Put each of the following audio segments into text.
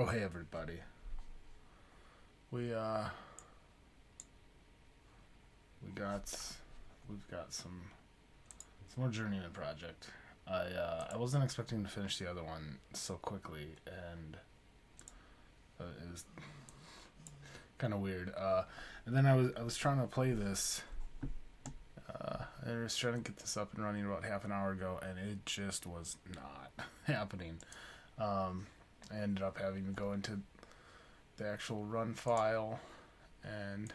Oh hey everybody. We we got we've got some more Journeyman project. I wasn't expecting to finish the other one so quickly, and it was kind of weird. And then I was trying to play this. I was trying to get this up and running about half an hour ago, and it just was not happening. I ended up having to go into the actual run file and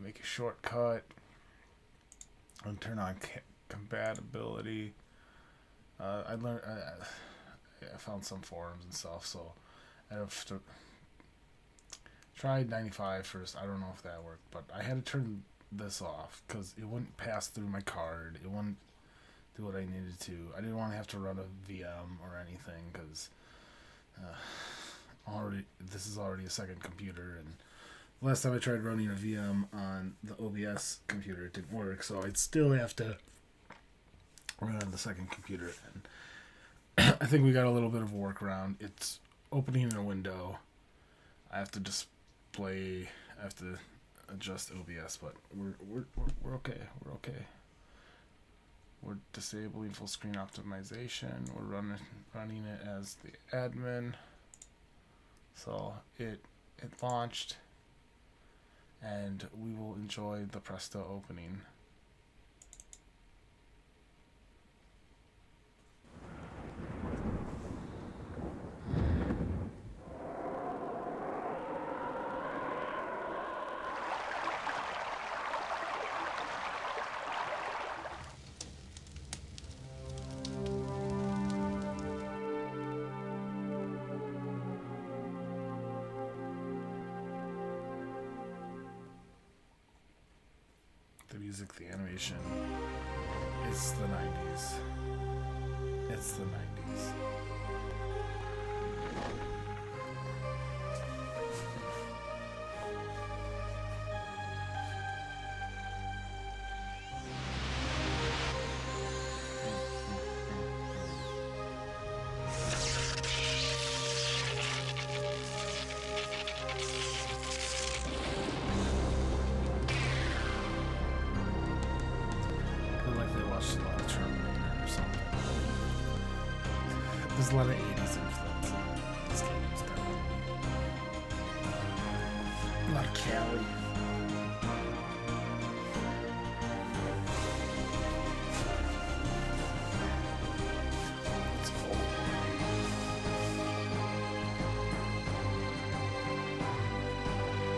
make a shortcut and turn on compatibility. I learned. I found some forums and stuff, so I have to try 95 first. I don't know if that worked, but I had to turn this off because it wouldn't pass through my card. It wouldn't do what I needed to. I didn't want to have to run a VM or anything because already this is already a second computer, and last time I tried running a VM on the OBS computer, it didn't work, so I'd still have to run on the second computer. And I think we got a little bit of a workaround. It's opening in a window. I have to adjust OBS, but we're okay. We're okay. We're disabling full screen optimization. We're running it as the admin. So it launched, and we will enjoy the Presto opening. The music, the animation, it's the 90s. It's the 90s. Like they watched a lot of Terminator or something. There's a lot of 80s influence in this game. It's definitely a lot of Cali. It's cold.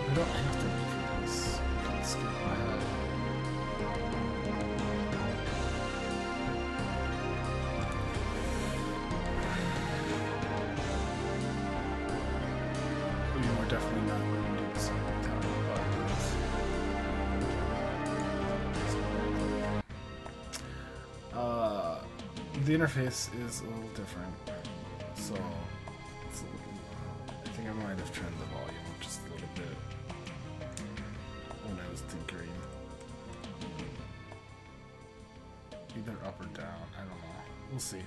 We don't have to wait for this. We can skip ahead. We're definitely not going to do this every time, but the interface is a little different, so it's a little, I think I might have trimmed the volume just a little bit when I was tinkering. Either up or down, I don't know. We'll see.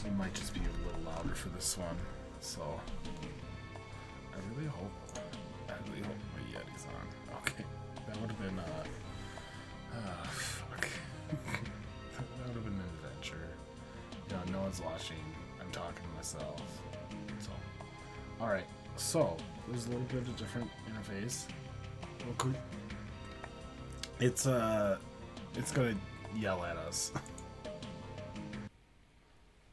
It might just be a little louder for this one, so I really hope my Yeti's on. Okay, that would have been fuck. That would have been an adventure. You know, no one's watching. I'm talking to myself. So, all right. So there's a little bit of a different interface. Real quick. It's gonna yell at us.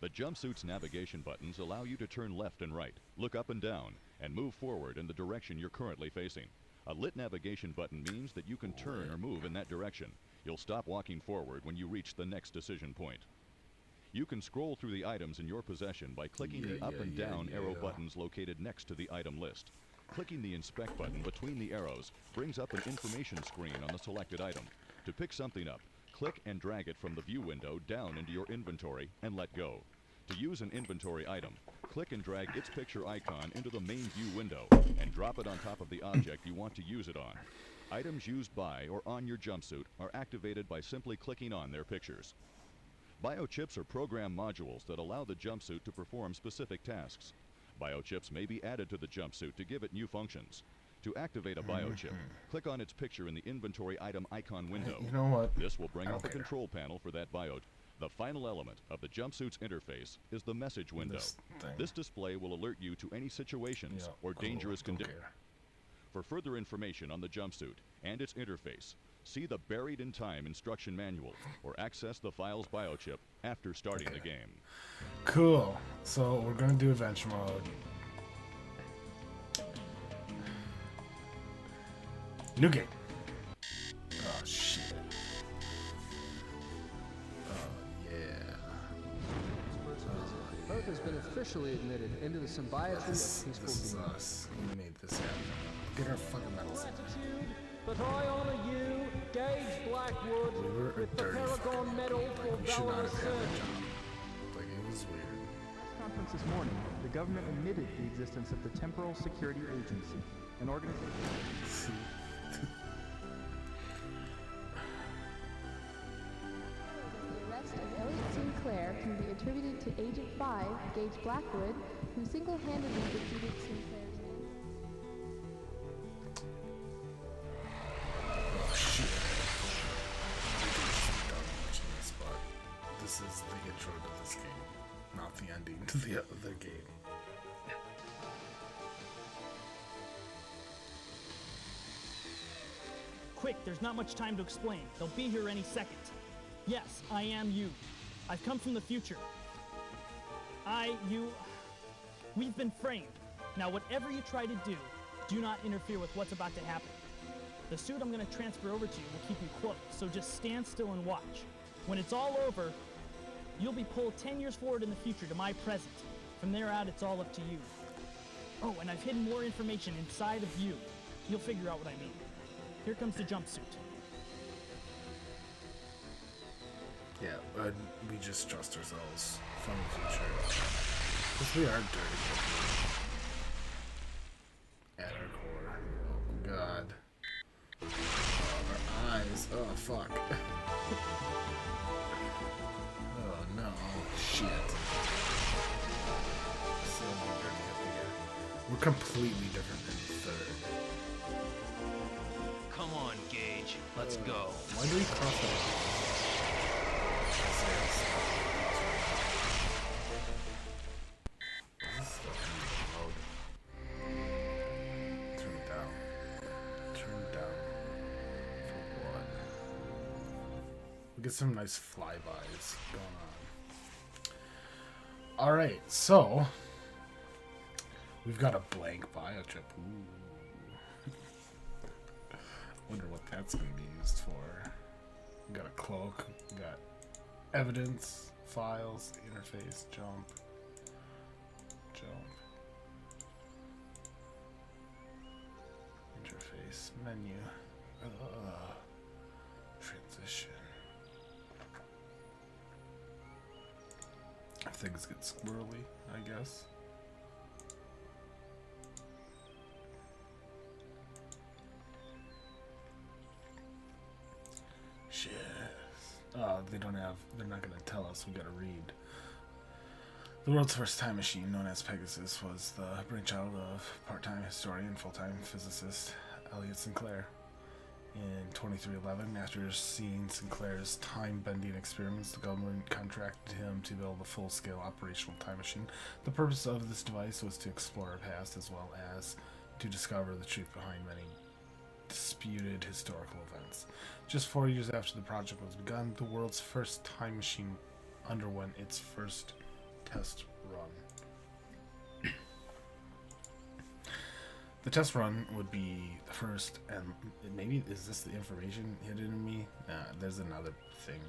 The jumpsuit's navigation buttons allow you to turn left and right, look up and down, and move forward in the direction you're currently facing. A lit navigation button means that you can turn or move in that direction. You'll stop walking forward when you reach the next decision point. You can scroll through the items in your possession by clicking the up and down arrow buttons located next to the item list. Clicking the inspect button between the arrows brings up an information screen on the selected item. To pick something up, click and drag it from the view window down into your inventory and let go. To use an inventory item, click and drag its picture icon into the main view window and drop it on top of the object you want to use it on. Items used by or on your jumpsuit are activated by simply clicking on their pictures. Biochips are program modules that allow the jumpsuit to perform specific tasks. Biochips may be added to the jumpsuit to give it new functions. To activate a biochip, click on its picture in the inventory item icon window. You know what? This will bring I up the don't care. control panel for that biochip. The final element of the jumpsuit's interface is the message window. This display will alert you to any situations or dangerous conditions. For further information on the jumpsuit and its interface, see the Buried in Time instruction manual or access the file's biochip after starting the game. Cool. So we're gonna do adventure mode. New game. Oh shit. Earth has been officially admitted into the symbiotry of This peaceful is beings. us. We made this happen. Get our fucking medals. But I honor you, Gage Blackwood, We were a with the dirty Paragon fucking Medal like, for we should not valorous have had that service. job. Like, it was weird. Press conference this morning, the government admitted the existence of the Temporal Security Agency, an organization. See? The arrest of Elliot Sinclair can be attributed to Agent 5, Gage Blackwood, who single-handedly defeated Sinclair's men. Oh shit. I'm done watching this, but this is the intro to this game, not the ending to the other game. Quick, there's not much time to explain. They'll be here any second. Yes, I am you. I've come from the future. We've been framed. Now, whatever you try to do not interfere with what's about to happen. The suit I'm going to transfer over to you will keep you close, so just stand still and watch. When it's all over, you'll be pulled 10 years forward in the future to my present. From there out, it's all up to you. Oh, and I've hidden more information inside of you. You'll figure out what I mean. Here comes the jumpsuit. Yeah, but we just trust ourselves from the future. Because we are dirty. At our core. Oh god. Oh, our eyes. Oh fuck. Oh no. Shit. So dirty up here. We're completely different than the third. Come on, Gage. Let's go. Why do we cross that? Turn it down. Turn it down. For what? We get some nice flybys going on. Alright, so we've got a blank biochip. Ooh. Wonder what that's gonna be used for. We got a cloak, we got evidence, files, interface, jump. Interface, menu, transition. Things get squirrely, I guess. Shit. They're not gonna tell us, we gotta read. The world's first time machine, known as Pegasus, was the brainchild of part-time historian, full-time physicist Elliot Sinclair. In 2311, after seeing Sinclair's time-bending experiments, the government contracted him to build a full-scale operational time machine. The purpose of this device was to explore our past as well as to discover the truth behind many disputed historical events. Just 4 years after the project was begun, the world's first time machine underwent its first test run. The test run would be the first, and maybe is this the information hidden in me? There's another thing.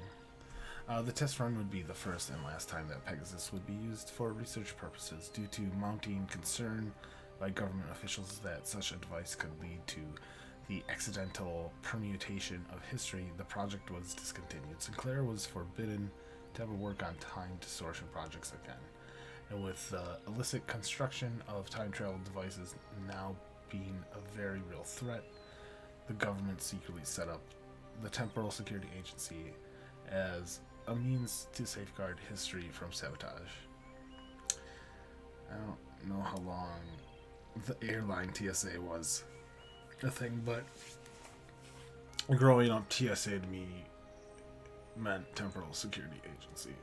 The test run would be the first and last time that Pegasus would be used for research purposes, due to mounting concern by government officials that such a device could lead to the accidental permutation of history. The project was discontinued. Sinclair was forbidden to ever work on time distortion projects again. And with the illicit construction of time travel devices now being a very real threat, the government secretly set up the Temporal Security Agency as a means to safeguard history from sabotage. I don't know how long the airline TSA was a thing, but growing up, TSA to me meant Temporal Security Agency.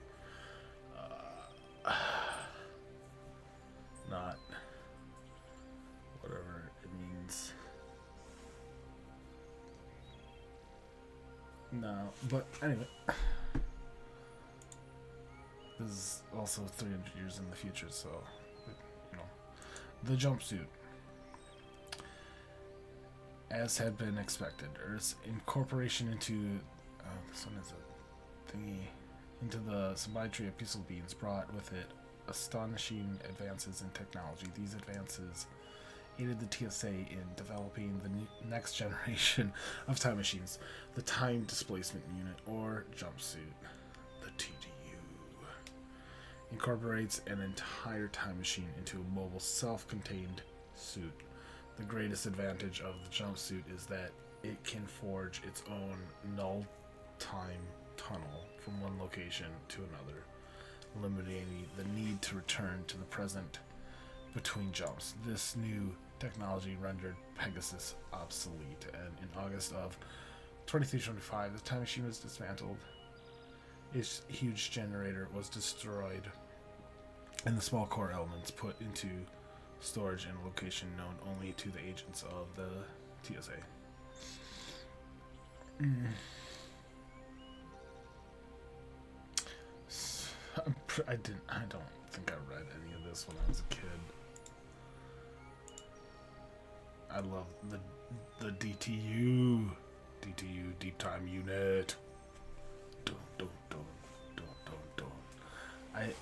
Not whatever it means. No, but anyway. This is also 300 years in the future, so, you know. The jumpsuit. As had been expected, Earth's incorporation into, this one is a thingy, into the symmetry of peaceful beings brought with it astonishing advances in technology. These advances aided the TSA in developing the next generation of time machines, the Time Displacement Unit, or jumpsuit. The TDU incorporates an entire time machine into a mobile, self-contained suit. The greatest advantage of the jumpsuit is that it can forge its own null time tunnel from one location to another, eliminating the need to return to the present between jumps. This new technology rendered Pegasus obsolete, and in August of 2325, the time machine was dismantled. Its huge generator was destroyed, and the small core elements put into storage in a location known only to the agents of the TSA. I don't think I read any of this when I was a kid. I love the DTU, Deep Time Unit. Dun, dun, dun, dun, dun, dun. I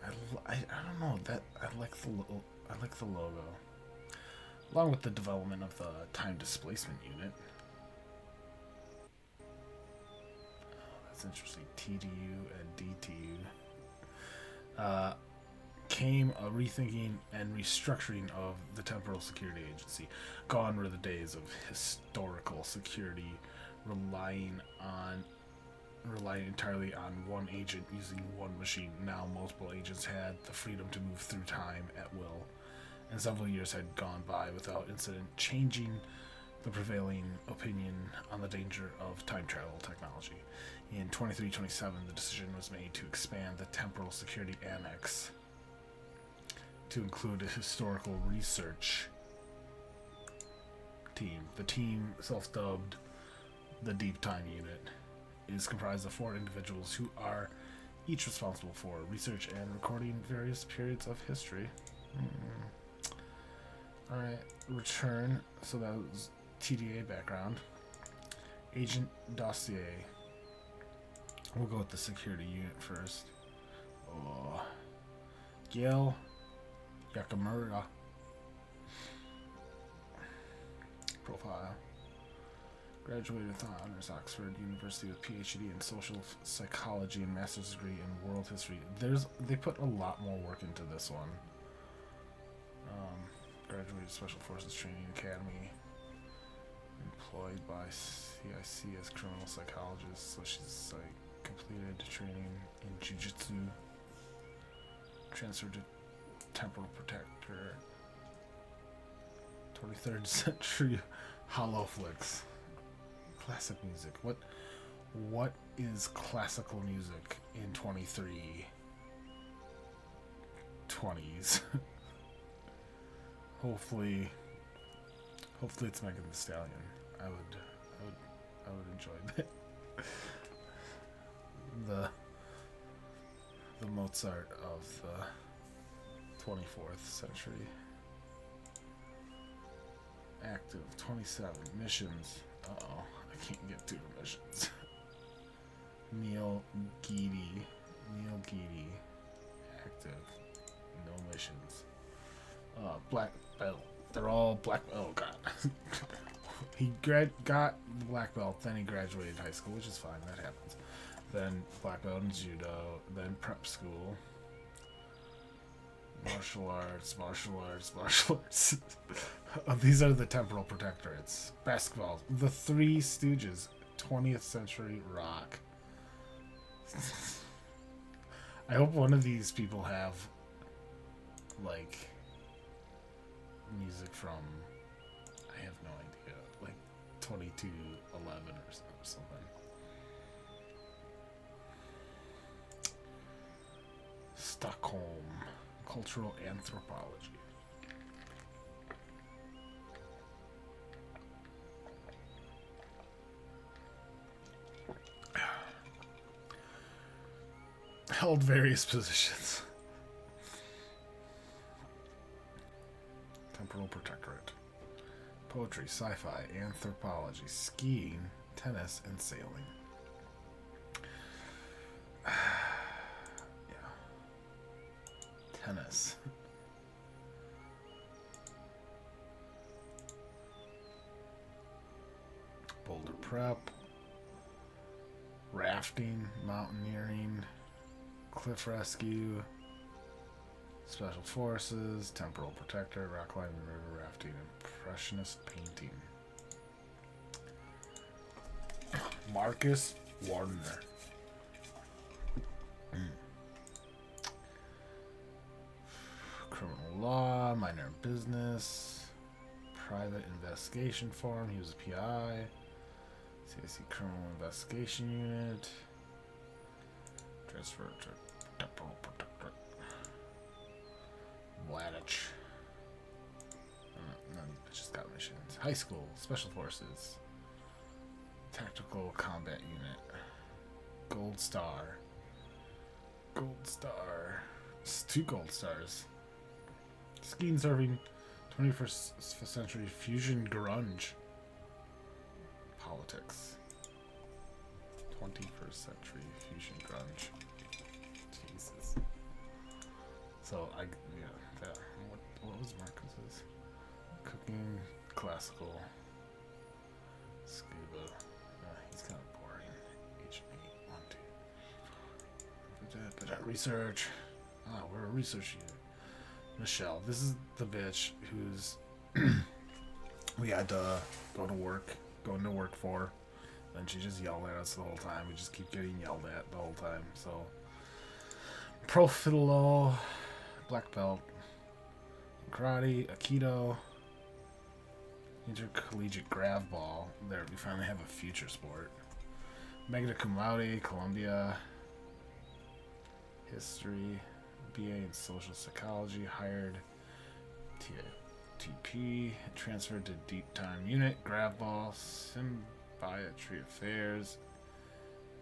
don't know that I like the logo, along with the development of the Time Displacement Unit. That's interesting. TDU and DTU. Came a rethinking and restructuring of the Temporal Security Agency. Gone were the days of historical security relying entirely on one agent using one machine. Now multiple agents had the freedom to move through time at will, and several years had gone by without incident, changing the prevailing opinion on the danger of time travel technology. In 2327, the decision was made to expand the Temporal Security Annex to include a historical research team. The team, self-dubbed the Deep Time Unit, is comprised of 4 individuals who are each responsible for research and recording various periods of history. Alright, return. So that was TDA background. Agent dossier. We'll go with the security unit first. Oh. Gail Yakamura. Profile. Graduated with honors, Oxford University with PhD in social psychology and master's degree in world history. They put a lot more work into this one. Graduated Special Forces Training Academy. Employed by CIC as criminal psychologist, so she's like completed training in jiu-jitsu. Transferred to Temporal Protector. 23rd century hollow flicks. Classic music. What is classical music in 2320s? Hopefully it's Megan Thee Stallion. I would enjoy that. The Mozart of the 24th century. Active 27 missions. Uh-oh, I can't get to the missions. Neil Geedy. Active. No missions. Black belt. They're all black. Oh god. He got the black belt, then he graduated high school, which is fine. That happens. Then black belt in judo. Then prep school. Martial arts. These are the Temporal Protectorates. Basketball. The Three Stooges. 20th century rock. I hope one of these people have like music from, I have no idea, like 2211 or something. Stockholm, cultural anthropology. Held various positions. Temporal Protectorate. Poetry, sci-fi, anthropology, skiing, tennis, and sailing. Yeah. Tennis. Boulder prep. Rafting, mountaineering, cliff rescue, special forces, temporal protector, rock climbing, river rafting, impressionist painting. Marcus Warner. Criminal law, minor business, private investigation firm. He was a PI. CIC criminal investigation unit. Transfer to temporal protectorate. Bladich. None of these bitches got missions. High school, special forces, tactical combat unit. Gold star. Gold star. It's 2 gold stars. Skiing, surfing, 21st century fusion grunge. Politics. 21st century fusion grunge. Jesus. So that. What was Marcus's? Cooking, classical, scuba. He's kind of boring. H8, 1, 2. Research. We're a research unit. Michelle, this is the bitch who's we had to go into work for, and she just yelled at us the whole time. We just keep getting yelled at the whole time. So Profitalo, black belt, karate, aikido, intercollegiate grab ball. There, we finally have a future sport. Magna cum laude, Columbia, history, BA in social psychology, hired TP, transferred to deep time unit, grab ball, symbiotry affairs,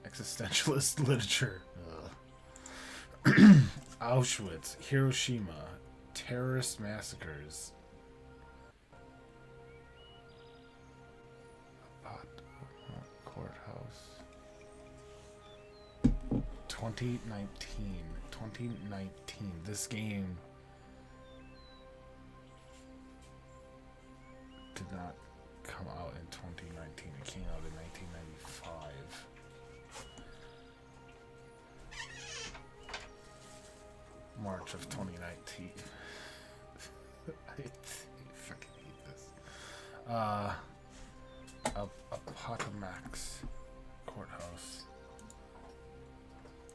existentialist literature, Auschwitz, Hiroshima, terrorist massacres, courthouse, 2019. This game did not come out in 2019. It came out in 1995. March of 2019. I fucking hate this. Appomattox Courthouse.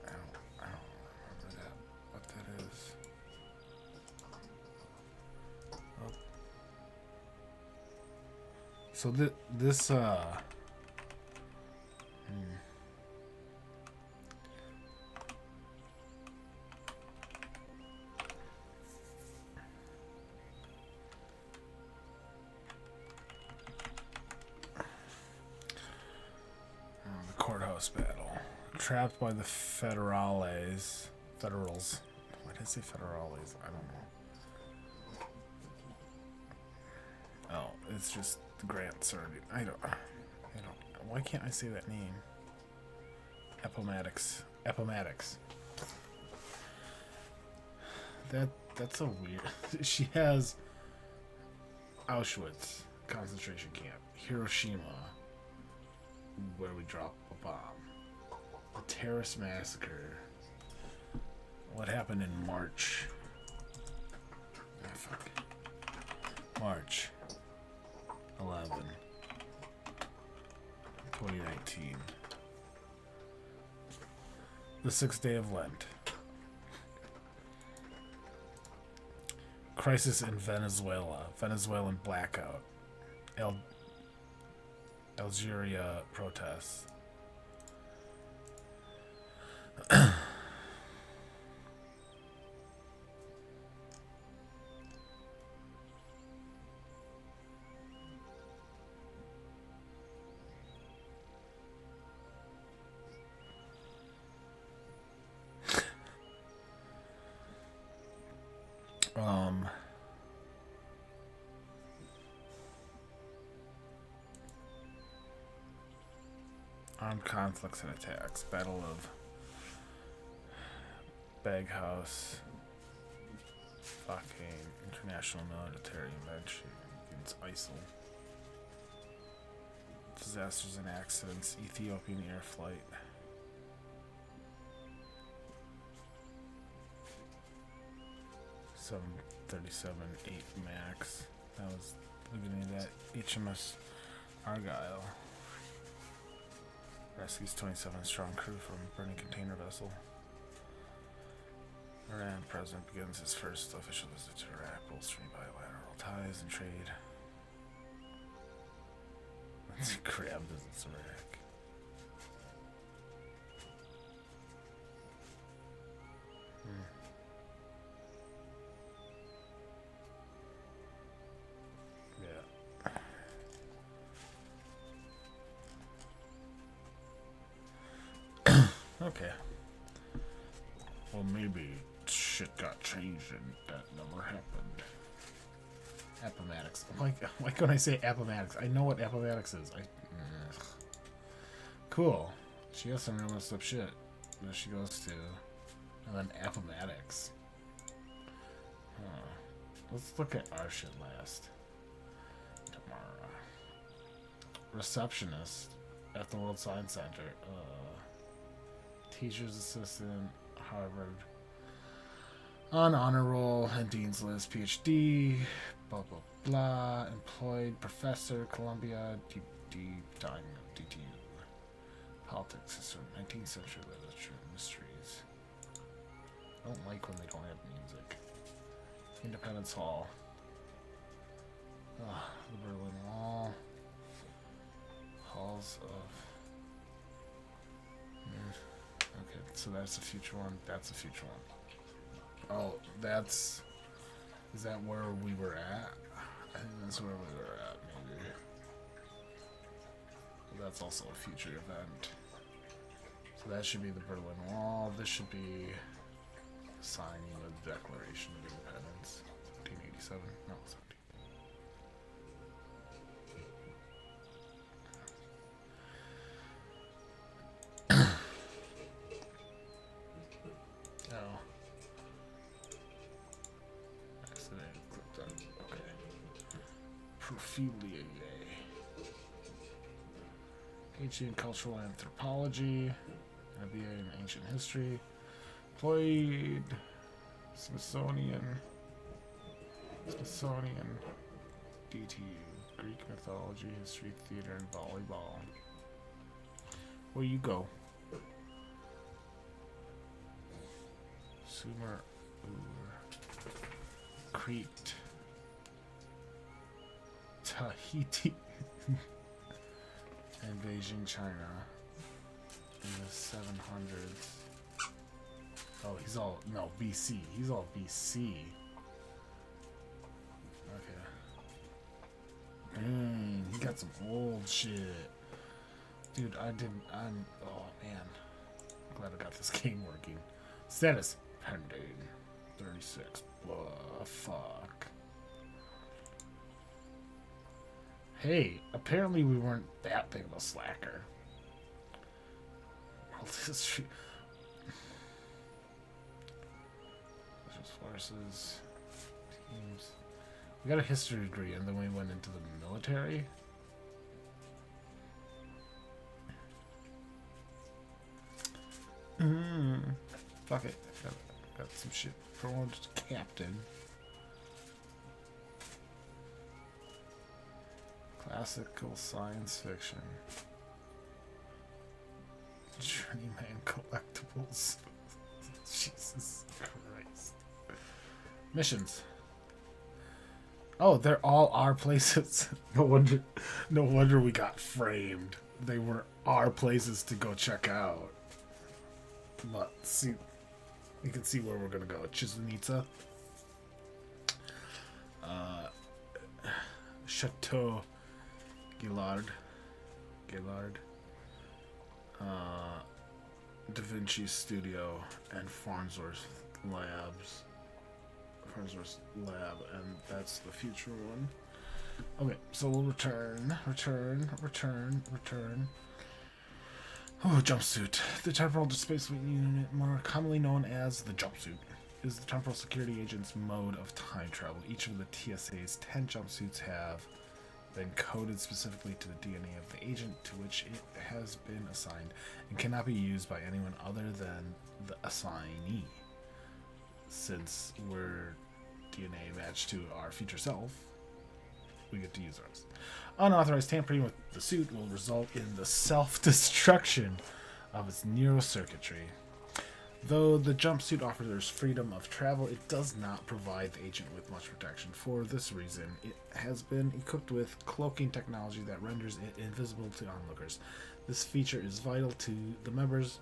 I don't remember that. What that is. Oh. So this the courthouse battle. Trapped by the Federals. Why did I say Federales? I don't know. Oh, it's just Grant Sardine. I don't. Why can't I say that name? Appomattox. That's so weird. She has Auschwitz concentration camp, Hiroshima, where we drop a bomb, the terrorist massacre. What happened in March? March 11, 2019. 17. The 6th day of Lent. Crisis in Venezuela. Venezuelan blackout. Algeria protests. Armed conflicts and attacks. Battle of Baghouse. Fucking international military invention against ISIL. Disasters and accidents. Ethiopian air flight. Some 37-8 Max. That was the beginning of that. HMS Argyle. Rescues 27 strong crew from burning container vessel. Iran president begins his first official visit to Iraq, bolstering bilateral ties and trade. Crab visits Iraq. Okay. Well, maybe shit got changed and that never happened. Appomattox. Why couldn't I say Appomattox? I know what Appomattox is. Cool. She has some real messed up shit that she goes to. And then Appomattox. Let's look at our shit last. Tomorrow. Receptionist at the World Science Center. Teacher's assistant, Harvard. On honor roll and Dean's List, PhD, blah blah blah. Employed professor, Columbia, deep diving of DTU. Politics, history, 19th century literature, mysteries. I don't like when they don't have music. Independence Hall. The Berlin Wall. Halls of... Okay, so that's a future one. That's a future one. Oh, that's... Is that where we were at? I think that's where we were at, maybe. But that's also a future event. So that should be the Berlin Wall. This should be signing of the Declaration of Independence. 1787? No, 17. Profiliae. PhD in Cultural Anthropology, MBA in Ancient History, employed Smithsonian, DTU, Greek mythology, history, theater, and volleyball. Where you go? Sumer, Crete. Tahiti and Beijing, China in the 700s. Oh, he's all no BC. He's all BC. Okay. Dang, he got some old shit, dude. I'm. Oh man, I'm glad I got this game working. Status pending. 36. Fuck. Hey, apparently we weren't that big of a slacker. World history. Forces. Teams. We got a history degree and then we went into the military. Fuck it. Got some shit promoted to captain. Classical science fiction. Journeyman collectibles. Jesus Christ. Missions. Oh, they're all our places. No wonder we got framed. They were our places to go check out. But see, you can see where we're gonna go. Chichen Itza. Chateau Gillard. Da Vinci Studio and Farnsworth Labs. Farnsworth Lab, and that's the future one. Okay, so we'll return. Oh, jumpsuit. The Temporal Displacement Unit, more commonly known as the jumpsuit, is the Temporal Security Agent's mode of time travel. Each of the TSA's 10 jumpsuits have been coded specifically to the DNA of the agent to which it has been assigned and cannot be used by anyone other than the assignee. Since we're DNA matched to our future self, we get to use ours. Unauthorized tampering with the suit will result in the self-destruction of its neurocircuitry. Though the jumpsuit offers freedom of travel, it does not provide the agent with much protection. For this reason, it has been equipped with cloaking technology that renders it invisible to onlookers. This feature is vital to the members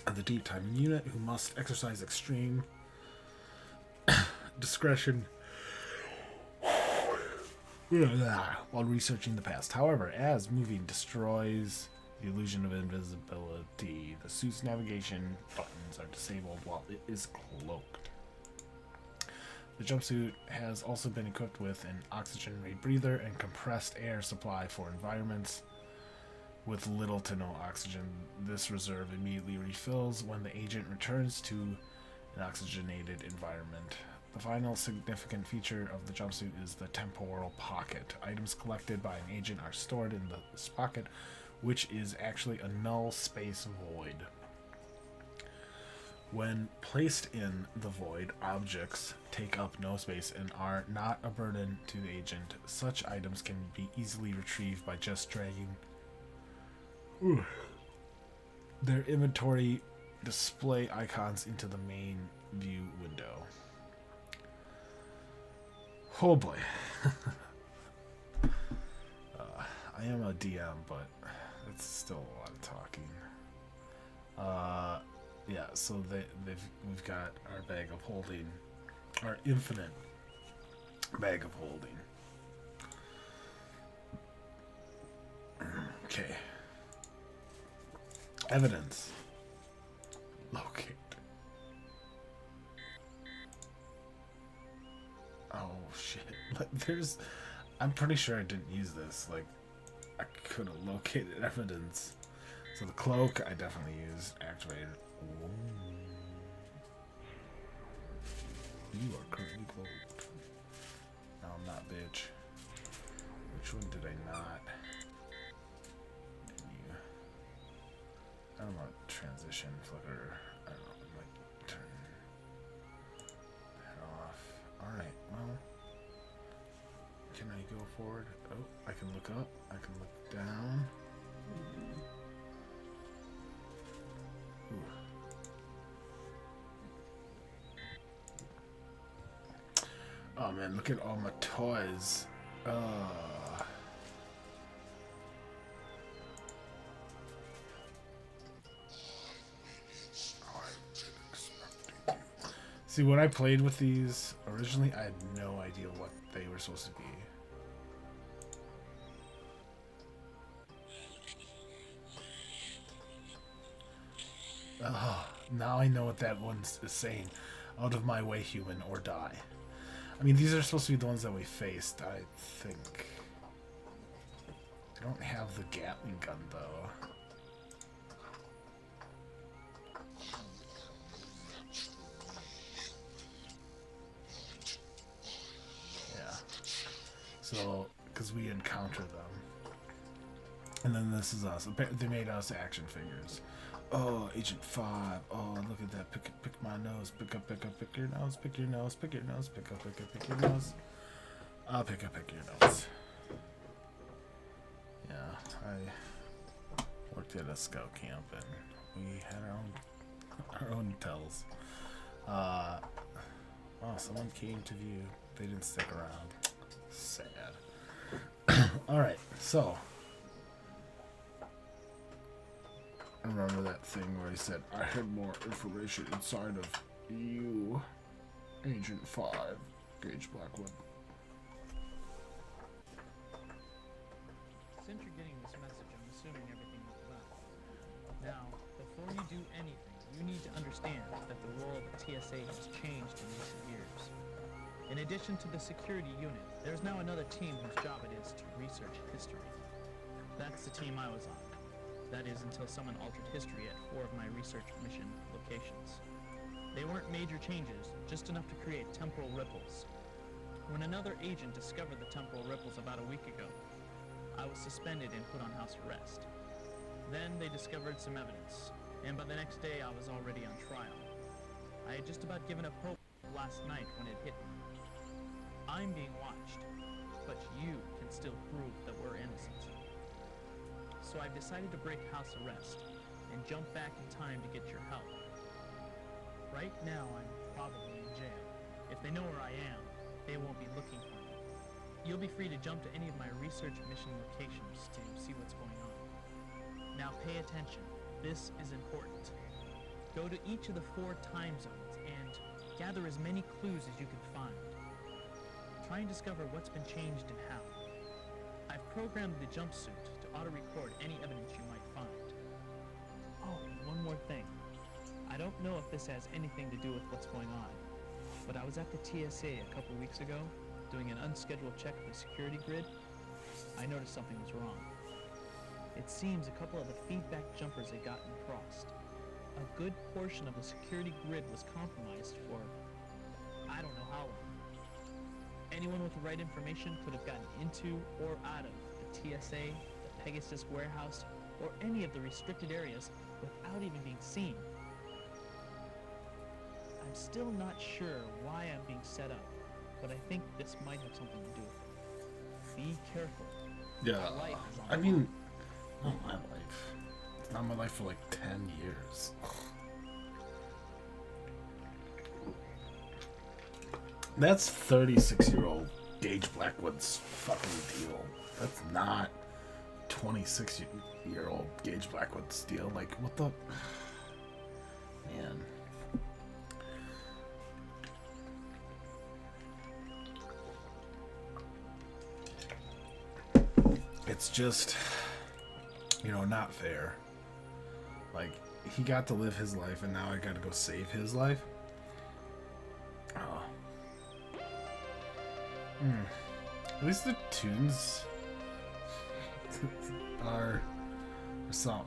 of the Deep Time Unit, who must exercise extreme discretion while researching the past. However, as moving destroys the illusion of invisibility, the suit's navigation buttons are disabled while it is cloaked. The jumpsuit has also been equipped with an oxygen rebreather and compressed air supply for environments with little to no oxygen. This reserve immediately refills when the agent returns to an oxygenated environment. The final significant feature of the jumpsuit is the temporal pocket. Items collected by an agent are stored in this pocket, which is actually a null space void. When placed in the void, objects take up no space and are not a burden to the agent. Such items can be easily retrieved by just dragging their inventory display icons into the main view window. Oh boy. I am a DM, but it's still a lot of talking. Yeah, so we've got our bag of holding, our infinite bag of holding. Okay. Evidence. Locate. Oh shit. I'm pretty sure I didn't use this. Like, I could have located evidence. So the cloak, I definitely used. Activated. Ooh. You are currently cloaked. No, I'm not, bitch. Which one did I not? Continue. I don't want transition, flicker. I don't know. I might turn that off. Alright, well. Can I go forward? Oh, I can look up. I can look down. Ooh. Oh man, look at all my toys. See, when I played with these originally, I had no idea what they were supposed to be. Now I know what that one is saying. Out of my way, human, or die. I mean, these are supposed to be the ones that we faced, I think. I don't have the Gatling gun, though. Yeah. So, because we encounter them. And then this is us. They made us action figures. Oh, Agent 5. Oh, look at that. Pick my nose. Pick your nose. Pick your nose. Pick your nose. Pick your nose. I'll pick your nose. Yeah, I worked at a scout camp and We had our own tells. Oh, someone came to view. They didn't stick around. Sad. Alright, so. I remember that thing where he said, I had more information inside of you, Agent 5, Gage Blackwood. Since you're getting this message, I'm assuming everything went well. Now, before you do anything, you need to understand that the role of the TSA has changed in recent years. In addition to the security unit, there's now another team whose job it is to research history. That's the team I was on. That is until someone altered history at 4 of my research mission locations. They weren't major changes, just enough to create temporal ripples. When another agent discovered the temporal ripples about a week ago, I was suspended and put on house arrest. Then they discovered some evidence, and by the next day I was already on trial. I had just about given up hope last night when it hit me. I'm being watched, but you can still prove that we're innocent. So I've decided to break house arrest and jump back in time to get your help. Right now I'm probably in jail. If they know where I am, they won't be looking for me. You'll be free to jump to any of my research mission locations to see what's going on. Now pay attention. This is important. Go to each of the 4 time zones and gather as many clues as you can find. Try and discover what's been changed and how. I've programmed the jumpsuit to auto-record any evidence you might find. Oh, and one more thing. I don't know if this has anything to do with what's going on, but I was at the TSA a couple weeks ago, doing an unscheduled check of the security grid. I noticed something was wrong. It seems a couple of the feedback jumpers had gotten crossed. A good portion of the security grid was compromised for I don't know how long. Anyone with the right information could have gotten into or out of the TSA, the Pegasus warehouse, or any of the restricted areas without even being seen. I'm still not sure why I'm being set up, but I think this might have something to do with it. Be careful. Yeah, My life is on I the mean, line. not my life. It's not my life for like 10 years. That's 36-year-old Gage Blackwood's fucking deal. That's not 26-year-old Gage Blackwood's deal. Like, what the... Man. It's just, not fair. Like, he got to live his life, and now I gotta go save his life? Oh. At least the tunes are something.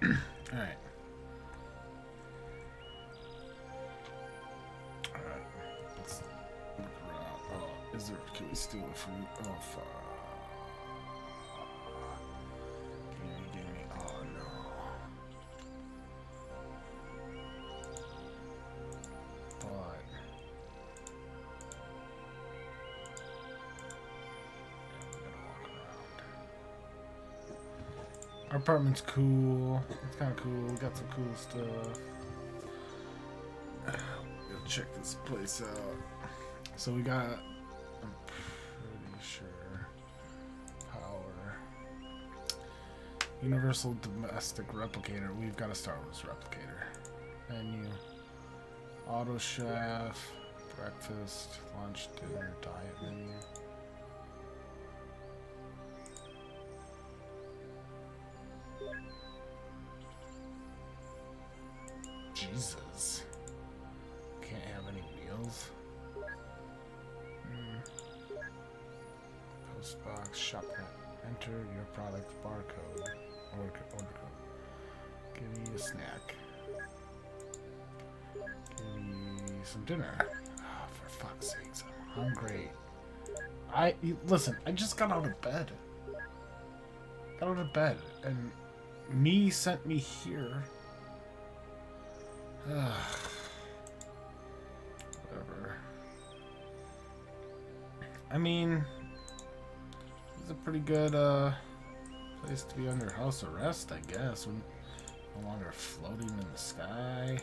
Alright. Alright. Let's look around. Oh, is there... Can we steal a fruit? Oh, fuck. Give me. Oh, no. But... Our apartment's cool. It's kind of cool. We got some cool stuff. Gotta check this place out. So we got, I'm pretty sure, power. Universal domestic replicator. We've got a Star Wars replicator. Menu. Auto chef. Breakfast. Lunch. Dinner. Diet menu. Jesus. Can't have any meals. Postbox, shop net. Enter your product barcode. Order code. Give me a snack. Give me some dinner. Oh, for fuck's sakes, I'm hungry. Listen, I just got out of bed. And me sent me here. Whatever. I mean, it's a pretty good place to be under house arrest, I guess. When No longer floating in the sky.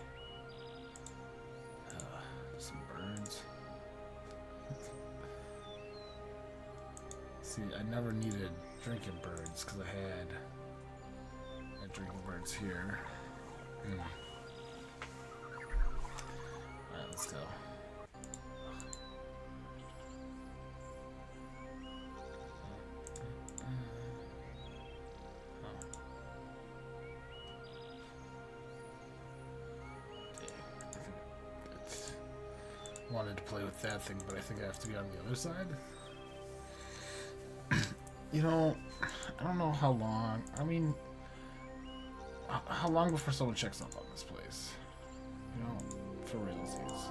Some birds. See, I never needed drinking birds because I had drinking birds here. Alright, let's go. Wanted to play with that thing, but I think I have to be on the other side. You know, I don't know how long. I mean, how long before someone checks up on this place? You know, for realsies.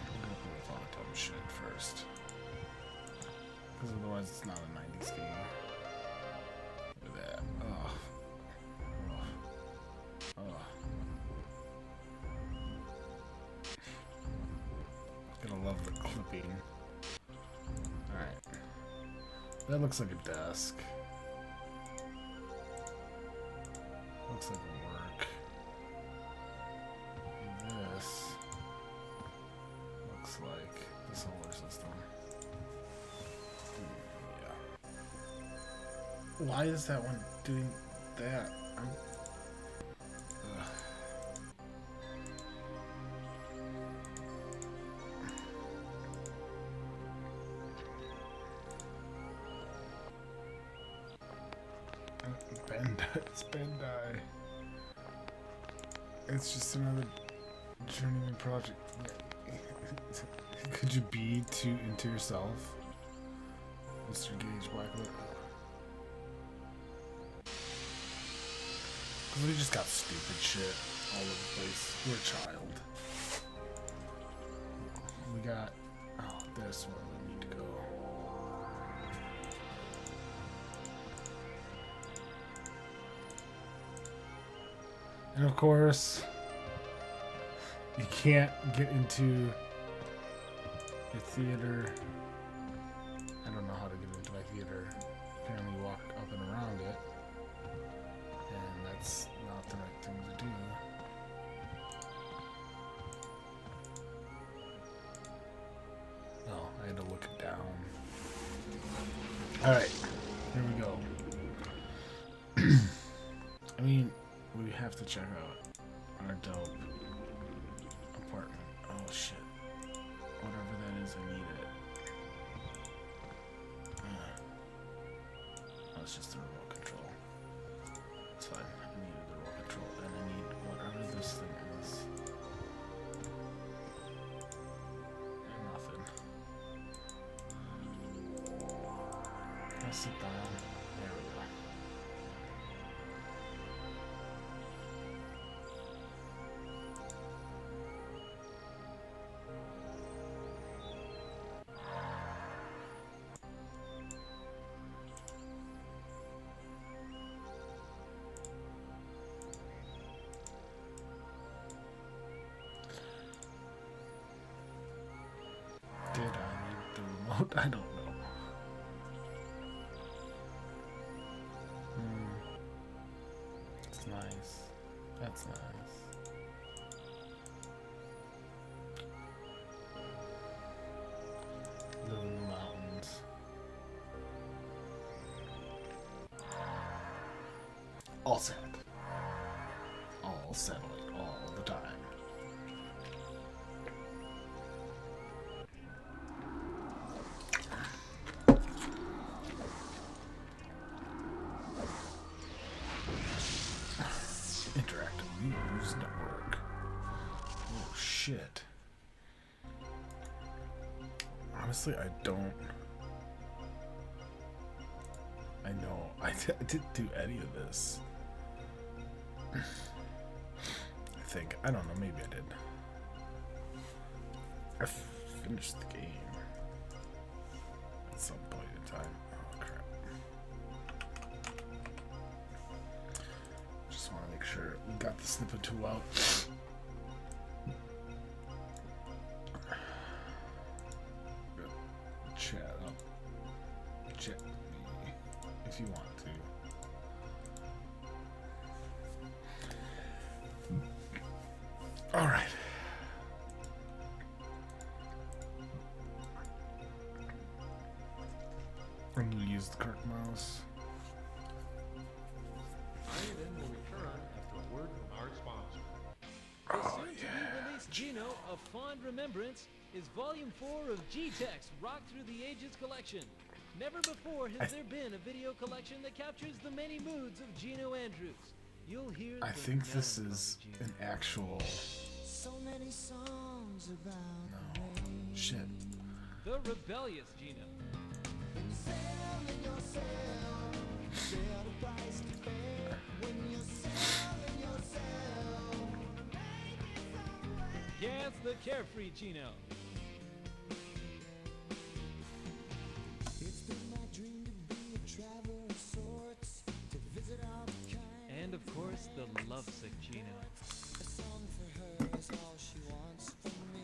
I'm gonna play with all the dumb shit first, because otherwise it's not a 90s game. Look at that. Ugh. Ugh. Ugh. Gonna love the clipping. Alright. That looks like a desk. Looks like a work. And this looks like the solar system. Yeah. Why is that one doing that? It's Bandai. It's just another Journeyman project. Could you be too into yourself, Mr. Gage Blackwood? Cause we just got stupid shit all over the place. We're a child. We got this where we need to go. And of course, you can't get into your theater. I don't know how to get into my theater. Apparently you walk up and around it. And that's not the right thing to do. Oh, I had to look it down. Alright, here we go. I mean, we have to check out our dope apartment. Oh shit. Whatever that is, I need it. Oh, it's just the remote control. It's fine. I needed the remote control. And I need whatever this thing is. And nothing. I'll sit down. There we go. Did I need the remote? I don't know. It's nice. That's nice. Live in the mountains. All set. All satellite all the time. Interactive News Network. Oh shit. Honestly, I don't. I know. I didn't do any of this. I think. I don't know. Maybe I did. I finished the game at some point in time. Oh crap. Just want to make sure we got the snippet tool out. Chat up. Chat me if you want to. All right. I'm gonna use the Kirk mouse. Journeyman will return after a word from our sponsor. The soon-to-be-released Geno, A Fond Remembrance, is Volume 4 of G-Tex Rock Through the Ages collection. Never before has there been a video collection that captures the many moods of Geno Andrews. You'll hear I think this is an actual... So many songs about no. Shit. the rebellious Geno. Yeah, it's the carefree Geno. It's been my dream to be a traveler of sorts, to visit all kinds. And of course, the lovesick Geno. A song for her is all she wants from me.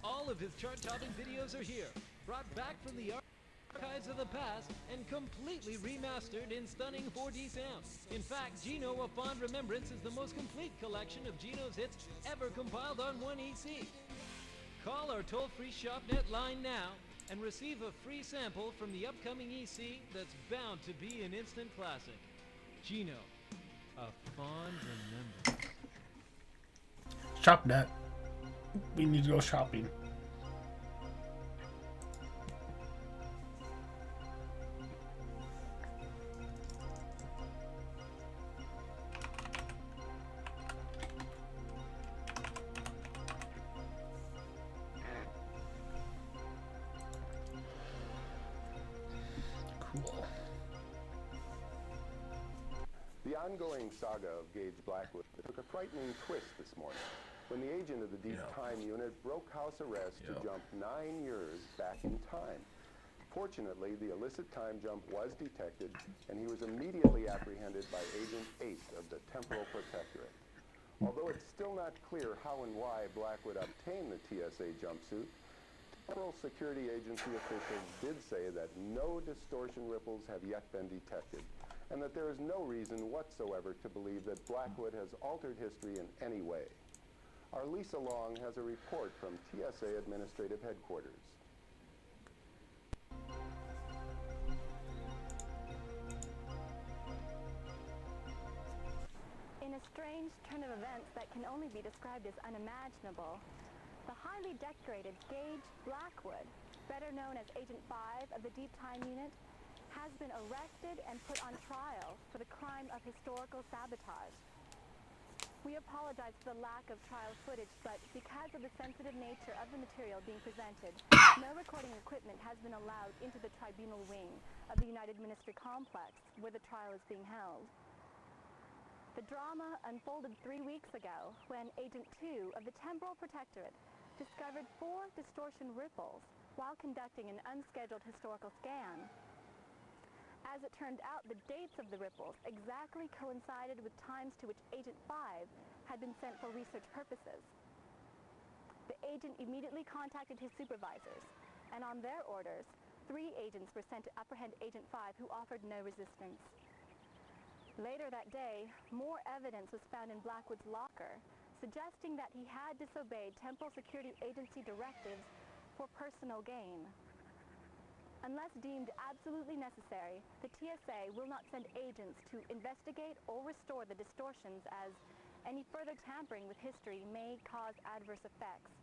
All of his chart-topping videos are here, brought back from the archives of the past and completely remastered in stunning 4D sound. In fact, Geno, A Fond Remembrance is the most complete collection of Geno's hits ever compiled on one EC. Call our toll-free ShopNet line now and receive a free sample from the upcoming EC that's bound to be an instant classic. Geno, A Fond Remembrance. ShopNet. We need to go shopping. Cool. The ongoing saga of Gage Blackwood took a frightening twist this morning when the agent of the Deep Time Unit broke house arrest to jump 9 years back in time. Fortunately, the illicit time jump was detected, and he was immediately apprehended by Agent 8 of the Temporal Protectorate. Although it's still not clear how and why Blackwood obtained the TSA jumpsuit, Temporal Security Agency officials did say that no distortion ripples have yet been detected, and that there is no reason whatsoever to believe that Blackwood has altered history in any way. Our Lisa Long has a report from TSA Administrative Headquarters. In a strange turn of events that can only be described as unimaginable, the highly decorated Gage Blackwood, better known as Agent 5 of the Deep Time Unit, has been arrested and put on trial for the crime of historical sabotage. We apologize for the lack of trial footage, but because of the sensitive nature of the material being presented, no recording equipment has been allowed into the tribunal wing of the United Ministry Complex, where the trial is being held. The drama unfolded 3 weeks ago when Agent 2 of the Temporal Protectorate discovered 4 distortion ripples while conducting an unscheduled historical scan. As it turned out, the dates of the ripples exactly coincided with times to which Agent 5 had been sent for research purposes. The agent immediately contacted his supervisors, and on their orders, 3 agents were sent to apprehend Agent 5, who offered no resistance. Later that day, more evidence was found in Blackwood's locker, suggesting that he had disobeyed Temporal Security Agency directives for personal gain. Unless deemed absolutely necessary, the TSA will not send agents to investigate or restore the distortions, as any further tampering with history may cause adverse effects,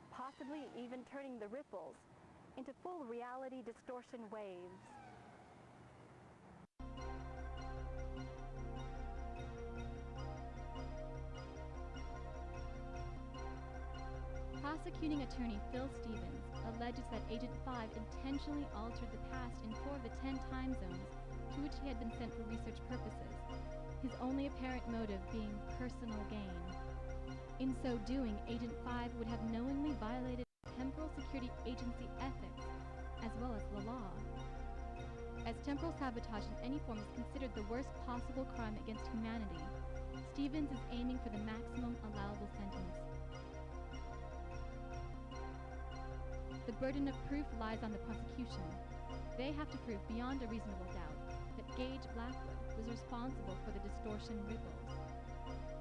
possibly even turning the ripples into full reality distortion waves. Prosecuting attorney Phil Stevens alleges that Agent 5 intentionally altered the past in 4 of the 10 time zones to which he had been sent for research purposes, his only apparent motive being personal gain. In so doing, Agent 5 would have knowingly violated Temporal Security Agency ethics, as well as the law. As temporal sabotage in any form is considered the worst possible crime against humanity, Stevens is aiming for the maximum allowable sentence. The burden of proof lies on the prosecution. They have to prove beyond a reasonable doubt that Gage Blackwood was responsible for the distortion ripples.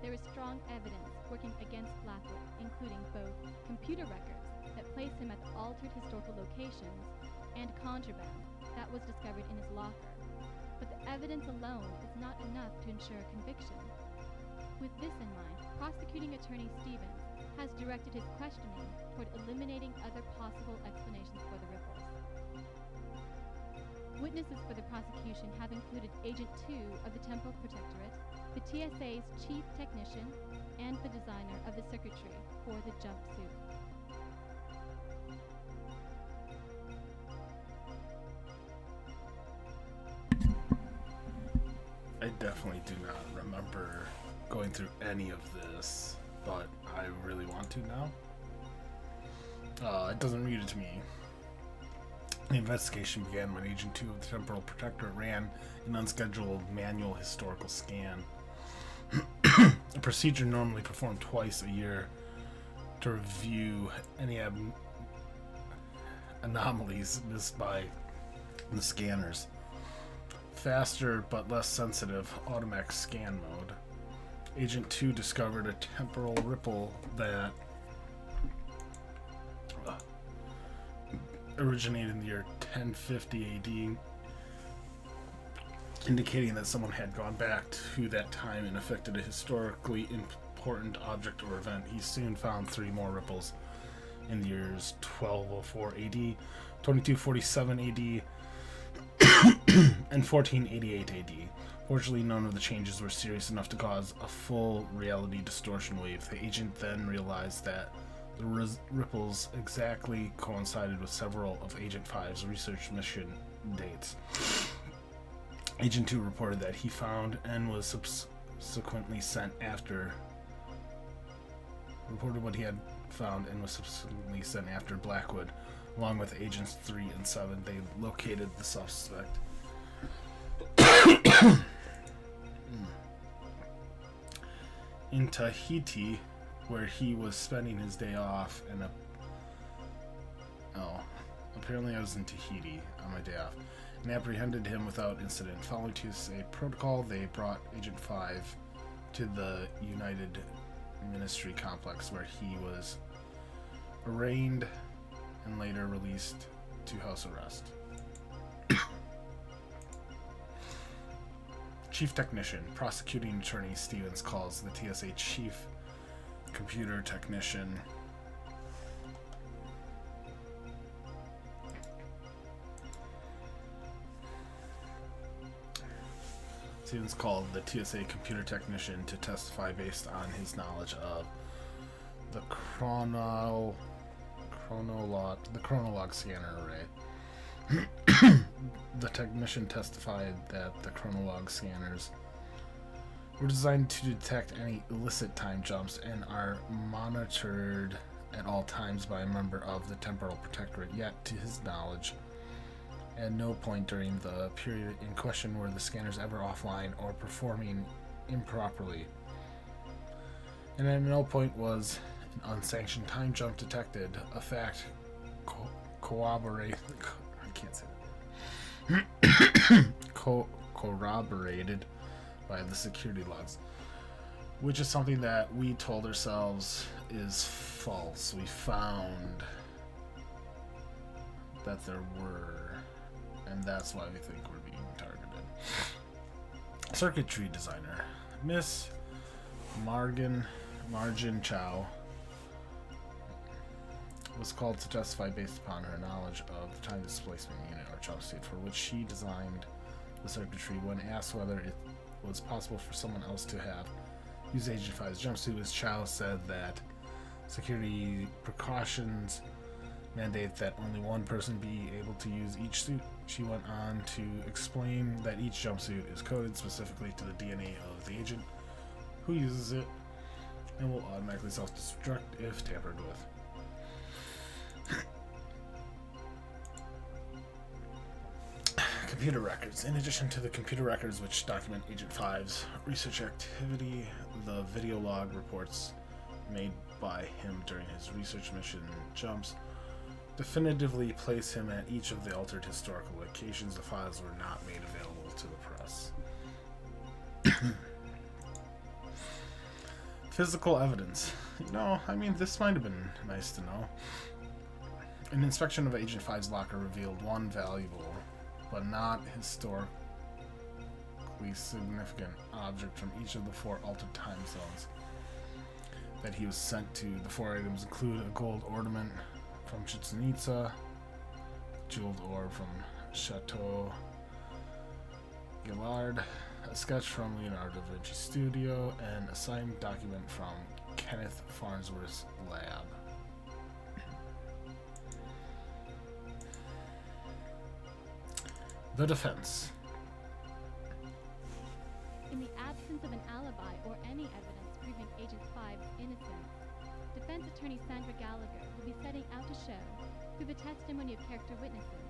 There is strong evidence working against Blackwood, including both computer records that place him at the altered historical locations and contraband that was discovered in his locker. But the evidence alone is not enough to ensure a conviction. With this in mind, prosecuting attorney Stevens has directed his questioning toward eliminating other possible explanations for the ripples. Witnesses for the prosecution have included Agent 2 of the Temporal Protectorate, the TSA's chief technician, and the designer of the circuitry for the jumpsuit. I definitely do not remember going through any of this, but I really want to now. It doesn't read it to me. The investigation began when Agent 2 of the Temporal Protectorate ran an unscheduled manual historical scan. A procedure normally performed twice a year to review any anomalies missed by the scanners. Faster but less sensitive automatic scan mode. Agent 2 discovered a temporal ripple that originated in the year 1050 AD, indicating that someone had gone back to that time and affected a historically important object or event. He soon found 3 more ripples in the years 1204 AD, 2247 AD, and 1488 AD. Fortunately, none of the changes were serious enough to cause a full reality distortion wave. The agent then realized that the ripples exactly coincided with several of Agent 5's research mission dates. Agent 2 reported that he found and was subsequently sent after Blackwood. Along with Agents 3 and 7, they located the suspect. In Tahiti, where he was spending his day off, apparently I was in Tahiti on my day off, and apprehended him without incident. Following TSA protocol, they brought Agent 5 to the United Ministry complex, where he was arraigned and later released to house arrest. Chief Technician. Prosecuting Attorney Stevens calls the TSA Chief Computer Technician Stevens called the TSA Computer Technician to testify based on his knowledge of the chronologue scanner array. The technician testified that the chronologue scanners were designed to detect any illicit time jumps and are monitored at all times by a member of the Temporal Protectorate. Yet, to his knowledge, at no point during the period in question were the scanners ever offline or performing improperly. And at no point was an unsanctioned time jump detected, a fact corroborated by the security logs, which is something that we told ourselves is false. We found that there were, and that's why we think we're being targeted. Circuitry designer Miss Margin Chow was called to testify based upon her knowledge of the time displacement unit or jumpsuit for which she designed the circuitry. When asked whether it was possible for someone else to have used Agent 5's jumpsuit, Ms. Chow said that security precautions mandate that only one person be able to use each suit. She went on to explain that each jumpsuit is coded specifically to the DNA of the agent who uses it and will automatically self-destruct if tampered with. Computer records. In addition to the computer records which document Agent 5's research activity, the video log reports made by him during his research mission jumps definitively place him at each of the altered historical locations. The files were not made available to the press. Physical evidence. You know, I mean, this might have been nice to know. An inspection of Agent 5's locker revealed one valuable, but not historically significant object from each of the 4 altered time zones that he was sent to. The 4 items include a gold ornament from Chichen Itza, jeweled orb from Chateau Gillard, a sketch from Leonardo da Vinci Studio, and a signed document from Kenneth Farnsworth's lab. The defense. In the absence of an alibi or any evidence proving Agent 5's innocence, defense attorney Sandra Gallagher will be setting out to show, through the testimony of character witnesses,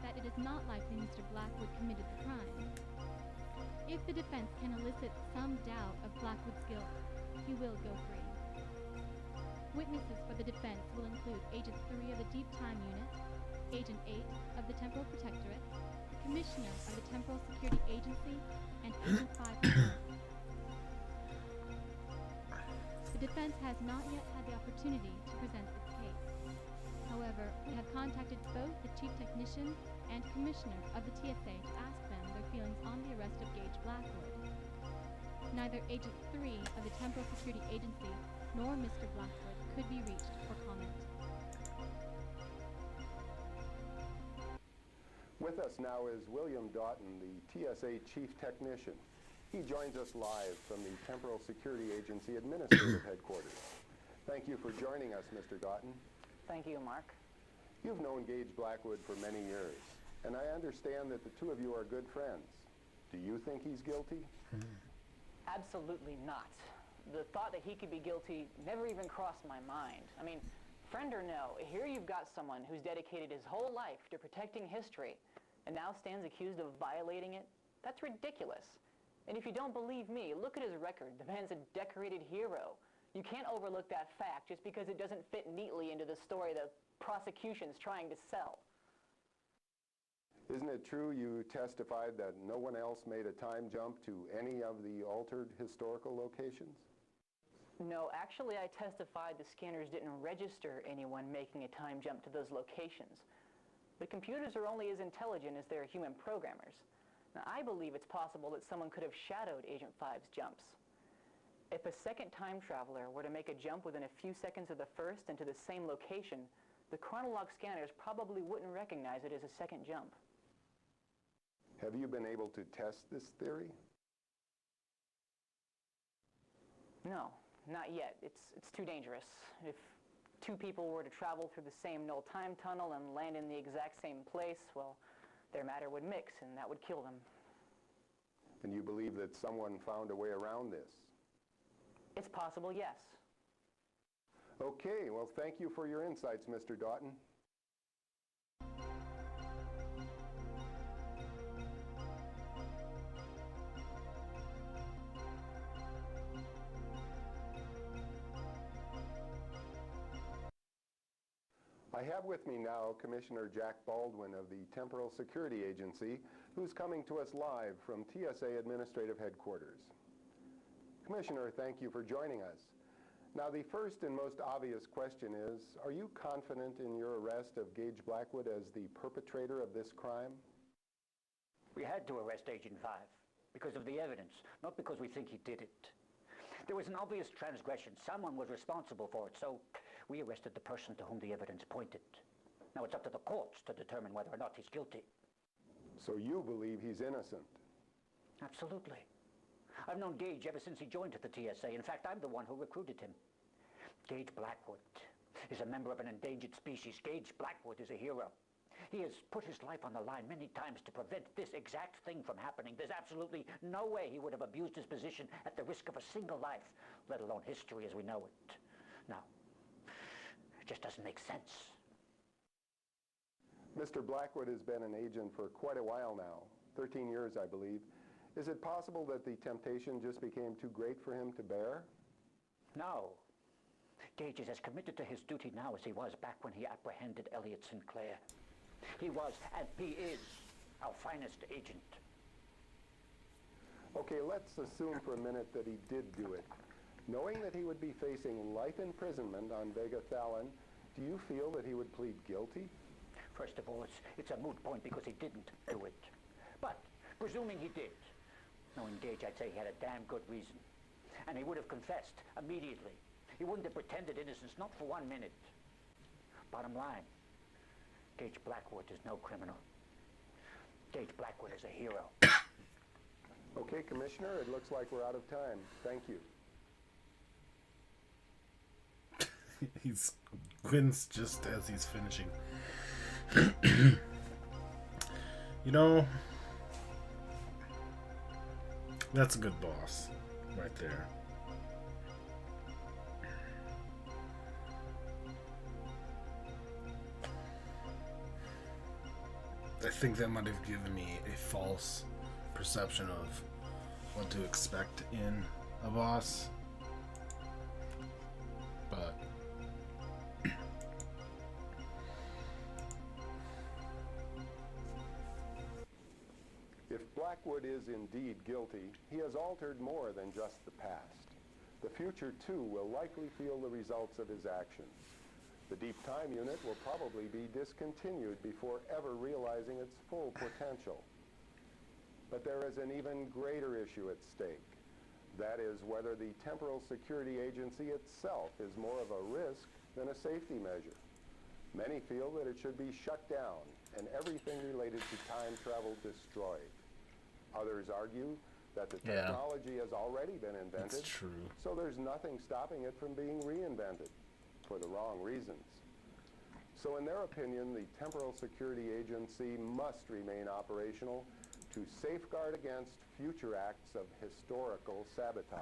that it is not likely Mr. Blackwood committed the crime. If the defense can elicit some doubt of Blackwood's guilt, he will go free. Witnesses for the defense will include Agent 3 of the Deep Time Unit, Agent 8 of the Temporal Protectorate, the Commissioner of the Temporal Security Agency, and Agent 5 himself. The defense has not yet had the opportunity to present its case. However, we have contacted both the Chief Technician and Commissioner of the TSA to ask them their feelings on the arrest of Gage Blackwood. Neither Agent 3 of the Temporal Security Agency nor Mr. Blackwood could be reached for comment. With us now is William Doughton, the TSA Chief Technician. He joins us live from the Temporal Security Agency Administrative Headquarters. Thank you for joining us, Mr. Doughton. Thank you, Mark. You've known Gage Blackwood for many years, and I understand that the two of you are good friends. Do you think he's guilty? Absolutely not. The thought that he could be guilty never even crossed my mind. I mean, friend or no, here you've got someone who's dedicated his whole life to protecting history and now stands accused of violating it. That's ridiculous. And if you don't believe me, look at his record. The man's a decorated hero. You can't overlook that fact just because it doesn't fit neatly into the story the prosecution's trying to sell. Isn't it true you testified that no one else made a time jump to any of the altered historical locations? No, actually I testified the scanners didn't register anyone making a time jump to those locations. But computers are only as intelligent as their human programmers. Now, I believe it's possible that someone could have shadowed Agent 5's jumps. If a second time traveler were to make a jump within a few seconds of the first into the same location, the chronolog scanners probably wouldn't recognize it as a second jump. Have you been able to test this theory? No, not yet. It's too dangerous. If two people were to travel through the same null time tunnel and land in the exact same place, well, their matter would mix and that would kill them. And you believe that someone found a way around this? It's possible, yes. Okay, well, thank you for your insights, Mr. Doughton. I have with me now Commissioner Jack Baldwin of the Temporal Security Agency, who's coming to us live from TSA Administrative Headquarters. Commissioner, thank you for joining us. Now, the first and most obvious question is, are you confident in your arrest of Gage Blackwood as the perpetrator of this crime? We had to arrest Agent 5 because of the evidence, not because we think he did it. There was an obvious transgression. Someone was responsible for it, so we arrested the person to whom the evidence pointed. Now it's up to the courts to determine whether or not he's guilty. So you believe he's innocent? Absolutely. I've known Gage ever since he joined the TSA. In fact, I'm the one who recruited him. Gage Blackwood is a member of an endangered species. Gage Blackwood is a hero. He has put his life on the line many times to prevent this exact thing from happening. There's absolutely no way he would have abused his position at the risk of a single life, let alone history as we know it. Now, it just doesn't make sense. Mr. Blackwood has been an agent for quite a while now, 13 years, I believe. Is it possible that the temptation just became too great for him to bear? No. Gage is as committed to his duty now as he was back when he apprehended Elliot Sinclair. He was, and he is, our finest agent. Okay, let's assume for a minute that he did do it. Knowing that he would be facing life imprisonment on Vega Thalon, do you feel that he would plead guilty? First of all, it's a moot point because he didn't do it. But, presuming he did, knowing Gage, I'd say he had a damn good reason. And he would have confessed immediately. He wouldn't have pretended innocence, not for 1 minute. Bottom line, Gage Blackwood is no criminal. Gage Blackwood is a hero. Okay, Commissioner, it looks like we're out of time. Thank you. He's Quinn's just as he's finishing. You know, that's a good boss right there. I think that might have given me a false perception of what to expect in a boss. But if Blackwood is indeed guilty, he has altered more than just the past. The future, too, will likely feel the results of his actions. The Deep Time Unit will probably be discontinued before ever realizing its full potential. But there is an even greater issue at stake. That is whether the Temporal Security Agency itself is more of a risk than a safety measure. Many feel that it should be shut down and everything related to time travel destroyed. Others argue that the technology has already been invented, it's true. so there's nothing stopping it from being reinvented for the wrong reasons. So in their opinion, the Temporal Security Agency must remain operational to safeguard against future acts of historical sabotage.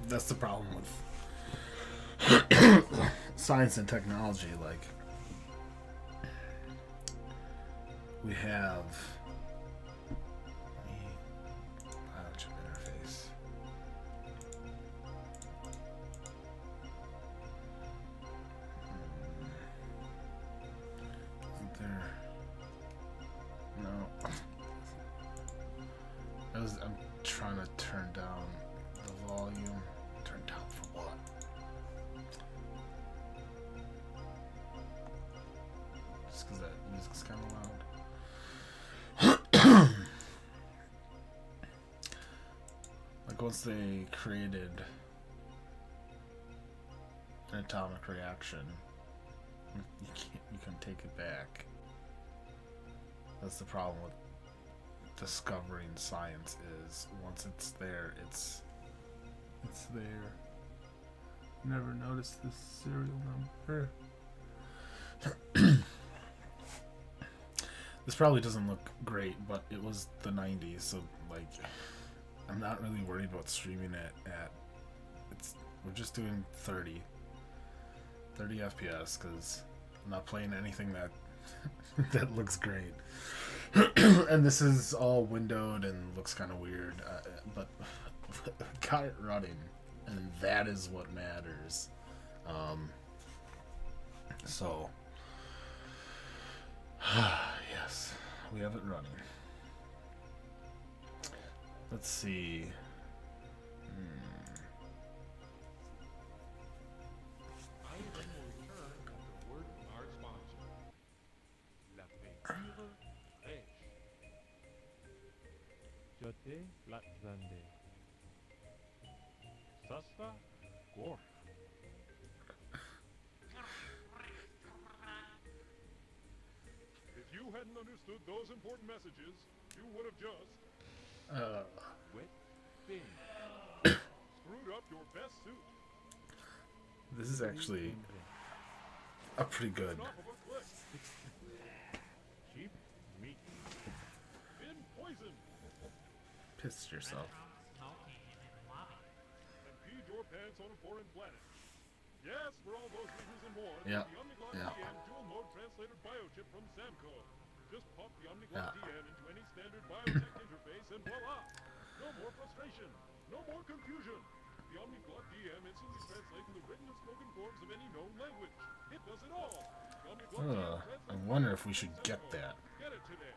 That's the problem with science and technology. Like, we have the biochip interface. Isn't there? No. I'm trying to turn down the volume. Turn down for what? Just because that music's kind of loud. Like, once they created an atomic reaction, you can take it back. That's the problem with discovering science, is once it's there, it's there. Never noticed this serial number. This probably doesn't look great, but it was the 90s, so like I'm not really worried about streaming it at we're just doing 30 FPS because I'm not playing anything that that looks great. And this is all windowed and looks kind of weird, but got it running, and that is what matters. So yes, we have it running. Let's see. If you hadn't understood those important messages, you would have just wet bin. Screwed up your best suit. This is actually a pretty good. Cheap meat. Bin poison. Pissed yourself. And peed your pants on a foreign planet. Yes, for all those reasons and more, Yeah. the Omniglot Yeah. DN dual mode translator biochip from Samco. Just pop the Omniglot DN into any standard biotech interface and voila! No more frustration, no more confusion. The Omniglot DM instantly translates the written and spoken forms of any known language. It does it all. The Omniglot DM I wonder if we should get that. Get it today.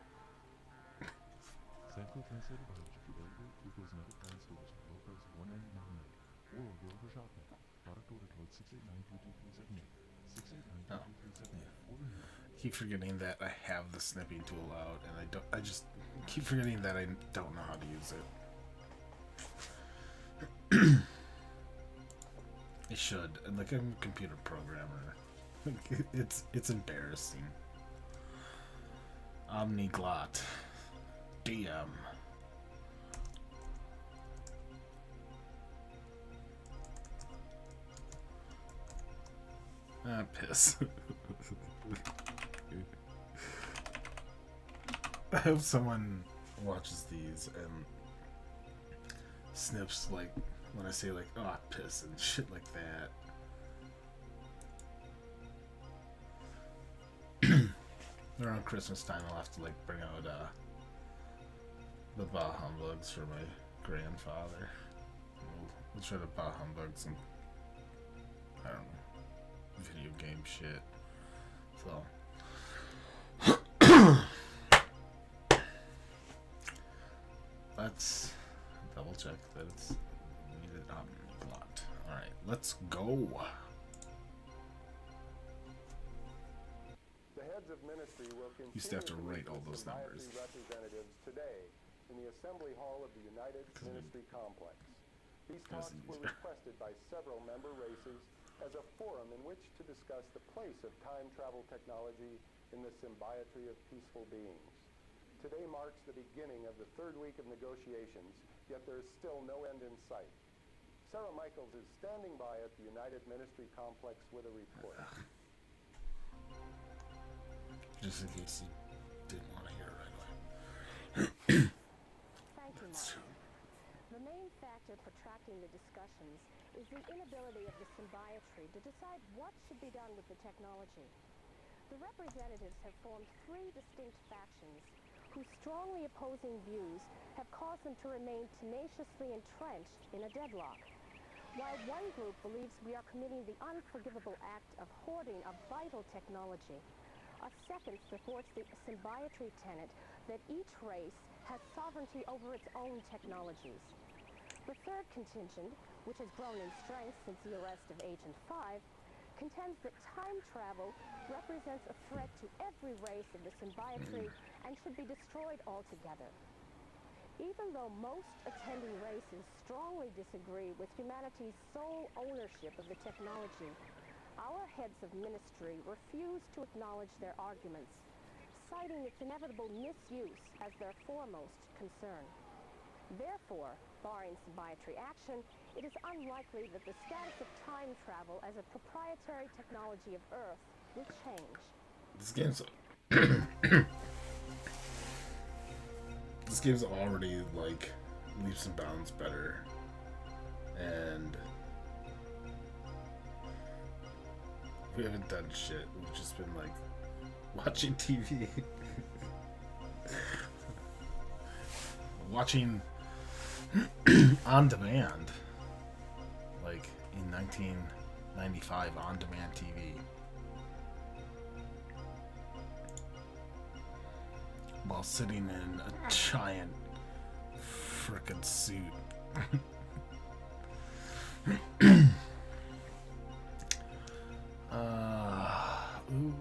Samco translator biochip available equals another price solution. Low price of $1 Or go for shopping. Product order code 689-32378. 689-32378. Order now. I keep forgetting that I have the snipping tool out, and I just keep forgetting that I don't know how to use it. I should. Like, I'm a computer programmer. It's embarrassing. Omniglot. DM. Ah, piss. I hope someone watches these and snips, like, when I say, like, oh, piss and shit like that. Around Christmas time, I'll have to, like, bring out, the Bah Humbugs for my grandfather. We'll try the Bah Humbugs and, I don't know, video game shit. So, let's double check that it's needed Omniglot. Alright, let's go. The heads of ministry will continue Used to have to meet write all with those numbers. symbiotry representatives today in the Assembly Hall of the United Ministry Complex. These talks were requested by several member races as a forum in which to discuss the place of time travel technology in the symbiotry of peaceful beings. Today marks the beginning of the third week of negotiations, yet there is still no end in sight. Sarah Michaels is standing by at the United Ministry Complex with a report. Just in case you didn't want to hear it right away. Thank you, Mark. The main factor protracting the discussions is the inability of the symbiotry to decide what should be done with the technology. The representatives have formed three distinct factions whose strongly opposing views have caused them to remain tenaciously entrenched in a deadlock. While one group believes we are committing the unforgivable act of hoarding a vital technology, a second supports the symbiotry tenet that each race has sovereignty over its own technologies. The third contingent, which has grown in strength since the arrest of Agent 5, contends that time travel represents a threat to every race of the symbiotry and should be destroyed altogether. Even though most attending races strongly disagree with humanity's sole ownership of the technology, our heads of ministry refuse to acknowledge their arguments, citing its inevitable misuse as their foremost concern. Therefore, barring symbiotry action, it is unlikely that the status of time travel as a proprietary technology of Earth will change. This game's this game's already like leaps and bounds better, and we haven't done shit. We've just been like watching TV, watching on demand, like in 1995 on demand TV. While sitting in a giant frickin' suit. Ooh.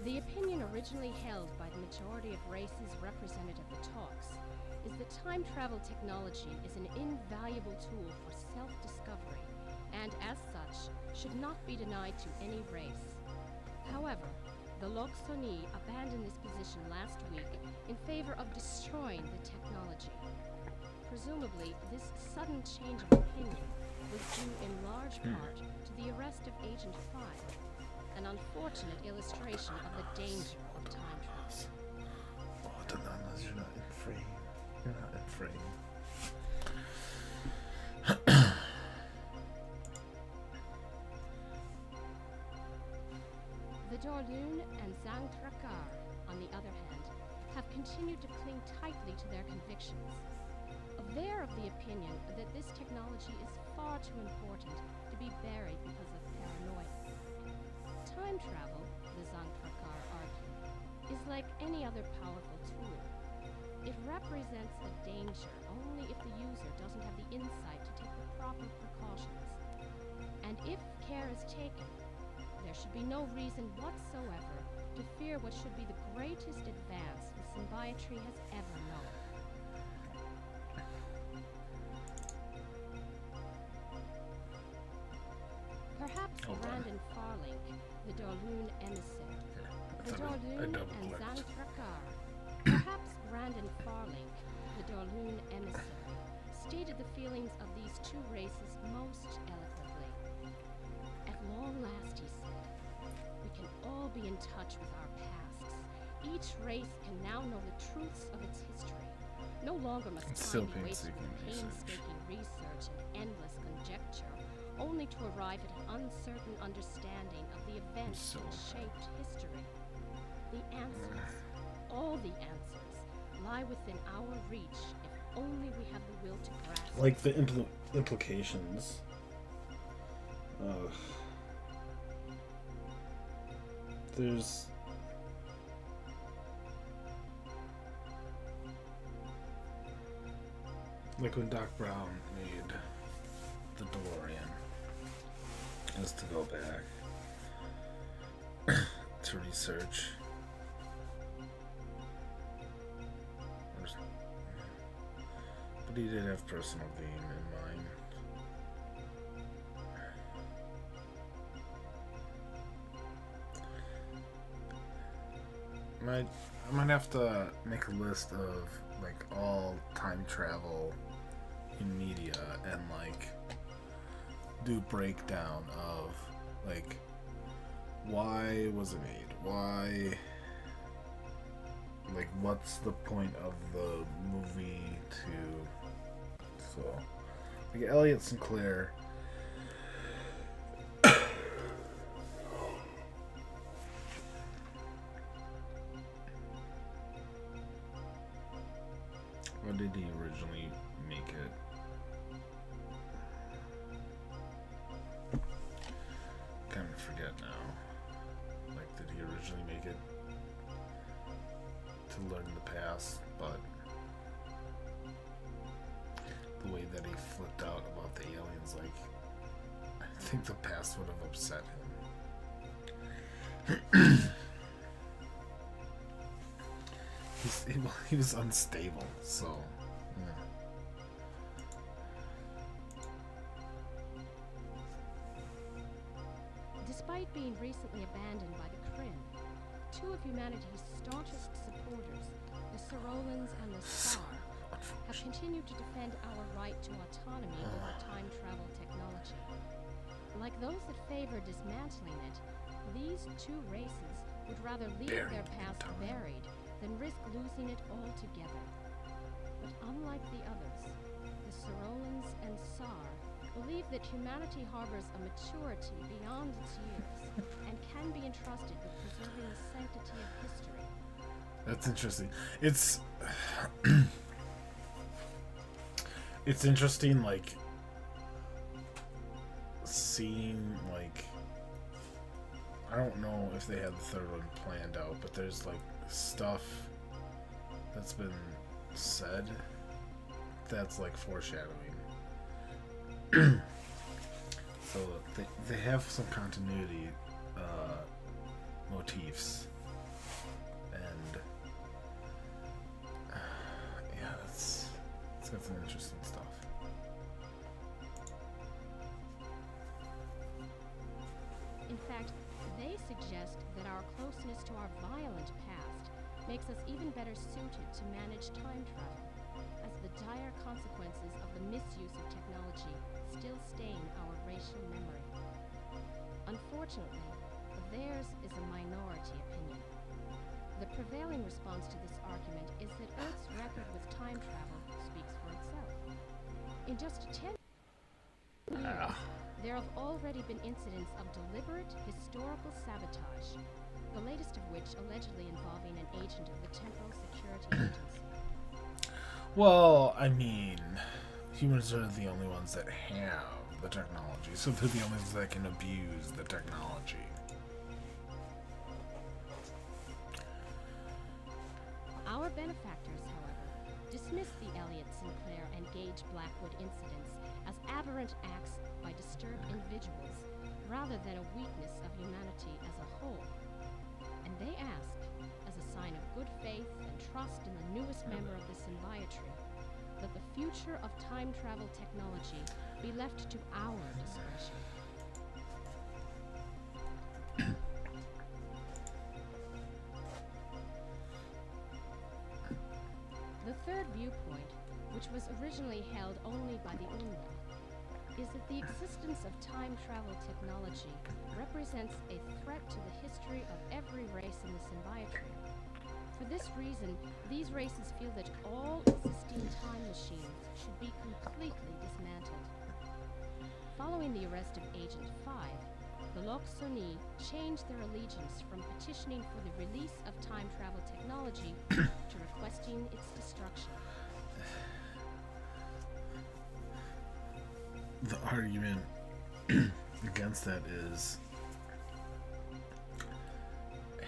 The opinion originally held by the majority of races represented at the talks is that time travel technology is an invaluable tool for self-discovery and, as such, should not be denied to any race. However, the Loksoni abandoned this position last week in favor of destroying the technology. Presumably, this sudden change of opinion was due in large part to the arrest of Agent 5, an unfortunate illustration of the danger of time travel. You're not in frame. You're not in frame. The Dorlun and Zangtrakar, on the other hand, have continued to cling tightly to their convictions. They're of the opinion that this technology is far too important to be buried because of paranoia. Time travel, the Zangtrakar argue, is like any other powerful tool. It represents a danger only if the user doesn't have the insight to take the proper precautions. And if care is taken, there should be no reason whatsoever to fear what should be the greatest advance the symbiotry has ever known. Perhaps Brandon Farlink, the Darloon emissary, the Darloon and Xantrakar. Perhaps Brandon Farlink, the Darloon emissary, stated the feelings of these two races most eloquently. At long last, he said, we can all be in touch with our pasts. Each race can now know the truths of its history. No longer must time be wasted in painstaking research and endless conjecture, only to arrive at an uncertain understanding of the events that shaped history. The answers, all the answers, lie within our reach if only we have the will to grasp. Like the implications. There's like when Doc Brown made the DeLorean, is to go back to research. But he did have personal gain in mind. I might have to make a list of like all time travel in media and like do breakdown of like why was it made? Why, like, what's the point of the movie to, so like Elliot Sinclair when did he originally make it? Kind of forget now. Like, did he originally make it to learn the past? But the way that he flipped out about the aliens, like, I think the past would have upset him. He was unstable, so yeah. Despite being recently abandoned by the Kryn, two of humanity's staunchest supporters, the Sorolans and the Sar, have continued to defend our right to autonomy over time travel technology. Like those that favor dismantling it, these two races would rather leave their past buried than risk losing it altogether. But unlike the others, the Sorolans and Sar believe that humanity harbors a maturity beyond its years and can be entrusted with preserving the sanctity of history. That's interesting. It's interesting, like, seeing, like, I don't know if they had the third one planned out, but there's, like, stuff that's been said that's, like, foreshadowing. So they have some continuity motifs, and yeah, it's got some interesting stuff. In fact, they suggest that our closeness to our violent past makes us even better suited to manage time travel, as the dire consequences of the misuse of technology still stain our racial memory. Unfortunately, theirs is a minority opinion. The prevailing response to this argument is that Earth's record with time travel speaks for itself. In just 10 years, there have already been incidents of deliberate historical sabotage, the latest of which allegedly involving an agent of the Temporal Security Agency. Well, I mean, humans are the only ones that have the technology, so they're the only ones that can abuse the technology. Our benefactors, however, dismiss the Elliot Sinclair and Gage Blackwood incidents as aberrant acts by disturbed individuals rather than a weakness of humanity as a whole. And they ask, as a sign of good faith and trust in the newest member of the Symbiotry, that the future of time travel technology be left to our discretion. The third viewpoint, which was originally held only by the Unla, is that the existence of time travel technology represents a threat to the history of every race in the Symbiotry. For this reason, these races feel that all existing time machines should be completely dismantled. Following the arrest of Agent 5, the Loxoni changed their allegiance from petitioning for the release of time travel technology to requesting its destruction. The argument against that is,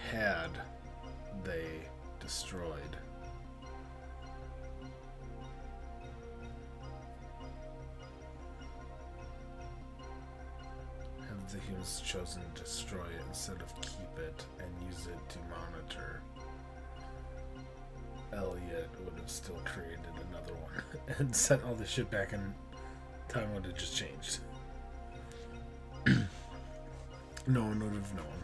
had they destroyed the humans chosen to destroy it instead of keep it and use it to monitor, Elliot would have still created another one and sent all this shit back, and time would have just changed. No one would have known.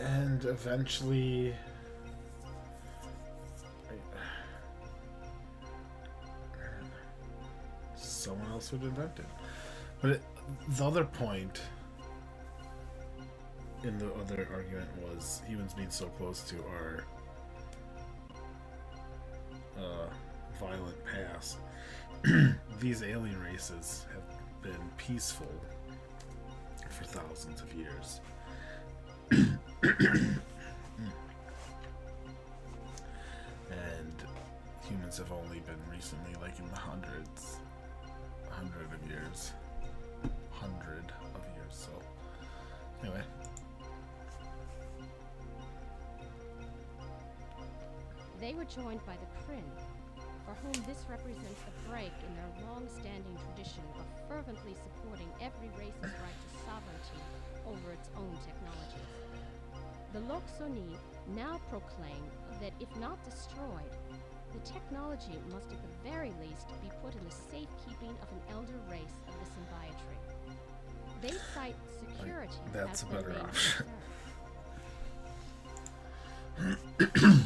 And eventually someone else would invent it. But the other point in the other argument was humans being so close to our violent past. These alien races have been peaceful for thousands of years. And humans have only been recently, like in the hundred of years. So anyway, they were joined by the Kryn, for whom this represents a break in their long-standing tradition of fervently supporting every race's right to sovereignty over its own technologies. The Loxoni now proclaim that if not destroyed, the technology must at the very least be put in the safekeeping of an elder race of the Symbiotry. They cite security that's as a their better main option. concern.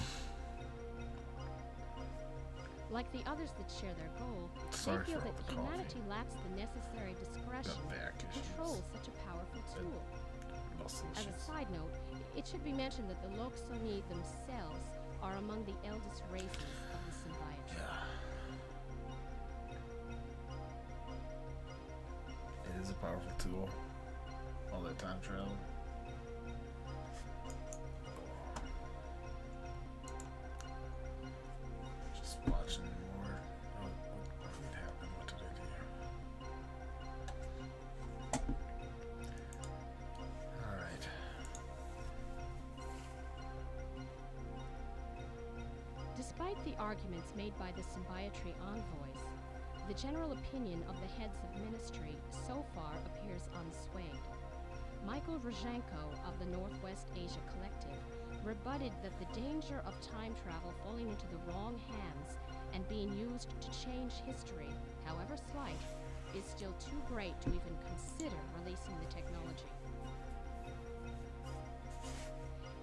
Like the others that share their goal, Sorry they feel for all that the humanity lacks the necessary discretion to control such a powerful tool. As a side note, it should be mentioned that the Loxoni themselves are among the eldest races of the Symbiotry. It is a powerful tool. All that time travel. Just watching more. What happened? What did I do? Alright. Despite the arguments made by the Symbiotry envoys, the general opinion of the heads of ministry so far appears unswayed. Michael Rozhenko of the Northwest Asia Collective rebutted that the danger of time travel falling into the wrong hands and being used to change history, however slight, is still too great to even consider releasing the technology.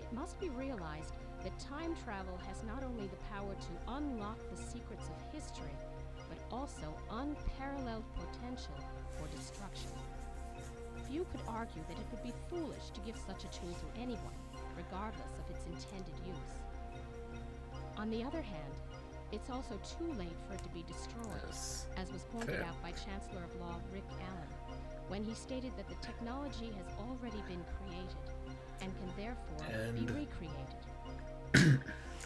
It must be realized that time travel has not only the power to unlock the secrets of history, but also unparalleled potential for destruction. Few could argue that it would be foolish to give such a tool to anyone, regardless of its intended use. On the other hand, it's also too late for it to be destroyed, as was pointed out by Chancellor of Law Rick Allen, when he stated that the technology has already been created and can therefore be recreated.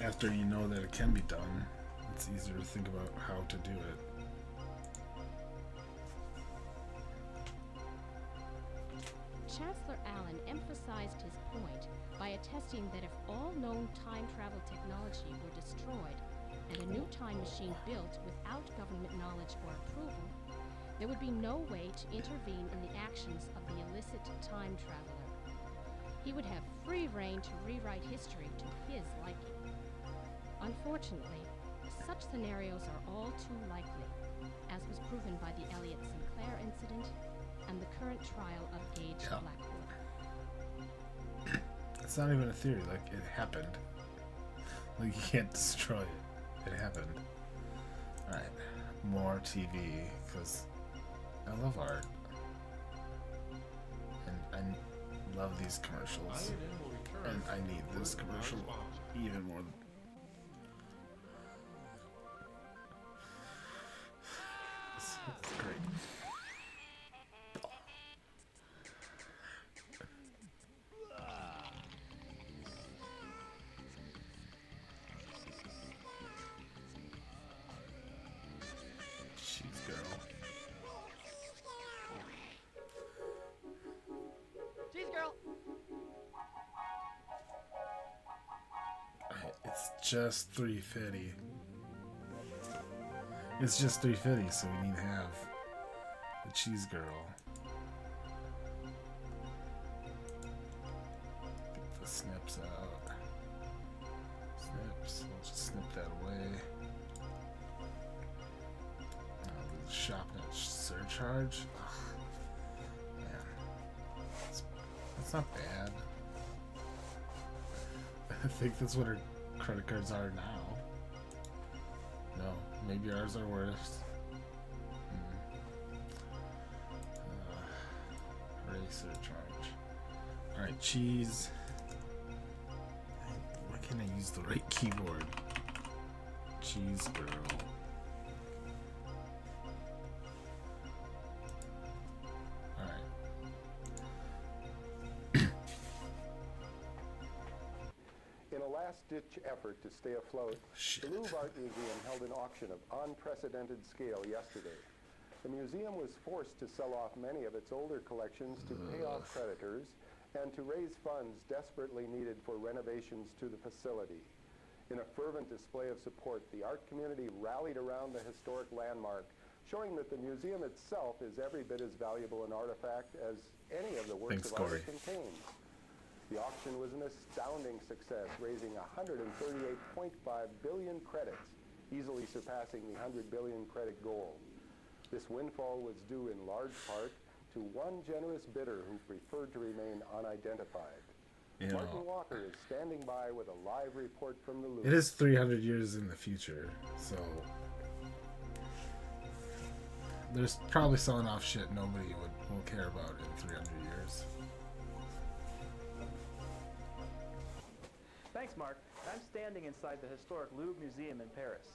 After you know that it can be done, it's easier to think about how to do it. Chancellor Allen emphasized his point by attesting that if all known time travel technology were destroyed and a new time machine built without government knowledge or approval, there would be no way to intervene in the actions of the illicit time traveler. He would have free rein to rewrite history to his liking. Unfortunately, such scenarios are all too likely, as was proven by the Elliot Sinclair incident and the current trial of Gage Blackwood. It's not even a theory, like, it happened. Like, you can't destroy it. It happened. Alright, more TV, because I love art. And I love these commercials. And I need this commercial even more than... It's great. Just $3.50. It's just $3.50, so we need to have the cheese girl. Get the snips out. Snips. We'll just snip that away. The ShopNet surcharge. Ugh. Man, that's not bad. I think that's what her credit cards are now. No, maybe ours are worse. Ray surcharge. Alright, cheese. Why can't I use the right keyboard? Cheese girl. Last-ditch effort to stay afloat, the Louvre Art Museum held an auction of unprecedented scale yesterday. The museum was forced to sell off many of its older collections to pay off creditors and to raise funds desperately needed for renovations to the facility. In a fervent display of support, the art community rallied around the historic landmark, showing that the museum itself is every bit as valuable an artifact as any of the works of art it contains. The auction was an astounding success, raising 138.5 billion credits, easily surpassing the 100 billion credit goal. This windfall was due in large part to one generous bidder who preferred to remain unidentified. Martin Walker is standing by with a live report from the Louvre. It is 300 years in the future, so there's probably selling off shit nobody will care about in 300 years. Thanks, Mark. I'm standing inside the historic Louvre Museum in Paris.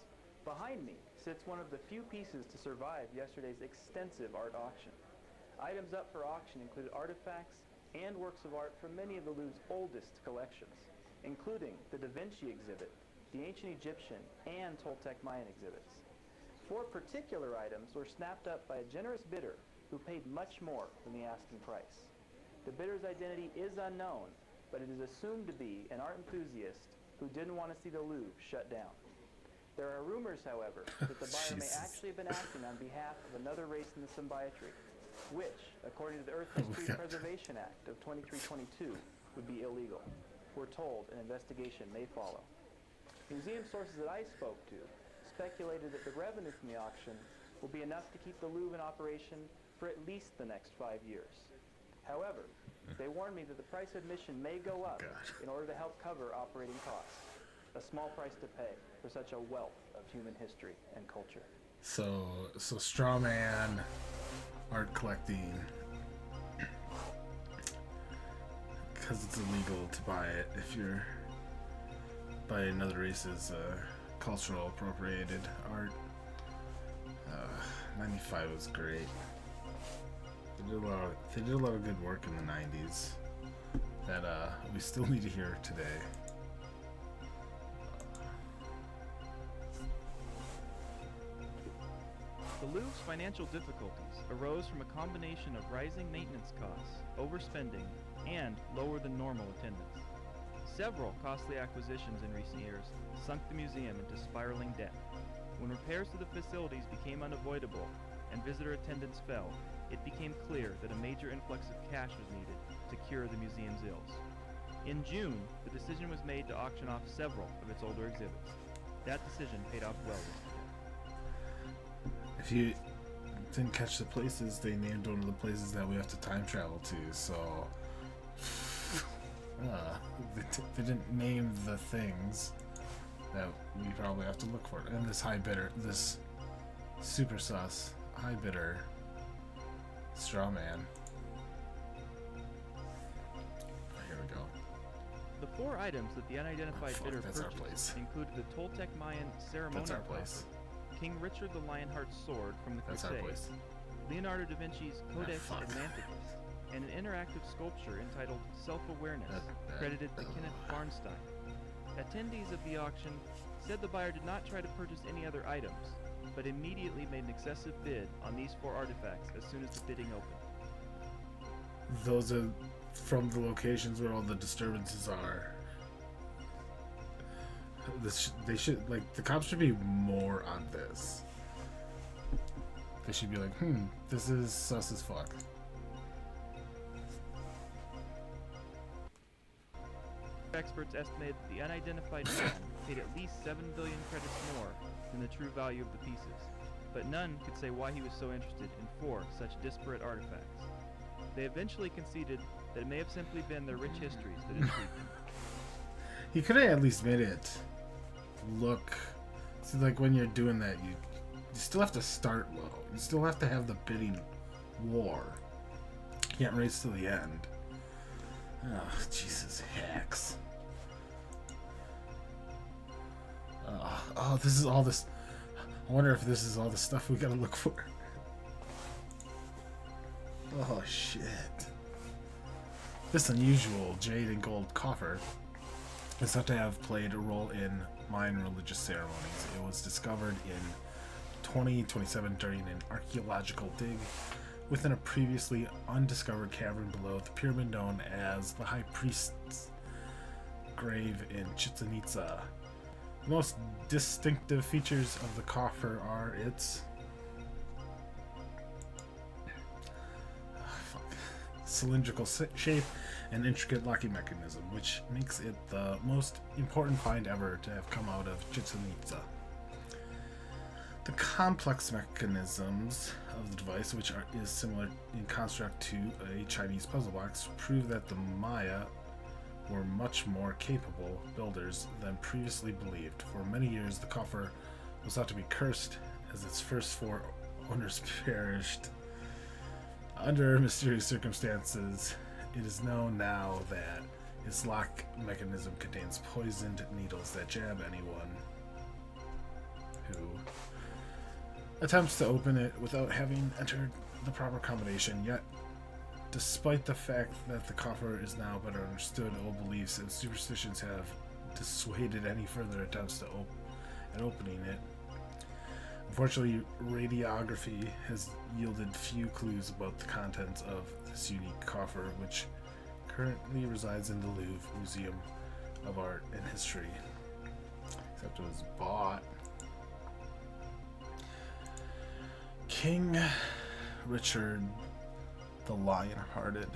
Behind me sits one of the few pieces to survive yesterday's extensive art auction. Items up for auction include artifacts and works of art from many of the Louvre's oldest collections, including the Da Vinci exhibit, the ancient Egyptian, and Toltec Mayan exhibits. 4 particular items were snapped up by a generous bidder who paid much more than the asking price. The bidder's identity is unknown, but it is assumed to be an art enthusiast who didn't want to see the Louvre shut down. There are rumors, however, that the buyer may actually have been acting on behalf of another race in the symbiotry, which, according to the Earth History Preservation Act of 2322, would be illegal. We're told an investigation may follow. Museum sources that I spoke to speculated that the revenue from the auction will be enough to keep the Louvre in operation for at least the next 5 years. However, they warned me that the price of admission may go up in order to help cover operating costs. A small price to pay for such a wealth of human history and culture. So straw man art collecting, because it's illegal to buy it if you're by another race's cultural appropriated art. 95 was great. They did a lot of good work in the 90s that we still need to hear today. The Louvre's financial difficulties arose from a combination of rising maintenance costs, overspending, and lower than normal attendance. Several costly acquisitions in recent years sunk the museum into spiraling debt. When repairs to the facilities became unavoidable and visitor attendance fell, it became clear that a major influx of cash was needed to cure the museum's ills. In June, the decision was made to auction off several of its older exhibits. That decision paid off well yesterday. If you didn't catch the places, they named one of the places that we have to time travel to, so... they didn't name the things that we probably have to look for. And this high bidder, this super sus high bidder straw man. Here we go. The 4 items that the unidentified bidder purchased included the Toltec Mayan ceremonial coffer, King Richard the Lionheart's sword from the Crusades, Leonardo da Vinci's Codex Atlanticus, and an interactive sculpture entitled Self-Awareness, credited to Kenneth Farnstein. Attendees of the auction said the buyer did not try to purchase any other items, but immediately made an excessive bid on these 4 artifacts as soon as the bidding opened. Those are from the locations where all the disturbances are. They should, like, the cops should be more on this. They should be like, this is sus as fuck. Experts estimate that the unidentified man paid at least 7 billion credits more than the true value of the pieces, but none could say why he was so interested in 4 such disparate artifacts. They eventually conceded that it may have simply been their rich histories that intrigued him. He could have at least made it look... See, like, when you're doing that, you still have to start low. You still have to have the bidding war. You can't race to the end. Oh, Jesus, hacks. Oh, this is all this... I wonder if this is all the stuff we gotta look for. Oh, shit. This unusual jade and gold coffer is thought to have played a role in Mayan religious ceremonies. It was discovered in 2027 during an archaeological dig within a previously undiscovered cavern below the pyramid known as the High Priest's grave in Chichen Itza. The most distinctive features of the coffer are its cylindrical shape and intricate locking mechanism, which makes it the most important find ever to have come out of Chichen Itza. The complex mechanisms of the device, which is similar in construct to a Chinese puzzle box, prove that the Maya were much more capable builders than previously believed. For many years, the coffer was thought to be cursed, as its first 4 owners perished. Under mysterious circumstances, it is known now that its lock mechanism contains poisoned needles that jab anyone who attempts to open it without having entered the proper combination. Yet, despite the fact that the coffer is now better understood, old beliefs and superstitions have dissuaded any further attempts to opening it. Unfortunately, radiography has yielded few clues about the contents of this unique coffer, which currently resides in the Louvre Museum of Art and History. Except it was bought. King Richard the Lionhearted.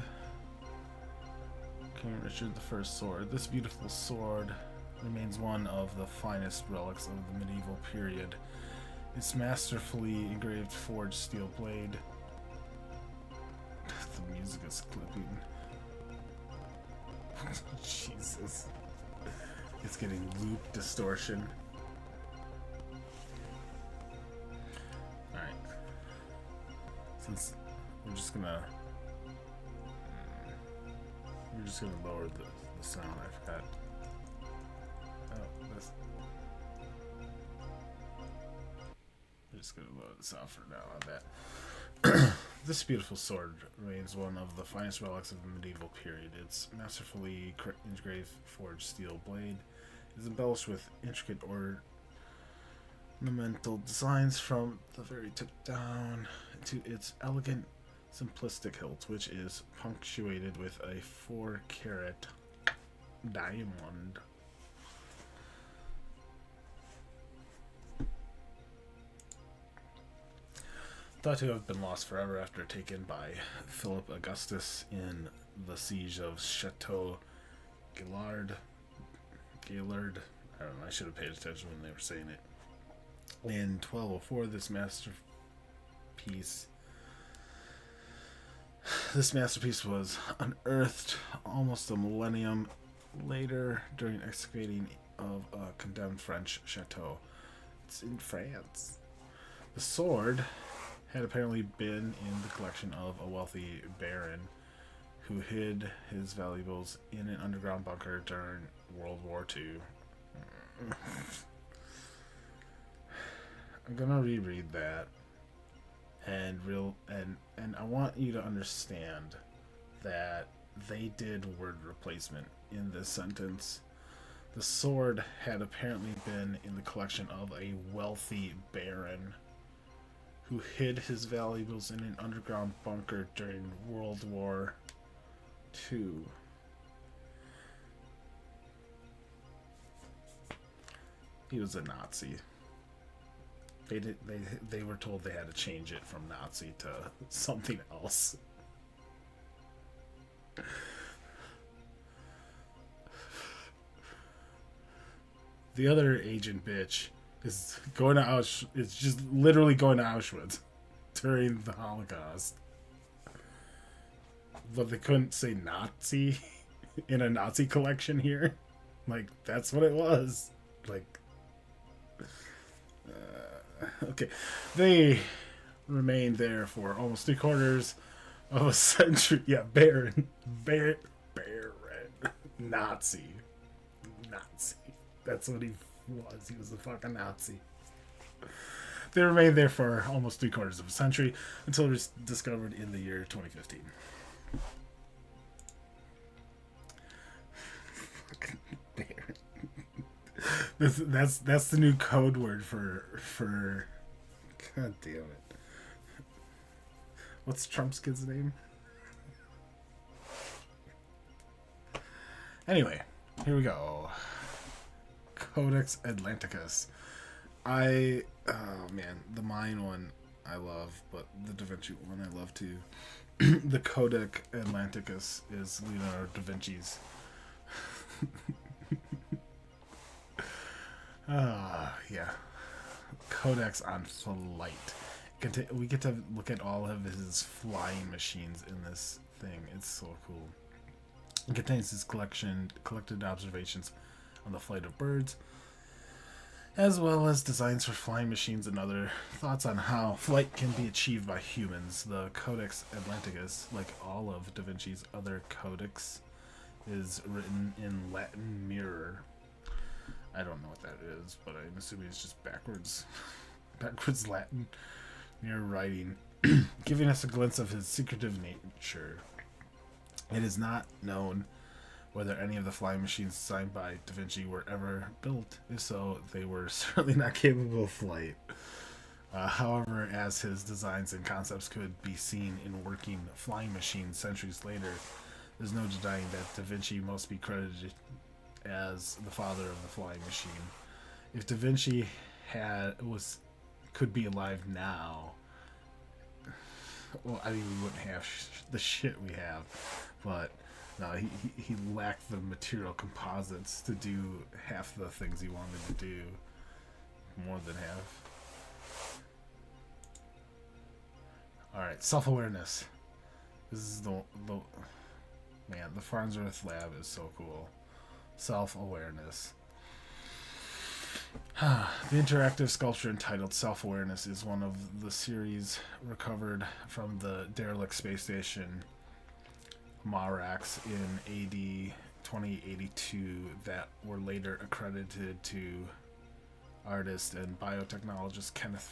King Richard the First sword. This beautiful sword remains one of the finest relics of the medieval period. Its masterfully engraved forged steel blade. The music is clipping. Jesus. It's getting loop distortion. Alright. Since we're just gonna lower the sound. I forgot. Oh, this. I'm just gonna lower the sound for now on that. This beautiful sword remains one of the finest relics of the medieval period. Its masterfully engraved forged steel blade is embellished with intricate ornamental designs from the very tip down to its elegant, simplistic hilt, which is punctuated with a 4-carat diamond. Thought to have been lost forever after taken by Philip Augustus in the siege of Chateau Gaillard. I don't know, I should have paid attention when they were saying it. In 1204, this masterpiece was unearthed almost a millennium later during excavating of a condemned French chateau. It's in France. The sword had apparently been in the collection of a wealthy baron who hid his valuables in an underground bunker during World War II. I'm gonna reread that, and I want you to understand that they did word replacement in this sentence. The sword had apparently been in the collection of a wealthy baron who hid his valuables in an underground bunker during World War II. He was a Nazi. They were told they had to change it from Nazi to something else. The other agent bitch is going to Auschwitz. It's just literally going to Auschwitz during the Holocaust. But they couldn't say Nazi in a Nazi collection here. Like, that's what it was. Like, okay. They remained there for almost 3/4 of a century. Yeah, Baron. Nazi. That's what he was. He was a fucking Nazi. They remained there for almost 3/4 of a century until it was discovered in the year 2015. That's the new code word for God damn it. What's Trump's kid's name? Anyway, here we go. Codex Atlanticus. Oh man, the Mayan one I love, but the Da Vinci one I love too. The Codex Atlanticus is Leonardo da Vinci's. Yeah. Codex on flight. We get to look at all of his flying machines in this thing. It's so cool. It contains his collected observations on the flight of birds, as well as designs for flying machines and other thoughts on how flight can be achieved by humans. The Codex Atlanticus, like all of Da Vinci's other codex, is written in Latin mirror. I don't know what that is, but I'm assuming it's just backwards Latin mirror writing, giving us a glimpse of his secretive nature. It is not known whether any of the flying machines designed by Da Vinci were ever built. If so, they were certainly not capable of flight. However, as his designs and concepts could be seen in working flying machines centuries later, there's no denying that Da Vinci must be credited as the father of the flying machine. If Da Vinci could be alive now, well, I mean, we wouldn't have the shit we have, but no, he lacked the material composites to do half the things he wanted to do. More than half. Alright, self-awareness. This is the man, the Farnsworth lab is so cool. Self-awareness. The interactive sculpture entitled Self-Awareness is one of the series recovered from the derelict space station Marax in AD 2082 that were later accredited to artist and biotechnologist Kenneth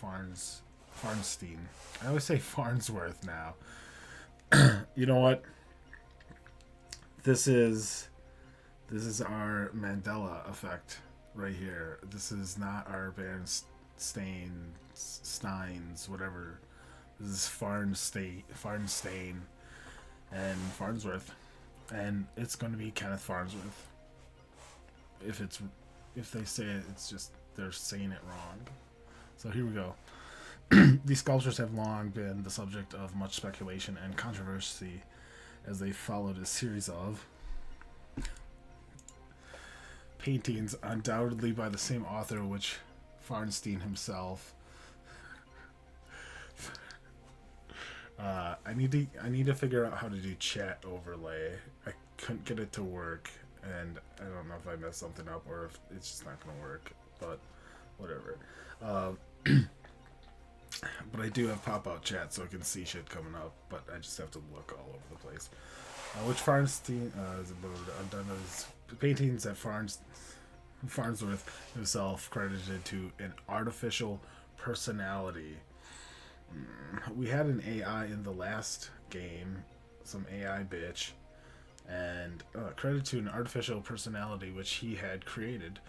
Farnstein. I always say Farnsworth now. You know what? This is our Mandela effect right here. This is not our Steins, whatever. This is Farnstein, and Farnsworth, and it's going to be Kenneth Farnsworth. If they say it, it's just they're saying it wrong. So here we go. These sculptures have long been the subject of much speculation and controversy as they followed a series of paintings, undoubtedly by the same author, which Farnstein himself. I need to figure out how to do chat overlay. I couldn't get it to work, and I don't know if I messed something up or if it's just not gonna work. But whatever. But I do have pop-out chat, so I can see shit coming up. But I just have to look all over the place. Which Farnstein is undone as paintings that Farnsworth himself credited to an artificial personality. We had an AI in the last game, some AI bitch, and credit to an artificial personality which he had created.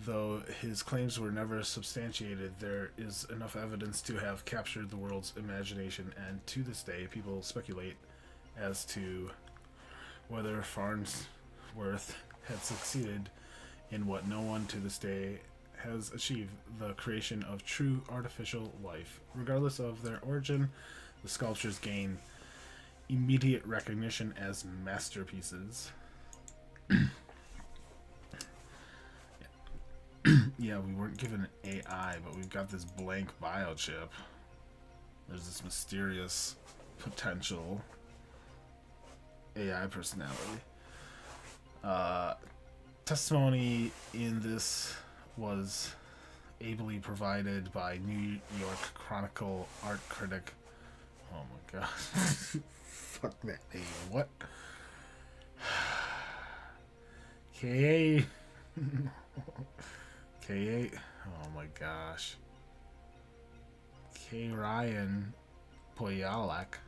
Though his claims were never substantiated, there is enough evidence to have captured the world's imagination, and to this day people speculate as to whether Farnsworth had succeeded in what no one to this day has achieved, the creation of true artificial life. Regardless of their origin, the sculptures gain immediate recognition as masterpieces. Yeah, we weren't given an AI, but we've got this blank biochip. There's this mysterious potential AI personality. Testimony in this was ably provided by New York Chronicle art critic. Oh my god. Fuck that name. What? K.A. K.A. Oh my gosh. K. Ryan Poyalak.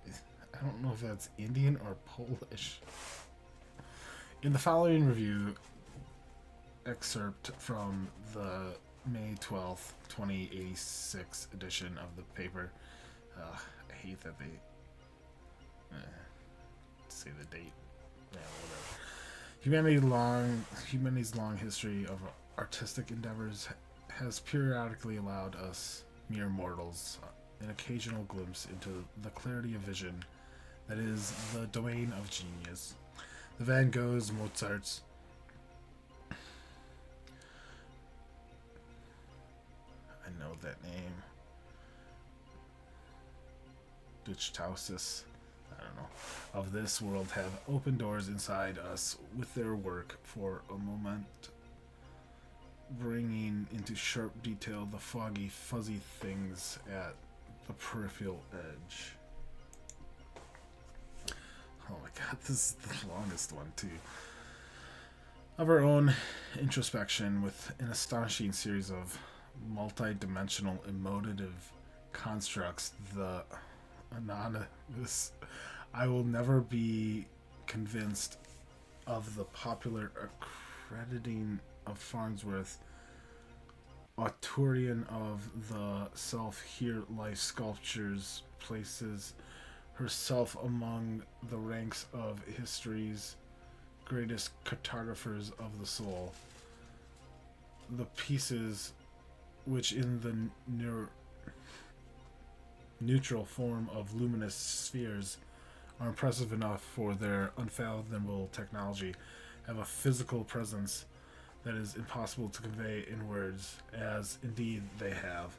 I don't know if that's Indian or Polish. In the following review, excerpt from the May 12th, 2086 edition of the paper. I hate that they say the date. Yeah, whatever. Humanity's long history of artistic endeavors has periodically allowed us mere mortals an occasional glimpse into the clarity of vision that is the domain of genius. The Van Goghs, Mozarts, I know that name. Duchtausis, I don't know, of this world have opened doors inside us with their work for a moment, bringing into sharp detail the foggy, fuzzy things at the peripheral edge. Oh my god, this is the longest one too. Of our own introspection with an astonishing series of multi-dimensional emotive constructs, the anonymous. I will never be convinced of the popular accrediting of Farnsworth, authorian of the self-here life sculptures, places herself among the ranks of history's greatest cartographers of the soul. The pieces which in the neutral form of luminous spheres are impressive enough for their unfathomable technology have a physical presence that is impossible to convey in words, as indeed they have.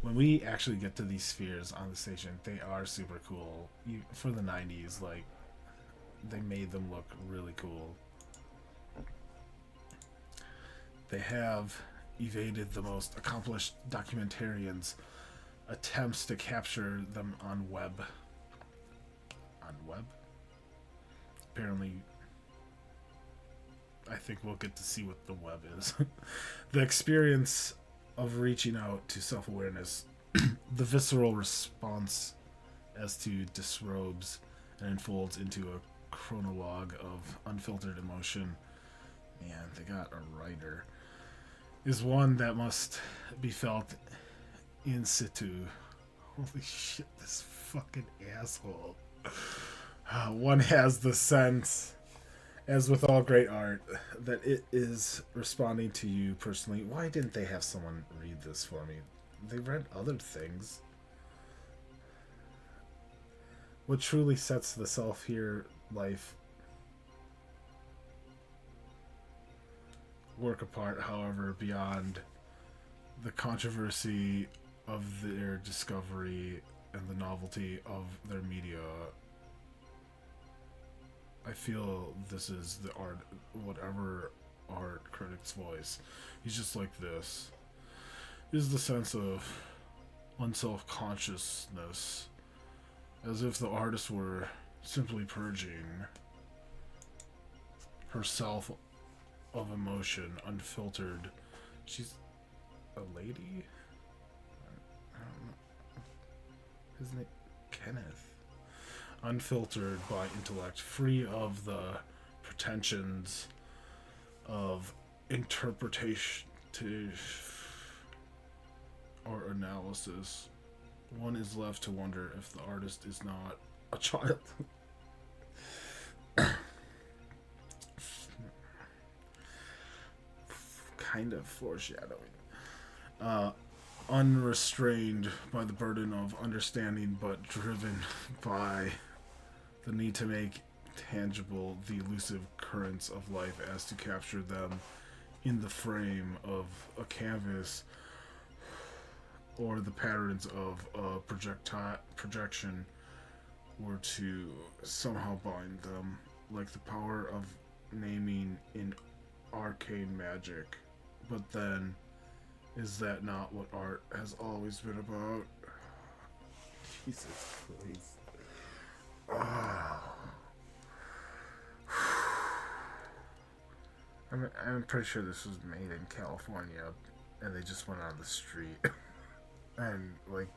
When we actually get to these spheres on the station, they are super cool. For the 90s, like, they made them look really cool. They have evaded the most accomplished documentarians' attempts to capture them on web. On web? Apparently, I think we'll get to see what the web is. The experience of reaching out to self-awareness, the visceral response as to disrobes and unfolds into a chronologue of unfiltered emotion. Man, they got a writer. is one that must be felt in situ. Holy shit, this fucking asshole. One has the sense, as with all great art, that it is responding to you personally. Why didn't they have someone read this for me? They read other things. What truly sets the self here life work apart, however, beyond the controversy of their discovery and the novelty of their media, I feel this is the art, whatever art critic's voice. He's just like this. Is the sense of unself-consciousness, as if the artist were simply purging herself of emotion, unfiltered. She's a lady? I don't know. His name? Kenneth. Unfiltered by intellect, free of the pretensions of interpretation or analysis. One is left to wonder if the artist is not a child. Kind of foreshadowing. Unrestrained by the burden of understanding, but driven by the need to make tangible the elusive currents of life as to capture them in the frame of a canvas or the patterns of a projection were to somehow bind them, like the power of naming in arcane magic. But then, is that not what art has always been about? Jesus Christ. I'm pretty sure this was made in California, and they just went on the street and like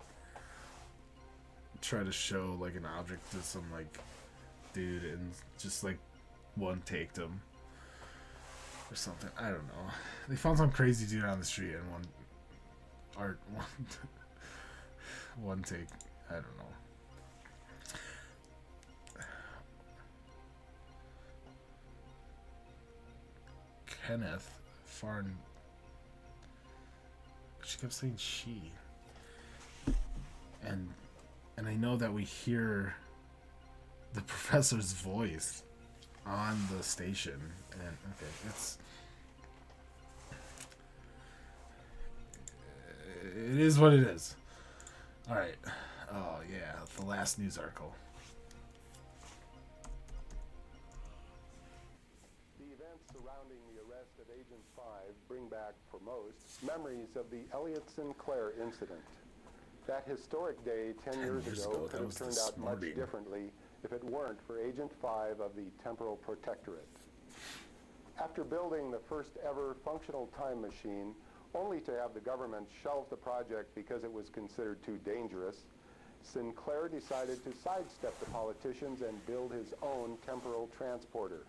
try to show like an object to some like dude, and just like one taked him or something. I don't know. They found some crazy dude on the street and one take. I don't know. Kenneth Farn. She kept saying she. And I know that we hear the professor's voice on the station, and okay, it is what it is. All right. Oh yeah, the last news article. The events surrounding the arrest of Agent 5 bring back, for most, memories of the Elliot Sinclair incident. That historic day 10 years ago could have turned out much differently if it weren't for Agent 5 of the Temporal Protectorate. After building the first ever functional time machine, only to have the government shelve the project because it was considered too dangerous, Sinclair decided to sidestep the politicians and build his own temporal transporter.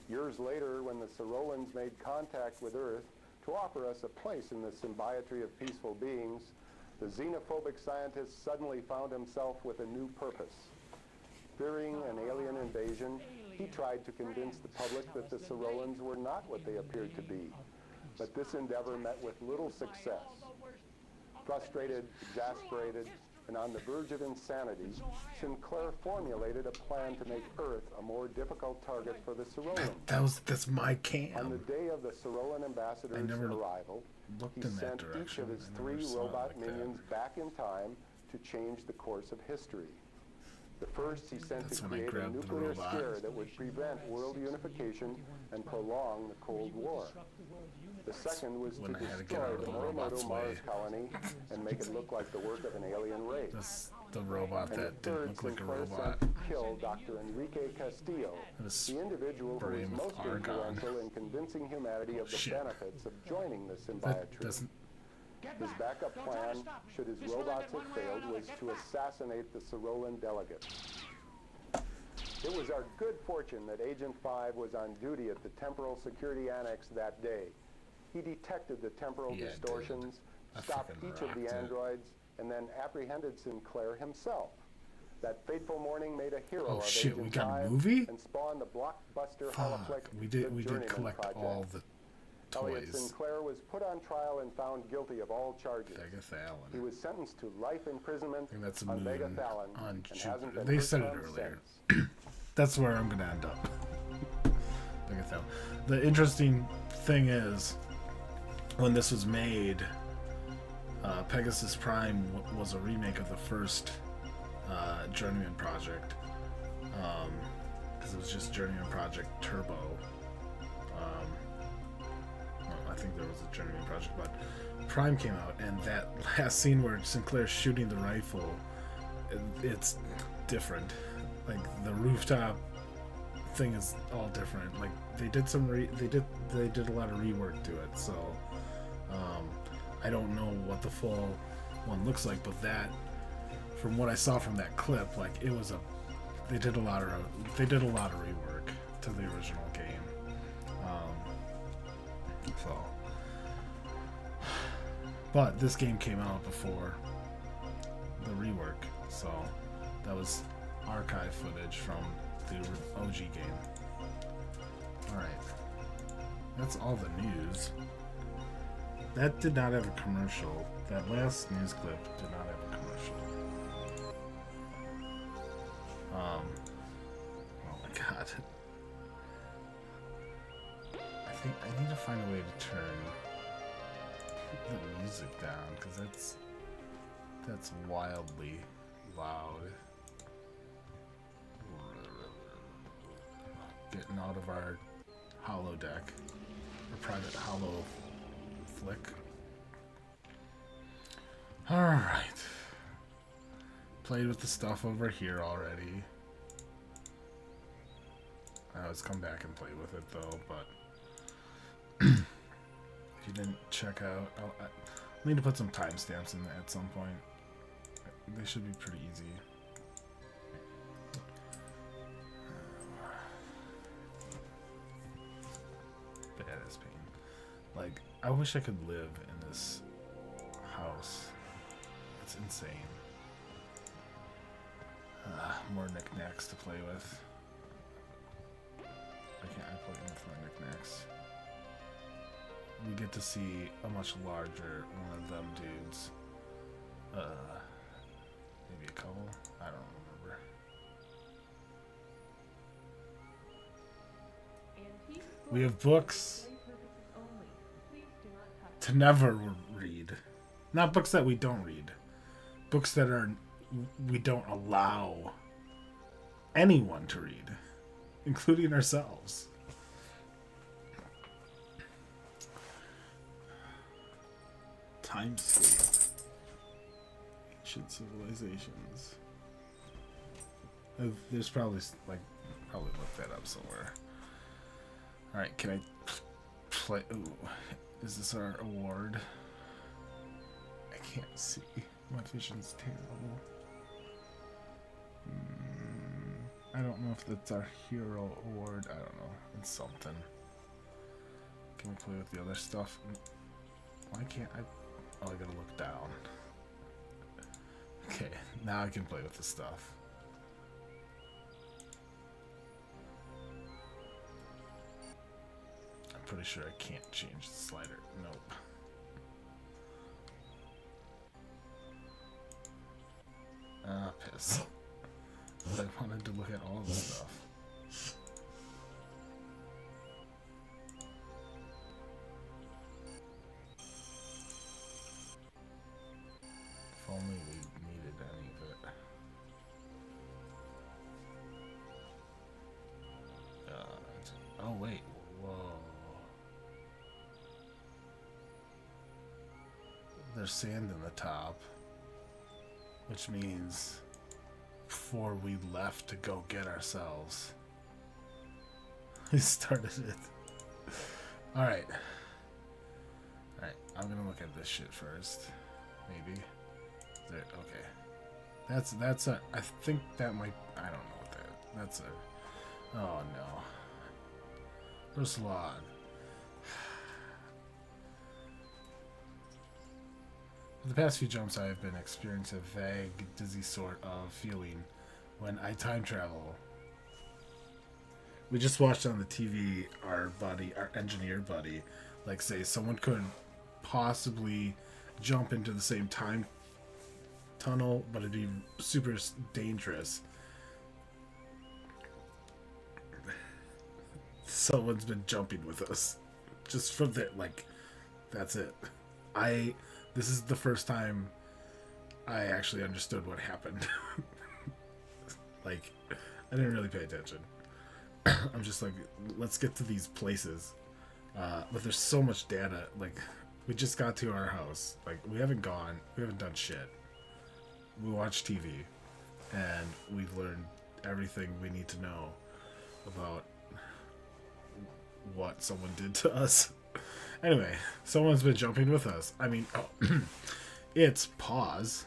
Years later, when the Sorolans made contact with Earth to offer us a place in the symbiotry of peaceful beings, the xenophobic scientist suddenly found himself with a new purpose. Fearing an alien invasion, he tried to convince the public that the Sorolans were not what they appeared to be. But this endeavor met with little success. Frustrated, exasperated, and on the verge of insanity, Sinclair formulated a plan to make Earth a more difficult target for the Sorolans. That's my cam. On the day of the Sorolan ambassador's arrival, he sent each of his 3 robot minions back in time to change the course of history. The first he sent to create a nuclear scare that would prevent world unification and prolong the Cold War. The second was to destroy the Morimoto Mars colony and make it look like the work of an alien race. That's the robot that didn't look like a robot. To kill Dr. Enrique Castillo, the individual who was most influential in convincing humanity of the benefits of joining the symbiotry. His backup plan, should his robots have failed, was to assassinate the Sorolan delegate. It was our good fortune that Agent 5 was on duty at the Temporal Security Annex that day. He detected the temporal distortions, stopped each of the androids, and then apprehended Sinclair himself. That fateful morning made a hero of Agent we got 5 a movie? and spawned the blockbuster Fuck, holoflick we did Journeyman collect project. all the Elliot toys. Sinclair was put on trial and found guilty of all charges. Vegathalon. He was sentenced to life imprisonment I think that's a on moon Vegathalon on and Jupiter. hasn't been They heard said it from earlier. since. That's where I'm gonna end up. Vegathalon. The interesting thing is, when this was made, Pegasus Prime was a remake of the first Journeyman project. Because it was just Journeyman Project Turbo. I think there was a Journeyman project, but Prime came out, and that last scene where Sinclair's shooting the rifle, it's different. Like the rooftop thing is all different. Like they did they did a lot of rework to it. So I don't know what the full one looks like, but that, from what I saw from that clip, like it was they did a lot of rework to the original game. But this game came out before the rework, so that was archive footage from the OG game. Alright, that's all the news. That did not have a commercial. That last news clip did not have a commercial. Oh my god. I think I need to find a way to turn the music down, because that's wildly loud. Getting out of our holo deck, or private holo flick. Alright. Played with the stuff over here already. I always come back and play with it though, but if you didn't check out, I need to put some timestamps in there at some point. They should be pretty easy. Badass pain. Like, I wish I could live in this house. It's insane. More knickknacks to play with. I play with my knickknacks. We get to see a much larger one of them dudes. Maybe a couple? I don't remember. We have books to never read. Not books that we don't read. Books that we don't allow anyone to read, including ourselves. Timescape. Ancient civilizations. There's probably look that up somewhere. Alright, can I play? Ooh, is this our award? I can't see. My vision's terrible. I don't know if that's our hero award. I don't know. It's something. Can we play with the other stuff? Why can't I? Oh, I gotta look down. Okay, now I can play with the stuff. I'm pretty sure I can't change the slider. Nope. Ah, piss. I wanted to look at all the stuff. If only we needed any of it. Oh wait, whoa. There's sand in the top, which means before we left to go get ourselves, we started it. Alright. Alright, I'm gonna look at this shit first. Maybe. There, okay. That's a, I think that might, I don't know what that's a, oh no. First log. the past few jumps, I have been experiencing a vague, dizzy sort of feeling when I time travel. We just watched on the TV our engineer buddy, like say someone could possibly jump into the same time tunnel, but it'd be super dangerous. Someone's been jumping with us. Just from that, like, that's it. This is the first time I actually understood what happened. Like, I didn't really pay attention. I'm just like, let's get to these places. But there's so much data. Like, we just got to our house. Like, we haven't done shit. We watched TV, and we've learned everything we need to know about what someone did to us. Anyway, someone's been jumping with us. I mean, it's pause.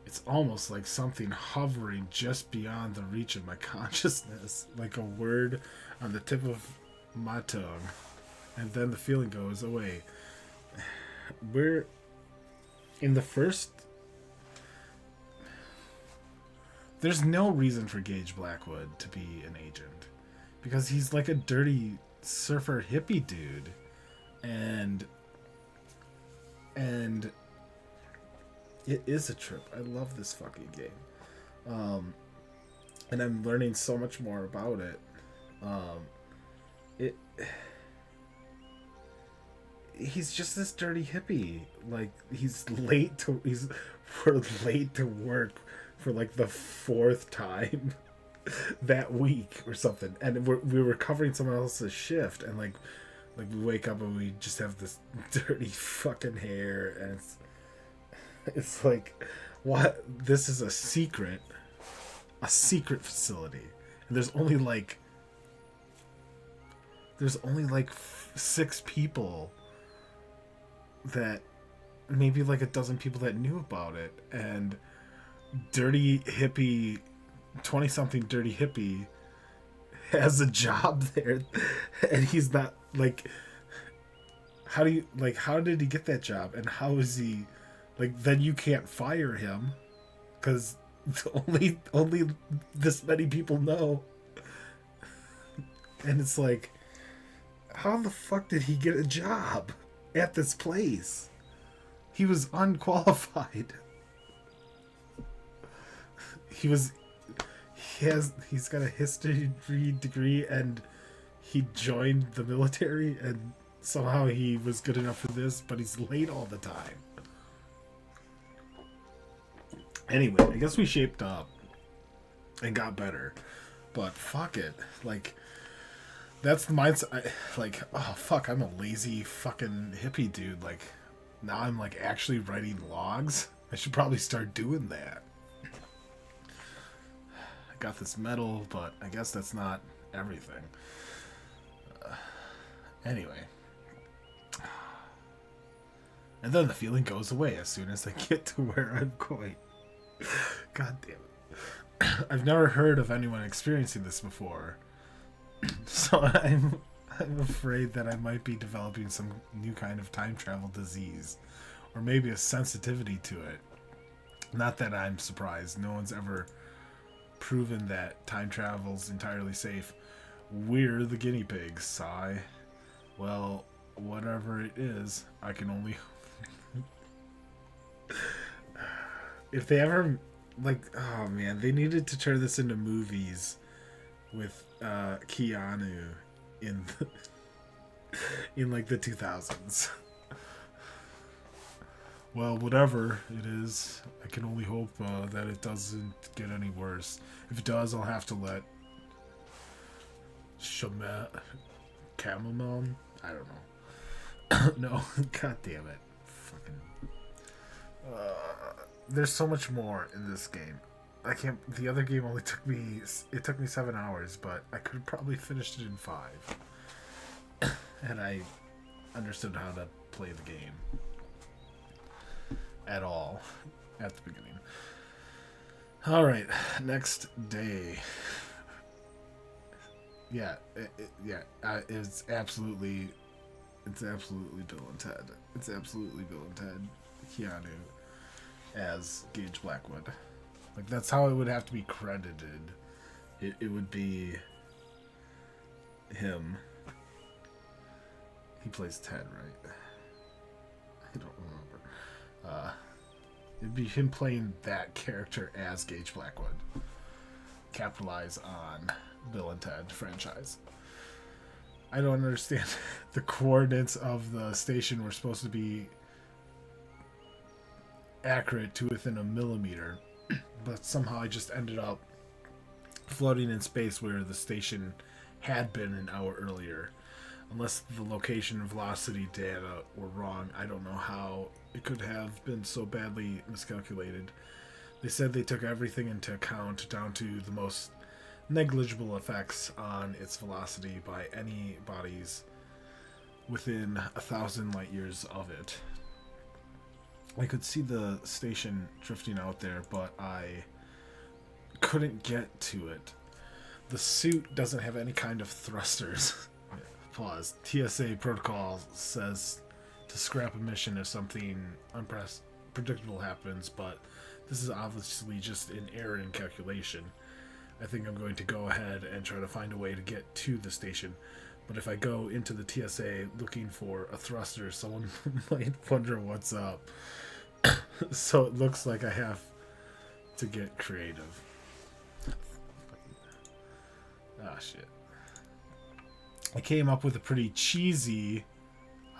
It's almost like something hovering just beyond the reach of my consciousness, like a word on the tip of my tongue, and then the feeling goes away. We're in the first... There's no reason for Gage Blackwood to be an agent, because he's like a dirty surfer hippie dude, and it is a trip. I love this fucking game. And I'm learning so much more about it. He's just this dirty hippie. Like, we're late to work for like the 4th time that week or something. And we were covering someone else's shift, and like we wake up and we just have this dirty fucking hair, and it's like, what? This is a secret facility, and there's only like 6 people, that maybe like a dozen people that knew about it, and dirty hippie, 20-something dirty hippie has a job there, and he's not like, how did he get that job, and how is he, like, then you can't fire him because only this many people know. And it's like, how the fuck did he get a job at this place? He was unqualified. He's got a history degree, and he joined the military, and somehow he was good enough for this, but he's late all the time. Anyway, I guess we shaped up and got better, but fuck it. Like, that's the mindset. Like, oh fuck, I'm a lazy fucking hippie dude. Like, now I'm like actually writing logs. I should probably start doing that. I got this medal, but I guess that's not everything. Anyway. And then the feeling goes away as soon as I get to where I'm going. God damn it. I've never heard of anyone experiencing this before. So I'm afraid that I might be developing some new kind of time travel disease, or maybe a sensitivity to it. Not that I'm surprised. No one's ever proven that time travel's entirely safe. We're the guinea pigs, sigh. Well, whatever it is, I can only... If they ever, like, oh man, they needed to turn this into movies with Keanu in like the 2000s. Well, whatever it is, I can only hope that it doesn't get any worse. If it does, I'll have to let Chamomile? I don't know. No, god damn it. Fucking... there's so much more in this game. I can't... The other game only took me... It took me 7 hours, but I could have probably finished it in 5. And I understood how to play the game. At all. At the beginning. Alright, next day. Yeah, it's absolutely Bill and Ted. It's absolutely Bill and Ted. Keanu as Gage Blackwood. Like, that's how it would have to be credited. It would be him. He plays Ted, right? I don't remember. It'd be him playing that character as Gage Blackwood. Capitalize on Bill and Ted franchise. I don't understand. The coordinates of the station were supposed to be accurate to within a millimeter, but somehow I just ended up floating in space where the station had been an hour earlier. Unless the location and velocity data were wrong, I don't know how it could have been so badly miscalculated. They said they took everything into account down to the most negligible effects on its velocity by any bodies within 1,000 light years of it. I could see the station drifting out there, but I couldn't get to it. The suit doesn't have any kind of thrusters. Pause. TSA protocol says to scrap a mission if something unpredictable happens, but this is obviously just an error in calculation. I think I'm going to go ahead and try to find a way to get to the station. But if I go into the TSA looking for a thruster, someone might wonder what's up. So it looks like I have to get creative. Ah, shit. I came up with a pretty cheesy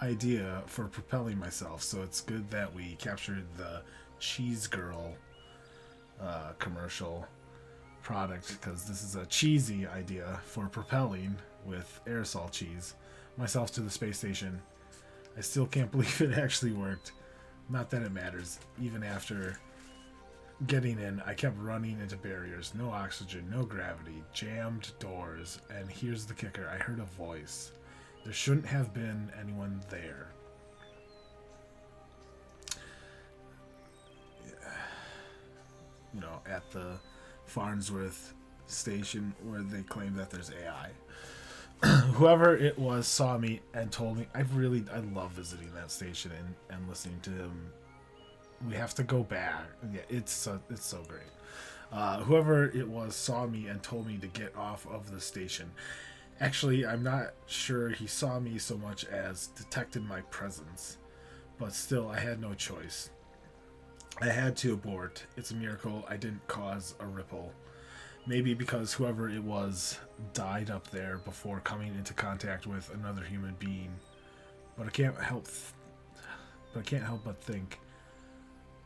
idea for propelling myself, so it's good that we captured the Cheese Girl commercial product, because this is a cheesy idea for propelling with aerosol cheese myself to the space station. I still can't believe it actually worked. Not that it matters. Even after getting in, I kept running into barriers. No oxygen, no gravity, jammed doors, and here's the kicker. I heard a voice. There shouldn't have been anyone there. You know, at the Farnsworth station where they claim that there's AI. Whoever it was saw me and told me. I love visiting that station and listening to him. We have to go back. Yeah, it's so great. Whoever it was saw me and told me to get off of the station. Actually, I'm not sure he saw me so much as detected my presence. But still, I had no choice. I had to abort. It's a miracle I didn't cause a ripple. Maybe because whoever it was died up there before coming into contact with another human being. But I can't help but think,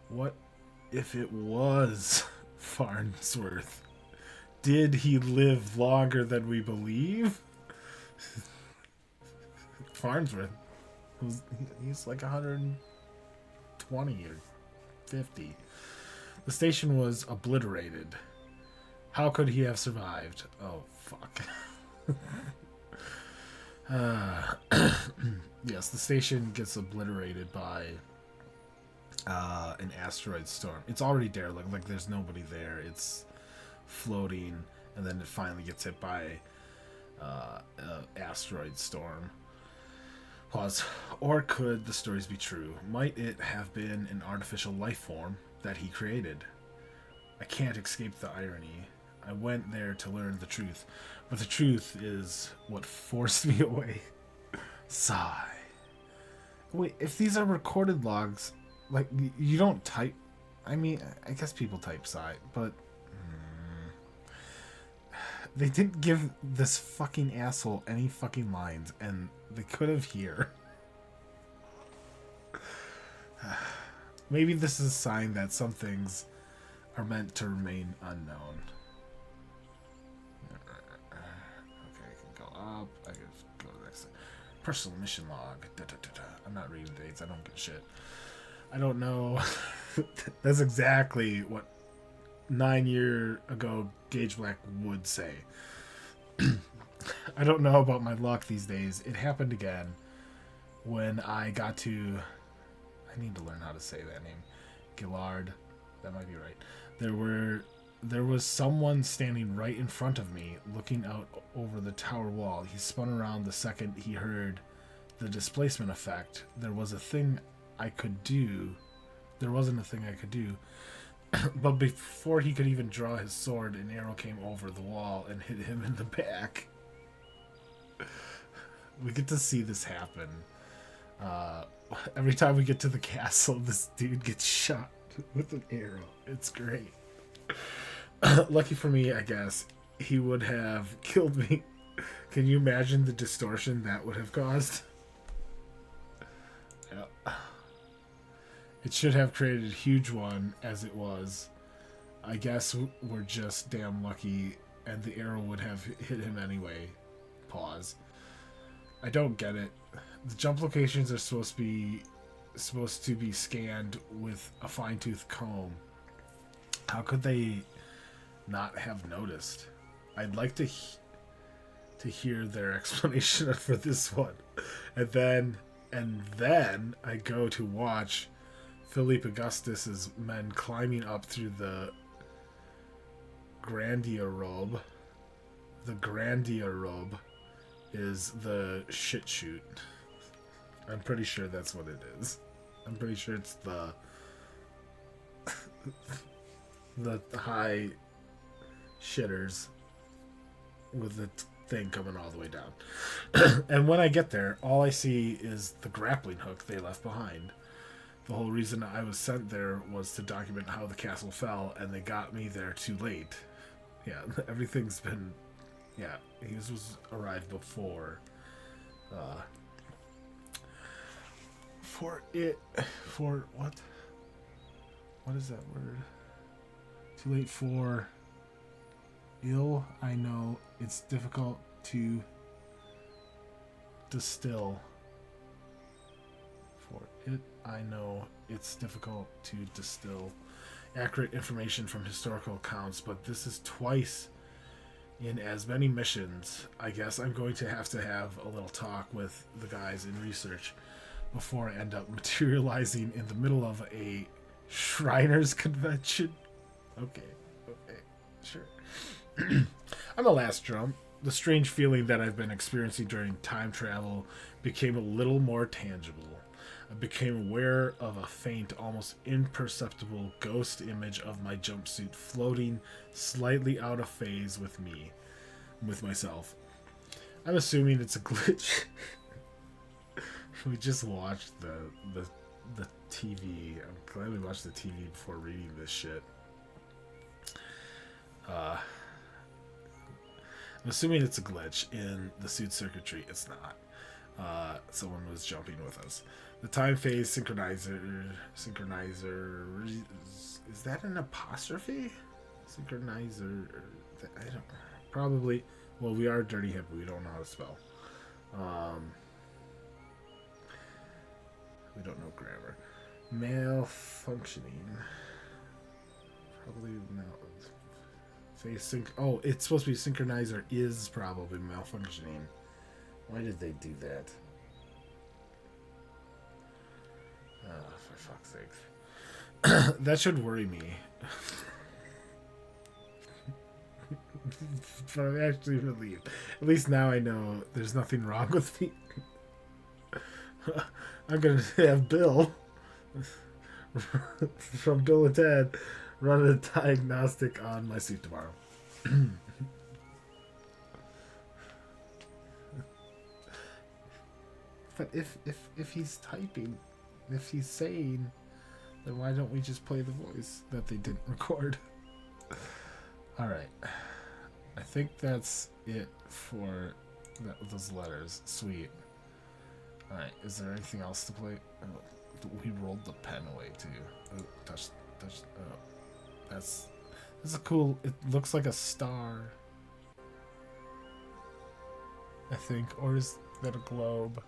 what if it was Farnsworth? Did he live longer than we believe? Farnsworth, he's like 120 or 50. The station was obliterated. How could he have survived? Oh, fuck. Yes, the station gets obliterated by an asteroid storm. It's already derelict. Like, there's nobody there. It's floating, and then it finally gets hit by an asteroid storm. Pause. Or could the stories be true? Might it have been an artificial life form that he created? I can't escape the irony. I went there to learn the truth, but the truth is what forced me away. Sigh. Wait, if these are recorded logs, like, you don't type... I mean, I guess people type sigh, but... They didn't give this fucking asshole any fucking lines, and they could have here. Maybe this is a sign that some things are meant to remain unknown. Okay, I can go up. I can go to the next thing. Personal mission log. I'm not reading dates. I don't give a shit. I don't know. That's exactly what 9 years ago Gage Black would say. I don't know about my luck these days. It happened again when I got to... I need to learn how to say that name. Gillard. That might be right. There was someone standing right in front of me, looking out over the tower wall. He spun around the second he heard the displacement effect. There was a thing I could do there wasn't a thing I could do. But before he could even draw his sword, an arrow came over the wall and hit him in the back. We get to see this happen. Every time we get to the castle, this dude gets shot with an arrow. It's great. Lucky for me, I guess, he would have killed me. Can you imagine the distortion that would have caused? Yeah. It should have created a huge one, as it was. I guess we're just damn lucky, and the arrow would have hit him anyway. Pause. I don't get it. The jump locations are supposed to be scanned with a fine-tooth comb. How could they not have noticed? I'd like to hear their explanation for this one. And then I go to watch Philip Augustus's men climbing up through the Grandia-robe. The Grandia-robe is the shit chute. I'm pretty sure that's what it is. I'm pretty sure it's the high shitters with the thing coming all the way down. And when I get there, all I see is the grappling hook they left behind. The whole reason I was sent there was to document how the castle fell, and they got me there too late. Yeah, everything's been... Yeah, he was arrived before. For what? What is that word? Too late for ill. I know it's difficult to distill. For it, I know it's difficult to distill accurate information from historical accounts, but this is twice in as many missions. I guess I'm going to have a little talk with the guys in research before I end up materializing in the middle of a Shriners convention. Okay, sure. I'm a last drum. The strange feeling that I've been experiencing during time travel became a little more tangible. I became aware of a faint, almost imperceptible ghost image of my jumpsuit floating slightly out of phase with myself. I'm assuming it's a glitch. We just watched the TV. I'm glad we watched the TV before reading this shit. I'm assuming it's a glitch in the suit circuitry. It's not. Someone was jumping with us. The time phase synchronizer, is that an apostrophe? Synchronizer, I don't know. Probably. Well, we are dirty hip, but we don't know how to spell. We don't know grammar. Malfunctioning. Probably no. Phase sync. Oh, it's supposed to be synchronizer is probably malfunctioning. Why did they do that? Oh, for fuck's sake. That should worry me. But I'm actually relieved. At least now I know there's nothing wrong with me. I'm gonna have Bill from Bill and Ted run a diagnostic on my suit tomorrow. But if he's typing, if he's saying, then why don't we just play the voice that they didn't record? Alright. I think that's it for those letters. Sweet. Alright, is there anything else to play? Oh, we rolled the pen away too. Oh, touch. Oh, that's a cool. It looks like a star, I think, or is that a globe?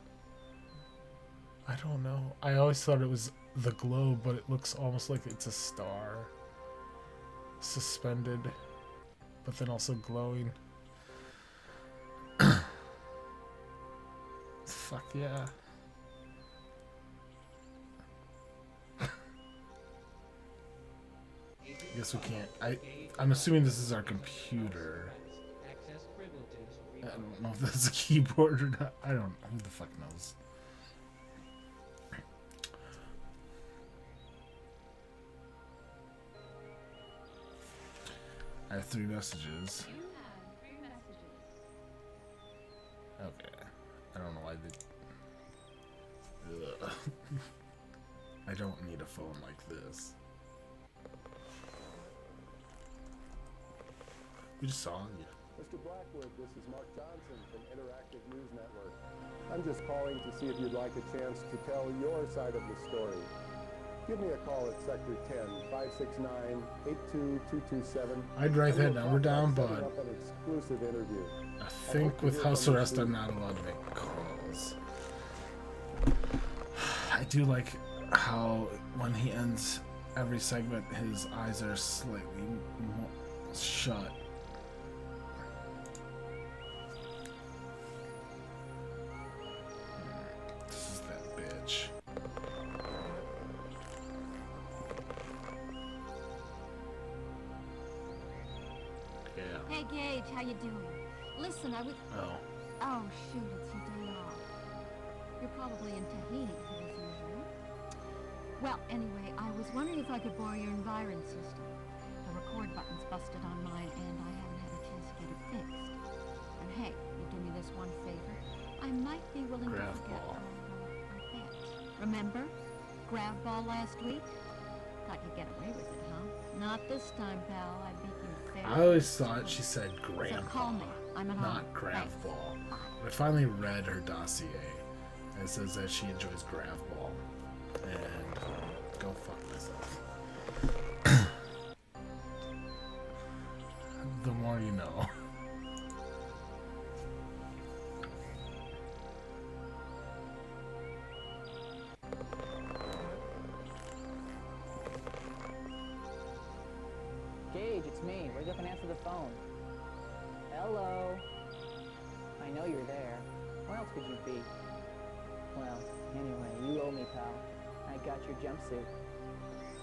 I don't know. I always thought it was the globe, but it looks almost like it's a star, suspended, but then also glowing. Fuck yeah. Guess we can't. I'm assuming this is our computer. I don't know if that's a keyboard or not. I don't know. Who the fuck knows? I have 3 messages. You have 3 messages. Okay. I don't know why they... Ugh. I don't need a phone like this. We just saw you. Mr. Blackwood, this is Mark Johnson from Interactive News Network. I'm just calling to see if you'd like a chance to tell your side of the story. Give me a call at Sector 10, 569-82227. I'd write that number down, but Setting up an exclusive interview. I think with house arrest I'm not allowed to make calls. I do like how when he ends every segment his eyes are slightly more shut. This is that bitch. Yeah. Hey, Gage, how you doing? Listen, I was... Oh. Oh, shoot, it's your day off. You're probably in Tahiti, as usual. Well, anyway, I was wondering if I could borrow your environ system. The record button's busted on mine, and I haven't had a chance to get it fixed. And hey, you do me this one favor. I might be willing to forget our bet. Remember? Grab ball last week? Thought you'd get away with it, huh? Not this time, pal. I beat you fair. I always thought she said grandpa, So call me. I'm at home. not grandball. I finally read her dossier, and it says that she enjoys grandball. And go fuck myself. The more you know. Gage, it's me. Wake up and answer the phone. Hello. I know you're there. Where else could you be? Well, anyway, you owe me, pal. I got your jumpsuit.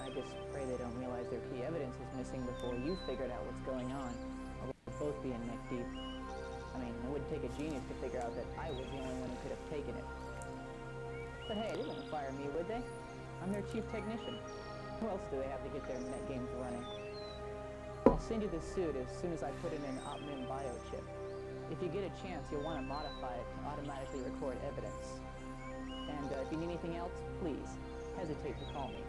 I just pray they don't realize their key evidence is missing before you figured out what's going on. Or we'll both be in neck deep. I mean, it wouldn't take a genius to figure out that I was the only one who could have taken it. But hey, they wouldn't fire me, would they? I'm their chief technician. Who else do they have to get their net games running? I'll send you the suit as soon as I put in an OpMin biochip. If you get a chance, you'll want to modify it to automatically record evidence. And if you need anything else, please hesitate to call me.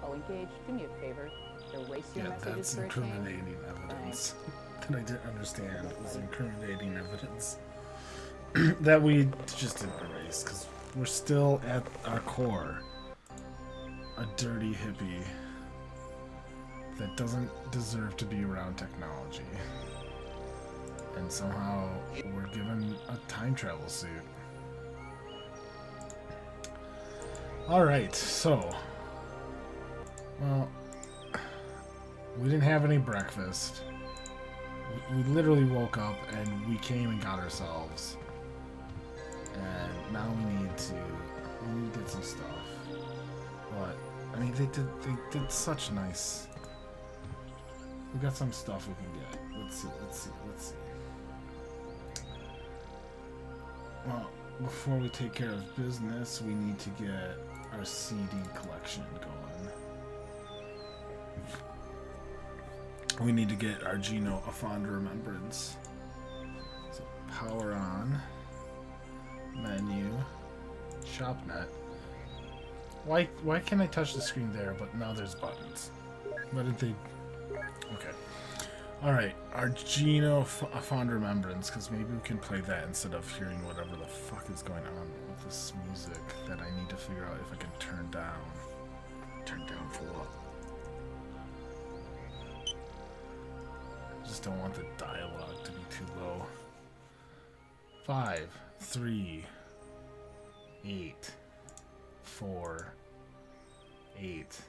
Oh, and Gage, do me a favor. Erase your Yeah, messages that's for a change. incriminating evidence that I didn't understand. It was incriminating evidence that we just didn't erase because we're still at our core a dirty hippie that doesn't deserve to be around technology. And somehow we're given a time travel suit. Alright, so. Well, we didn't have any breakfast. We literally woke up and we came and got ourselves. And now we need to get some stuff. But, I mean, they did such nice. We got some stuff we can get. Let's see. Well, before we take care of business, we need to get our CD collection going. We need to get our Geno A Fond Remembrance. So, power on. Menu. ShopNet. Why can't I touch the screen there, but now there's buttons? Why did they... Okay. Alright, our Geno A Fond Remembrance, because maybe we can play that instead of hearing whatever the fuck is going on with this music that I need to figure out if I can turn down. Turn down for what? I just don't want the dialogue to be too low. 5, 3, 8, 4, 8,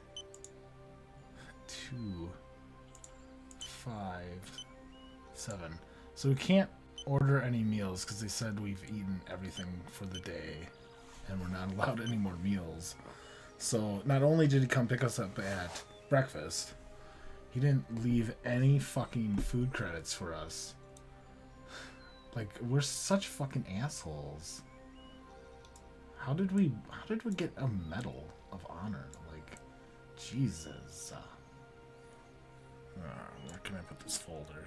2, 5, 7. So we can't order any meals because they said we've eaten everything for the day and we're not allowed any more meals. So not only did he come pick us up at breakfast, he didn't leave any fucking food credits for us. Like, we're such fucking assholes. How did we get a medal of honor? Like, Jesus. Where can I put this folder?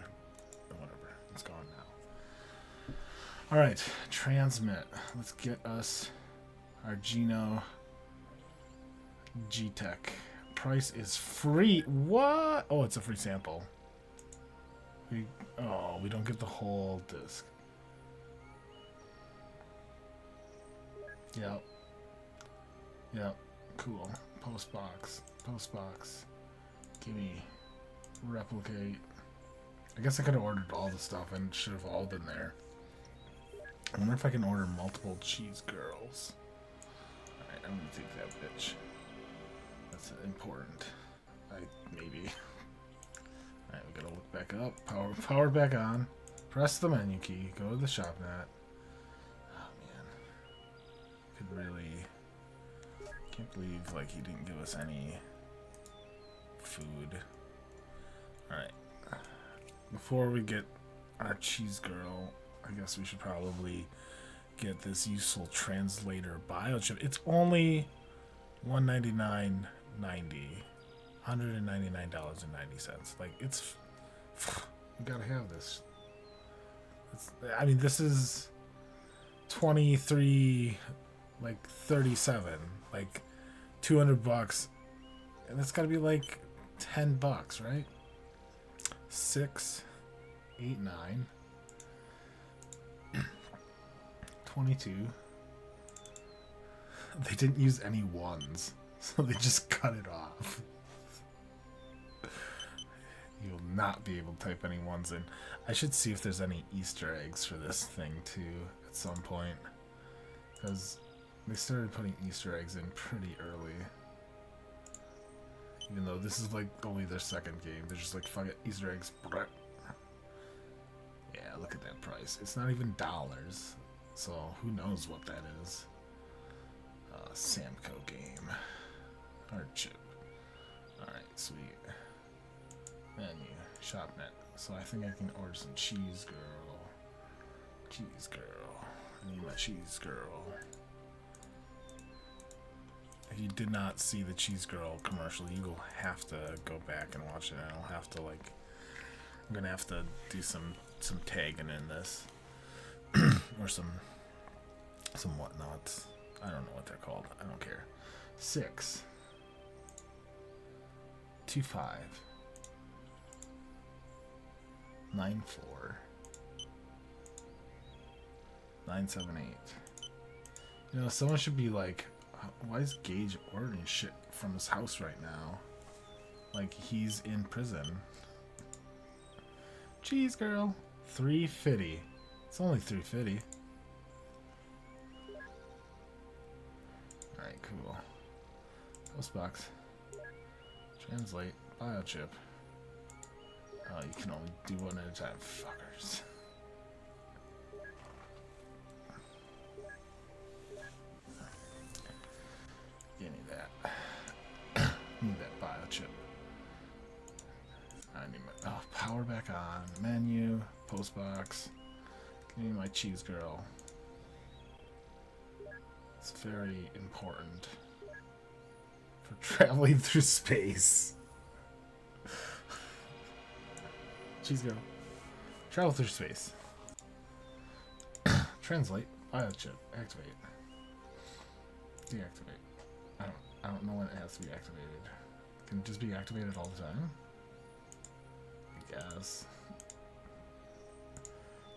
Whatever. It's gone now. Alright. Transmit. Let's get us our Geno G-Tech. Price is free. What? Oh, it's a free sample. We don't get the whole disc. Yep. Yep. Cool. Postbox. Postbox. Give me replicate. I guess I could have ordered all the stuff and it should have all been there. I wonder if I can order multiple cheese girls. Alright, I'm gonna take that bitch. That's important. Maybe. Alright, we gotta look back up. Power back on. Press the menu key. Go to the shop net. Oh man. Could really. Can't believe like he didn't give us any food. Alright. Before we get our cheese girl, I guess we should probably get this useful translator biochip. It's only $199.90. $199.90. Like, it's... We gotta have this. I mean, this is 23, like, 37. Like, $200. And that's gotta be, like, $10, right? 6, 8, 9. 22. They didn't use any ones, so they just cut it off. You'll not be able to type any ones in. I should see if there's any Easter eggs for this thing too at some point, because they started putting Easter eggs in pretty early. Even though this is like only their second game, they're just like, fuck it, Easter eggs. Yeah, look at that price. It's not even dollars, so who knows what that is. Samco game. Hard chip. Alright, sweet. Menu. ShopNet. So I think I can order some cheese girl. Cheese girl. I need my cheese girl. If you did not see the cheese girl commercial, you will have to go back and watch it. I'll have to like... I'm gonna have to do some tagging in this. Or some whatnots. I don't know what they're called. I don't care. 6. 2, 5. 9, 4. 9, 7, 8. You know, someone should be like, why is Gage ordering shit from his house right now? Like, he's in prison. Cheese girl. $3.50. It's only $3.50. Alright, cool. Postbox. Translate. Biochip. Oh, you can only do one at a time. Fuckers. Give me that. Need that biochip. I need my... Oh, power back on. Menu. Postbox. Give me my cheese girl. It's very important for traveling through space. Cheese girl. Travel through space. Translate. Biochip. Activate. Deactivate. I don't know when it has to be activated. Can it just be activated all the time? I guess.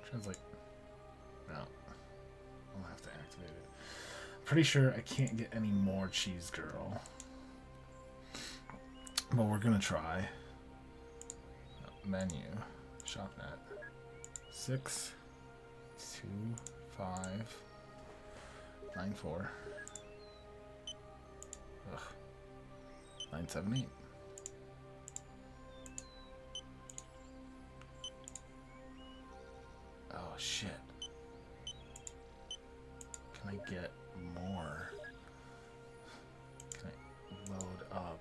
Translate. No. I'll have to activate it. Pretty sure I can't get any more cheese girl. But we're gonna try. Menu. ShopNet. 6, 2, 5, 9, 4. Ugh. 9, 7, 8. Oh shit. Can I get more? Can I load up?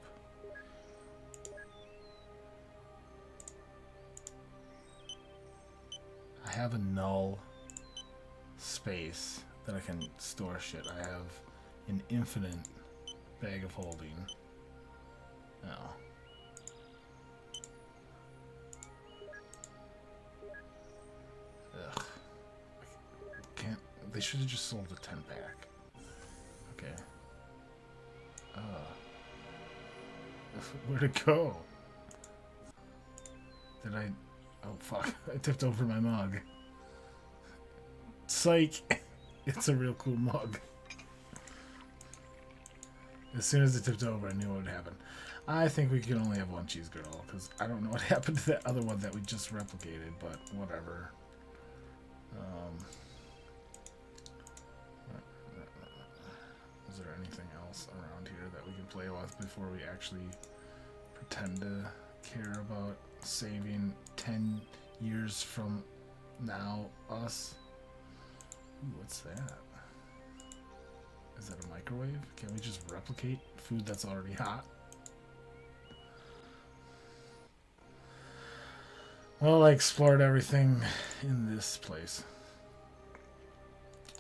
I have a null space that I can store shit. I have an infinite bag of holding. Oh. They should have just sold the 10-pack. Okay. Where'd it go? Did I... Oh, fuck. I tipped over my mug. Psych! It's a real cool mug. As soon as it tipped over, I knew what would happen. I think we can only have one cheese girl, because I don't know what happened to that other one that we just replicated, but whatever. Is there anything else around here that we can play with before we actually pretend to care about saving 10 years from now us? Ooh, what's that? Is that a microwave? Can we just replicate food that's already hot? Well, I explored everything in this place.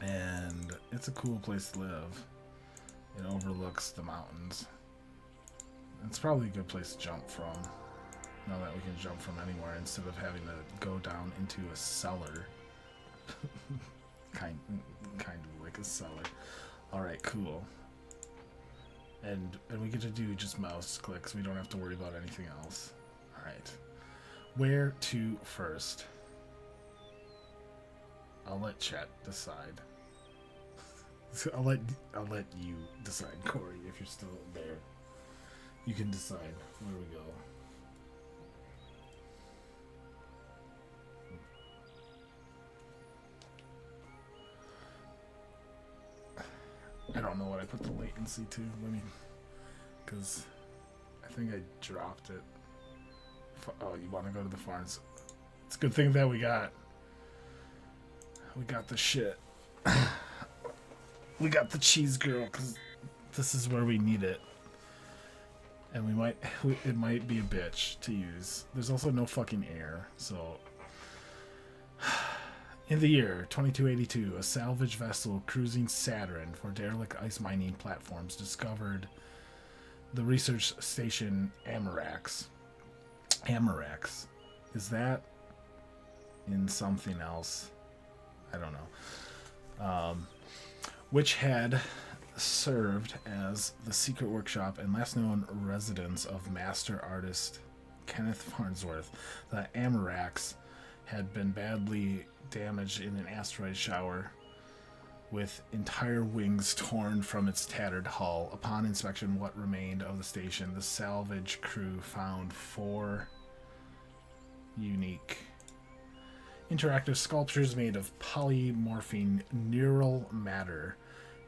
And it's a cool place to live. It overlooks the mountains. It's probably a good place to jump from. Now that we can jump from anywhere instead of having to go down into a cellar. kind of like a cellar. Alright, cool. And we get to do just mouse clicks. We don't have to worry about anything else. Alright. Where to first? I'll let chat decide. I'll let you decide, Corey, if you're still there. You can decide where we go. I don't know what I put the latency to. Let me, because I think I dropped it. Oh, you want to go to the farms? It's a good thing that we got the shit. We got the cheese girl, because this is where we need it. And it might be a bitch to use. There's also no fucking air, so... In the year 2282, a salvage vessel cruising Saturn for derelict ice mining platforms discovered the research station Amarax. Amarax. Is that in something else? I don't know. Which had served as the secret workshop and last known residence of master artist Kenneth Farnsworth. The Amarax had been badly damaged in an asteroid shower, with entire wings torn from its tattered hull. Upon inspection, what remained of the station, the salvage crew found 4 unique interactive sculptures made of polymorphing neural matter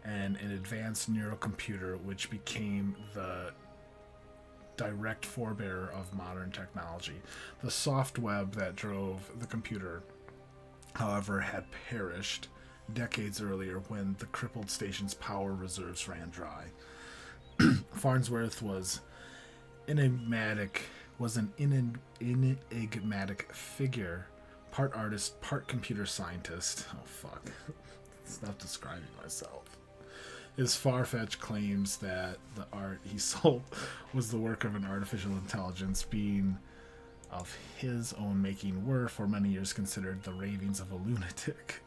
and an advanced neural computer, which became the direct forebearer of modern technology. The soft web that drove the computer, however, had perished decades earlier when the crippled station's power reserves ran dry. Farnsworth was an enigmatic figure, part artist, part computer scientist. Oh fuck. Stop describing myself. His far-fetched claims that the art he sold was the work of an artificial intelligence being of his own making were for many years considered the ravings of a lunatic.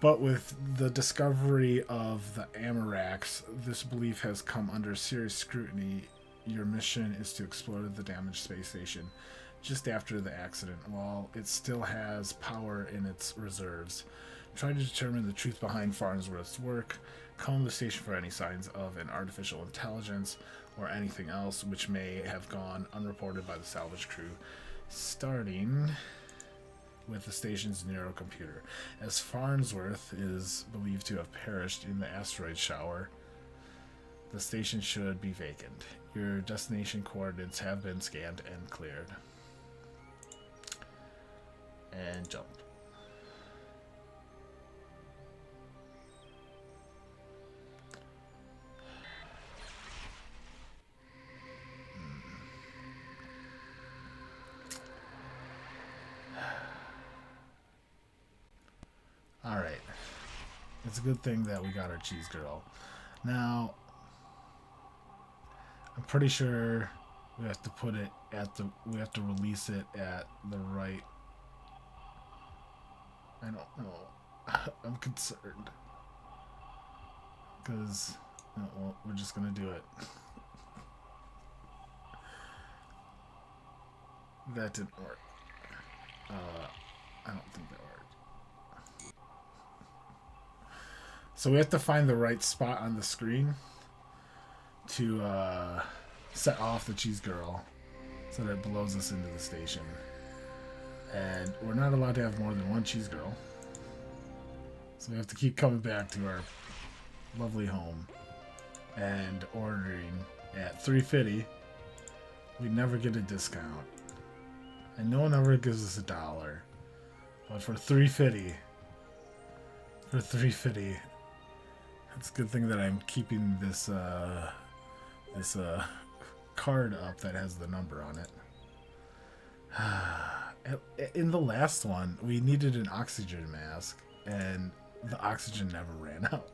But with the discovery of the Amarax, this belief has come under serious scrutiny. Your mission is to explore the damaged space station just after the accident, while it still has power in its reserves. Try to determine the truth behind Farnsworth's work. Comb the station for any signs of an artificial intelligence or anything else which may have gone unreported by the salvage crew, starting with the station's neurocomputer. As Farnsworth is believed to have perished in the asteroid shower, the station should be vacant. Your destination coordinates have been scanned and cleared. And jump. Alright. It's a good thing that we got our cheese girl. Now, I'm pretty sure we have to put it at the... We have to release it at the right... I don't know. I'm concerned. Because, well, we're just gonna do it. That didn't work. I don't think that worked. So we have to find the right spot on the screen to set off the cheese girl so that it blows us into the station. And we're not allowed to have more than one cheese girl. So we have to keep coming back to our lovely home and ordering at $3.50. We never get a discount. And no one ever gives us $1. But for $3.50, it's a good thing that I'm keeping this card up that has the number on it. In the last one, we needed an oxygen mask, and the oxygen never ran out.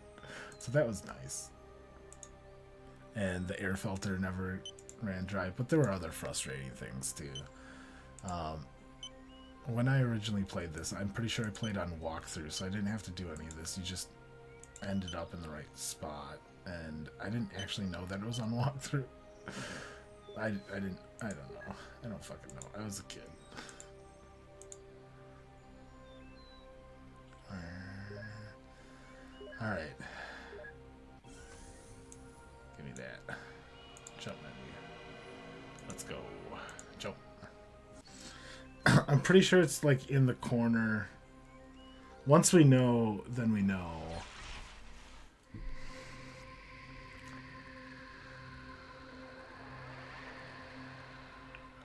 So that was nice. And the air filter never ran dry, but there were other frustrating things too. When I originally played this, I'm pretty sure I played on walkthrough, so I didn't have to do any of this. You just ended up in the right spot, and I didn't actually know that it was on walkthrough. I don't know. I don't fucking know. I was a kid. Alright. Give me that. Jump menu. Let's go. Jump. I'm pretty sure it's like in the corner. Once we know, then we know.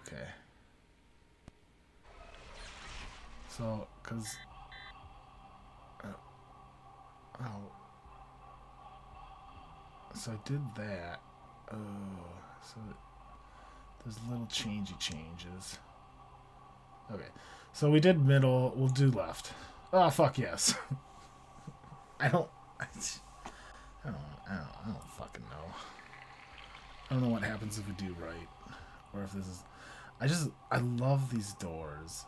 Okay. So, because... So I did that. Oh, so there's little changes. Okay, so we did middle. We'll do left. Oh fuck yes. I don't fucking know. I don't know what happens if we do right, or if this is. I love these doors.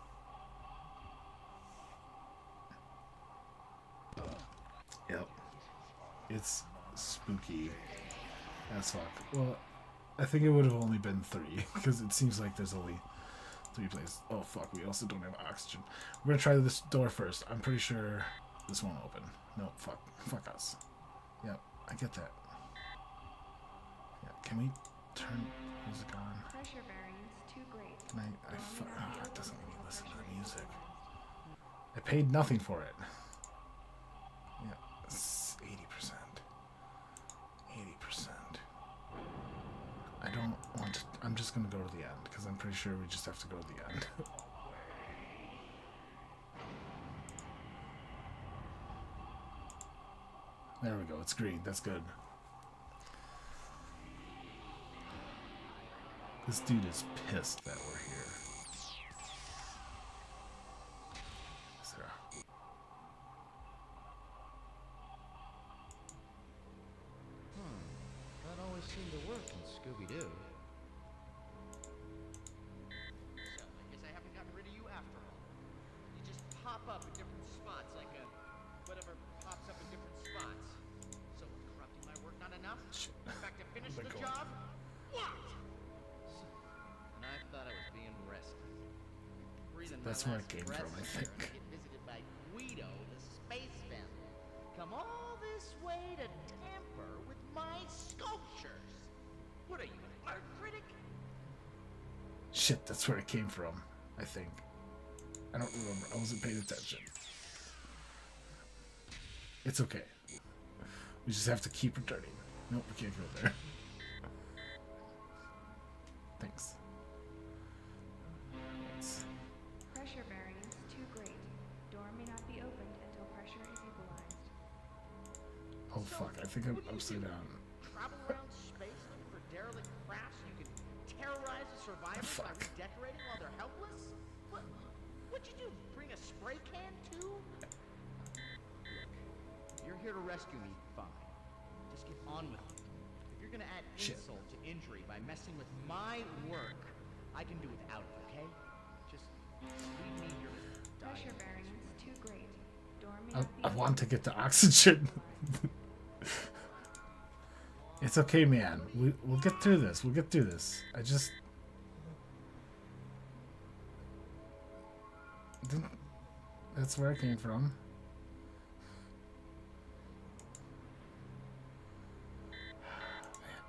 Yep. It's spooky as fuck. Well, I think it would have only been 3, because it seems like there's only 3 places. Oh fuck, we also don't have oxygen. We're gonna try this door first. I'm pretty sure this won't open. No, fuck us. Yep, I get that. Yeah, can we turn music on? Pressure variance too great. Can I it doesn't let me listen to the music. I paid nothing for it. Yeah, 80%. 80%. I don't want to... I'm just going to go to the end, because I'm pretty sure we just have to go to the end. There we go. It's green. That's good. This dude is pissed that we're here. Sarah. That always seemed to work in Scooby-Doo. So, I guess I haven't gotten rid of you after all. You just pop up in different spots, like whatever pops up in different spots. So, corrupting my work not enough? In fact, to finish the job? What? And I thought I was being rescued. That's where it came from, I think. Get visited by Guido, the space family. Come all this way to tamper with my sculptures. What are you, an art critic? Shit, that's where it came from, I think. I don't remember. I wasn't paying attention. It's okay. We just have to keep returning. Nope, we can't go there. Thanks. Pressure variance too great. Door may not be opened until pressure is equalized. Oh fuck, I think I'm upside down. Travel around space looking for derelict crafts you can terrorize the survivors by redecorating while they're helpless? What'd you do? Bring a spray can too? Look, you're here to rescue me, fine. Just get on with it. If you're gonna add insult to injury by messing with my work, I can do without it, okay? Just leave me here to die. Pressure variance too great. Door may I want to get to oxygen. It's okay, man. We'll get through this. We'll get through this. I just... That's where I came from.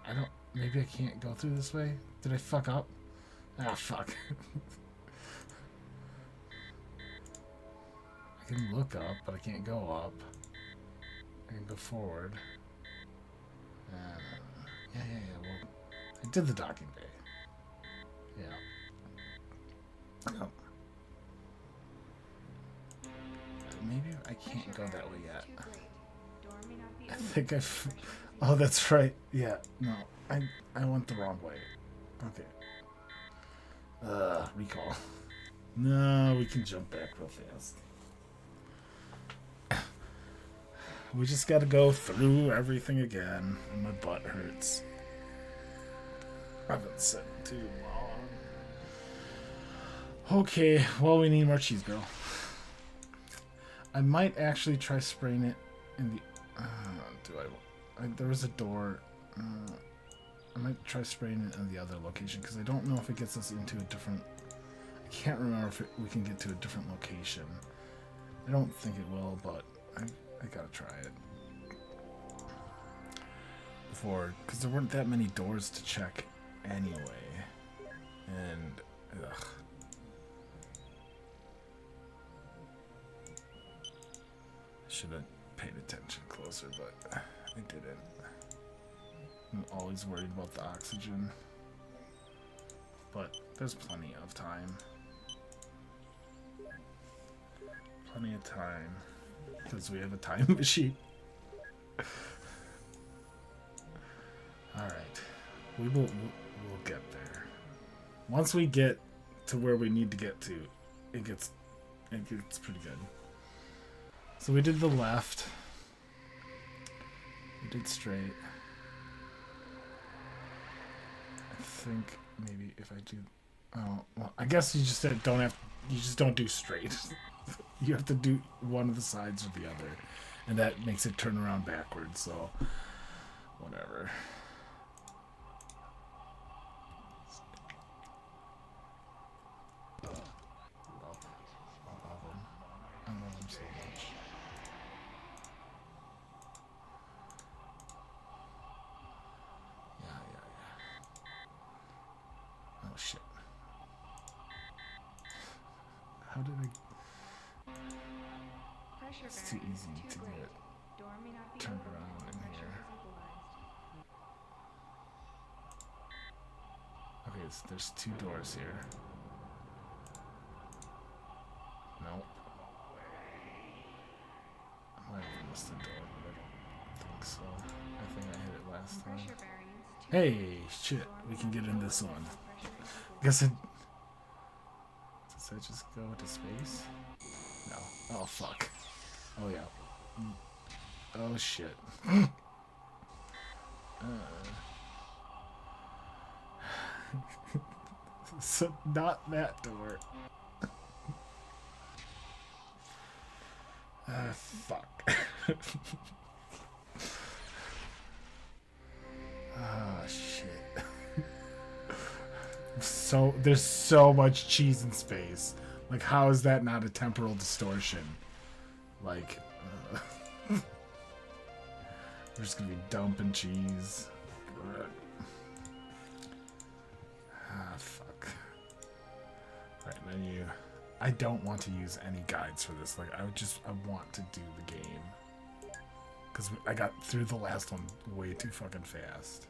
I don't... Maybe I can't go through this way? Did I fuck up? Ah, fuck. I can look up, but I can't go up. I can go forward. Yeah. Well, I did the docking bay. Yeah. Oh. Maybe I can't go that way yet. I think Oh, that's right. Yeah. No, I went the wrong way. Okay. Recall. No, we can jump back real fast. We just gotta go through everything again, and my butt hurts. I've been sitting too long. Okay, well, we need more cheese, girl. I might actually try spraying it in the... there was a door. I might try spraying it in the other location, because I don't know if it gets us into a different... I can't remember if we can get to a different location. I don't think it will, but I gotta try it. Before, because there weren't that many doors to check anyway. And, ugh. Should have paid attention closer, but I didn't. I'm always worried about the oxygen. But there's plenty of time. Plenty of time. Because we have a time machine. Alright. We'll get there. Once we get to where we need to get to, it gets pretty good. So we did the left. We did straight. I think maybe if I do... Oh, well, I guess you just said you just don't do straight. You have to do one of the sides or the other. And that makes it turn around backwards, so... Whatever. I love him so much. Yeah. Oh shit. How did I... It's too easy to get turned around in here. Okay, so there's two doors here. Nope. I might have missed a door, but I don't think so. I think I hit it last time. Hey, shit, we can get in this one. Guess it... Does that just go into space? No. Oh, fuck. Oh, yeah. Oh, shit. So, not that door. Fuck. Ah, shit. So, there's so much cheese in space. Like, how is that not a temporal distortion? Like, we're just gonna be dumping cheese. Ah, fuck. Right, menu. I don't want to use any guides for this. Like, I want to do the game. Because I got through the last one way too fucking fast.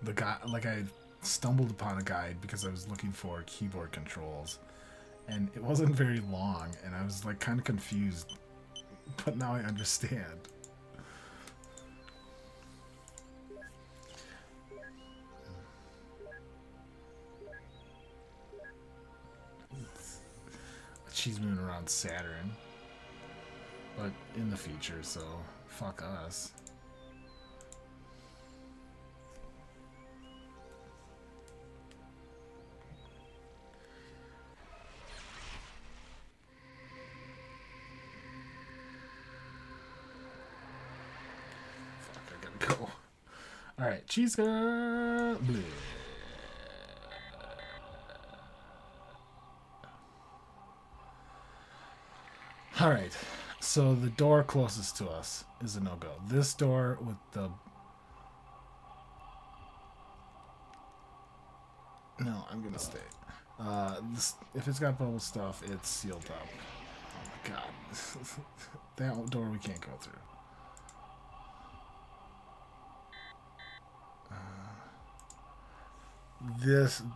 The guy, like, I stumbled upon a guide because I was looking for keyboard controls. And it wasn't very long, and I was, like, kind of confused. But now I understand. She's moving around Saturn. But in the future, so fuck us. Alright, cheese girl. Bleh. Alright, so the door closest to us is a no-go. This door with the... No, I'm gonna stay. If it's got bubble stuff, it's sealed up. Oh my god. That door we can't go through.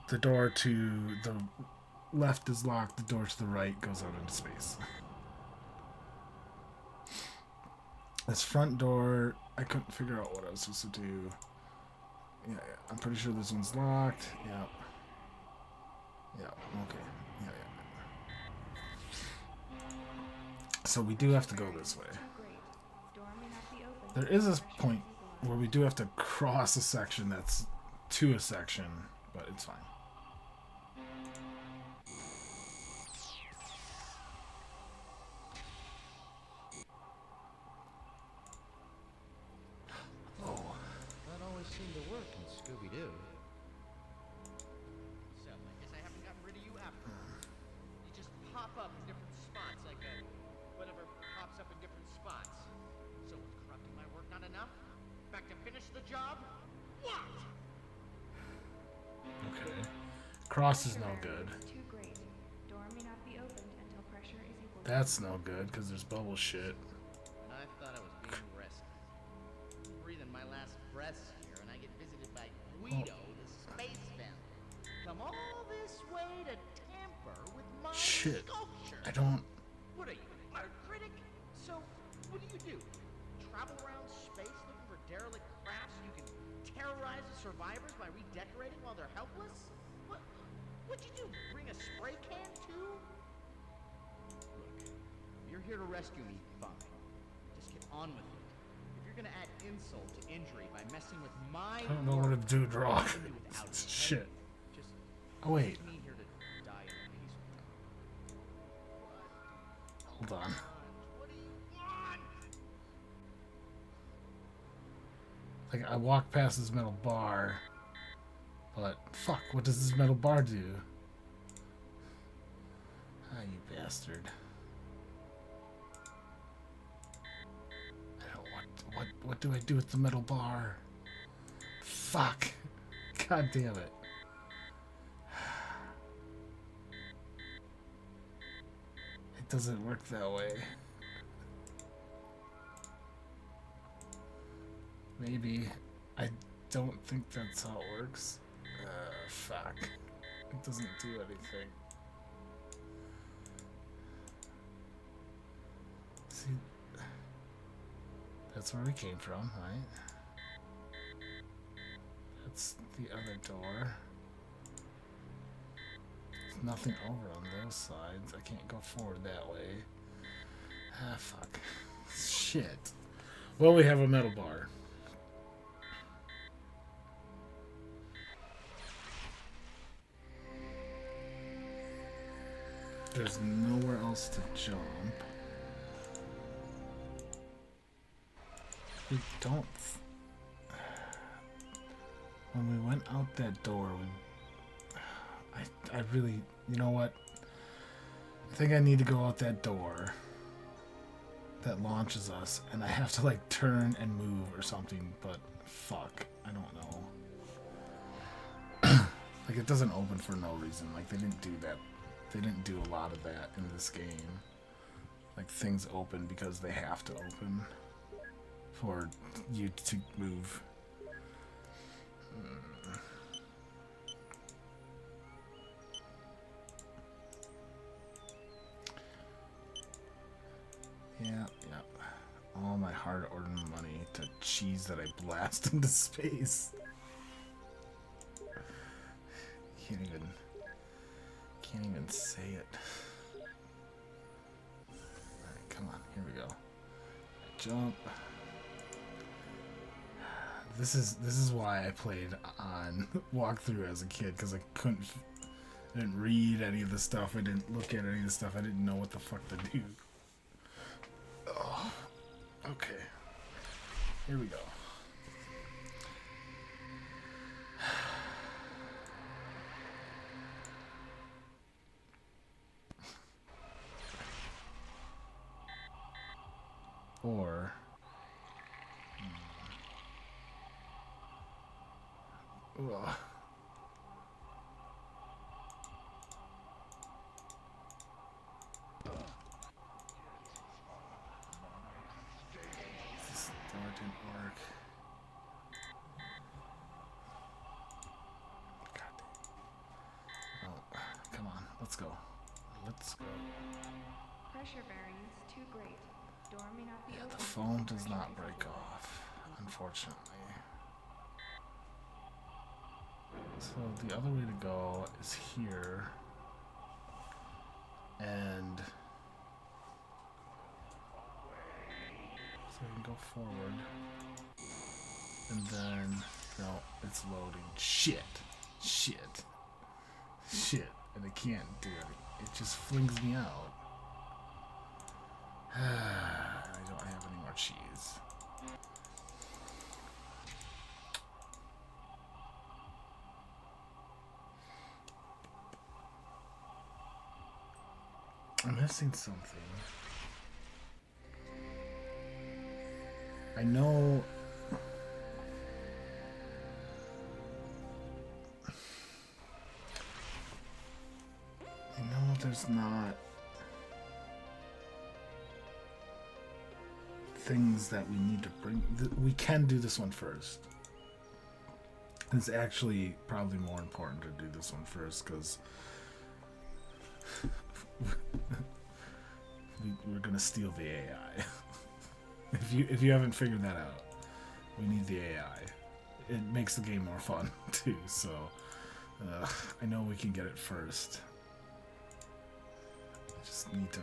The door to the left is locked, the door to the right goes out into space. This front door, I couldn't figure out what I was supposed to do. Yeah, I'm pretty sure this one's locked. Yeah. Yeah, okay. Yeah. So we do have to go this way. There is a point where we do have to cross a section that's to a section, but it's fine. Oh. That always seemed to work in Scooby-Doo. So, I guess I haven't gotten rid of you after all. You just pop up in different spots like a... whatever pops up in different spots. So, with corrupting my work not enough? Back to finish the job? What? Okay. Cross is no good. Too great. Door may not be opened until pressure is equal. That's no good because there's bubble shit. I thought I was being rescued. I'm breathing my last breaths here, and I get visited by Guido, the space vamp. Come all this way to tamper with my Shit. sculpture. I don't... What are you, an art critic? So, what do? Travel around space looking for derelict crafts you can terrorize the survivors by redecorating while they're helpless? What'd you do? Bring a spray can too? Look, if you're here to rescue me, fine. Just get on with it. If you're gonna add insult to injury by messing with my I don't know what to do, draw. without it, Shit. Just Oh, wait. leave me here to die in peace. Hold on. Like, I walk past this metal bar, but fuck, what does this metal bar do? Ah, you bastard. I don't, what do I do with the metal bar? Fuck. God damn it. It doesn't work that way. Maybe. I don't think that's how it works. Fuck. It doesn't do anything. See, that's where we came from, right? That's the other door. There's nothing over on those sides. I can't go forward that way. Ah, fuck. Shit. Well, we have a metal bar. There's nowhere else to jump. We don't... When we went out that door, I really... You know what? I think I need to go out that door that launches us, and I have to, like, turn and move or something, but fuck. I don't know. Like, it doesn't open for no reason. Like, they didn't do that. They didn't do a lot of that in this game. Like, things open because they have to open for you to move. Yeah. All my hard-earned money to cheese that I blast into space. Can't even say it. Alright, come on, here we go. Jump. This is why I played on walkthrough as a kid, because I didn't read any of the stuff, I didn't look at any of the stuff, I didn't know what the fuck to do. Oh, okay. Here we go. Or ugh. This door didn't work. God. Oh, come on, let's go. Let's go. Pressure variance too great. Door may not be Yeah, open. the foam does not break off, unfortunately. So the other way to go is here, and so I can go forward, and then, no, it's loading. Shit, and it can't do it. It just flings me out. I don't have any more cheese. I'm missing something. I know. There's not things that we need to bring. We can do this one first. It's actually probably more important to do this one first because we're gonna steal the AI. If you haven't figured that out, we need the AI. It makes the game more fun too. So I know we can get it first. I just need to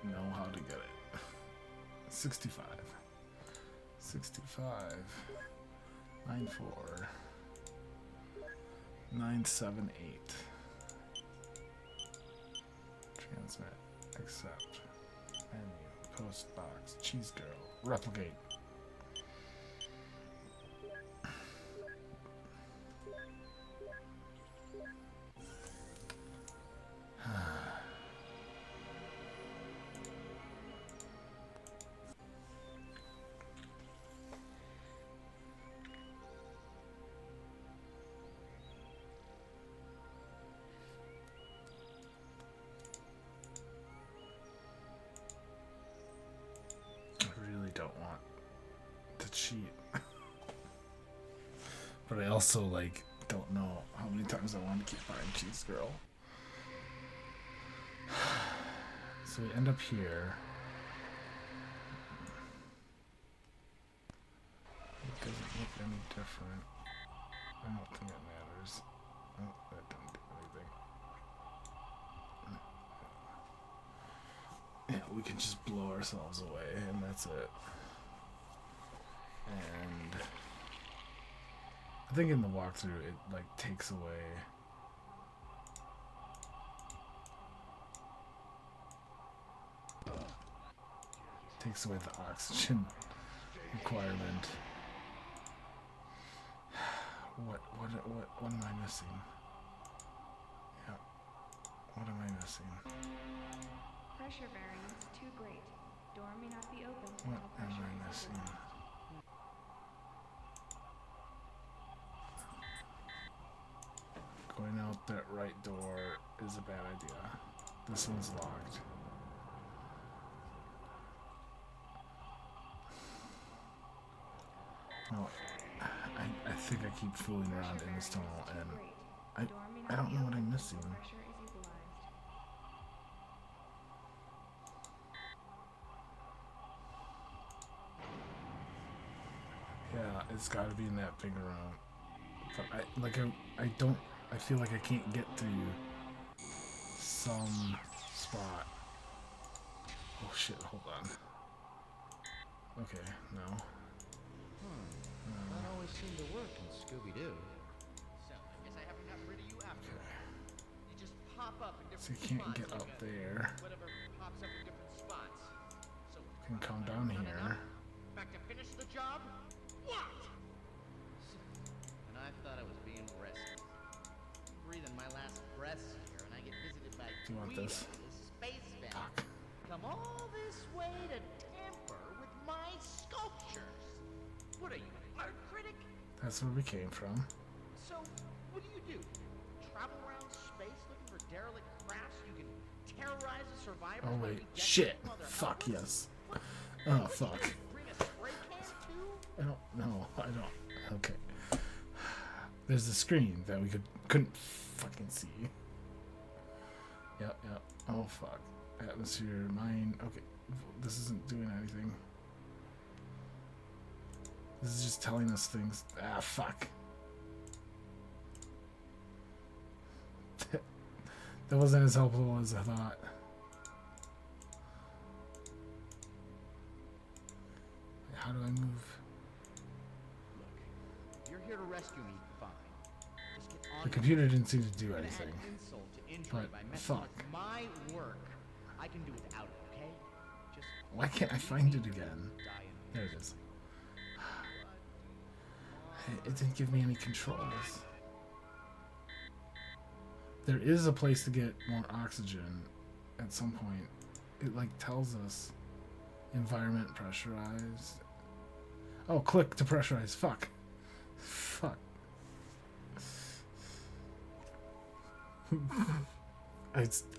know how to get it. 65. 94 978. Transmit. Accept. Menu. Post box. Cheese girl. Replicate. But I also don't know how many times I want to keep buying Cheese Girl. So we end up here. It doesn't look any different. I don't think it matters. Oh, that didn't do anything. Yeah, we can just blow ourselves away, and that's it. And I think in the walkthrough it takes away the oxygen requirement. What am I missing? Yeah. What am I missing? Pressure variance too great. Door may not be open. What am I missing? Going out that right door is a bad idea. This one's locked. No, I think I keep fooling around in this tunnel, and I don't know what I'm missing. Yeah, it's got to be in that big room. But I feel like I can't get to some spot. Oh shit, hold on. Okay, no. That always seemed to work in Scooby-Doo. So, I guess I haven't gotten rid of you after all. You just pop up in So different you can't spots. get up there. Whatever pops up in different spots. So, Can come down here. back to finish the job? What? And I thought I was being rescued. Breathing my last breaths here, and I get visited by Do you want Guido, this? the space vamp. Come all this way to tamper with my sculptures. What are you, an art critic? That's where we came from. So, what do? Travel around space looking for derelict crafts you can terrorize the survivors? Oh by wait, redecorating shit. while they're Fuck helpless? yes. Oh fuck. Bring a spray can too? I don't know. I don't. Okay. There's a screen that we couldn't fucking see. Yep. Oh fuck. Atmosphere, mine. Okay. This isn't doing anything. This is just telling us things. Ah, fuck. That wasn't as helpful as I thought. How do I move? Look, if you're here to rescue me, fine. Just get on The computer didn't seem to do You're gonna anything. add insult to injury But by messing fuck. with my work. I can do without it, okay? Just Why can't I find it again? There it is. It didn't give me any controls. There is a place to get more oxygen at some point. It like tells us environment pressurized. Oh, click to pressurize. Fuck.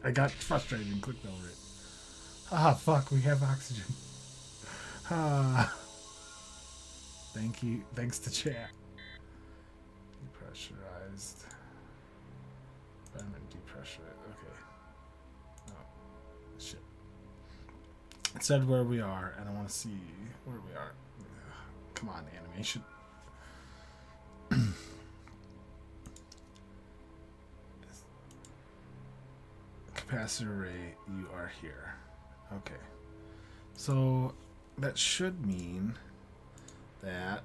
I got frustrated and clicked over it. Ah, fuck, we have oxygen. Ah. Thank you. Thanks to chat. Depressurized. Environment depressurized. Okay. Oh, shit. It said where we are, and I want to see where we are. Come on, animation. Capacitor array, you are here. Okay. So that should mean that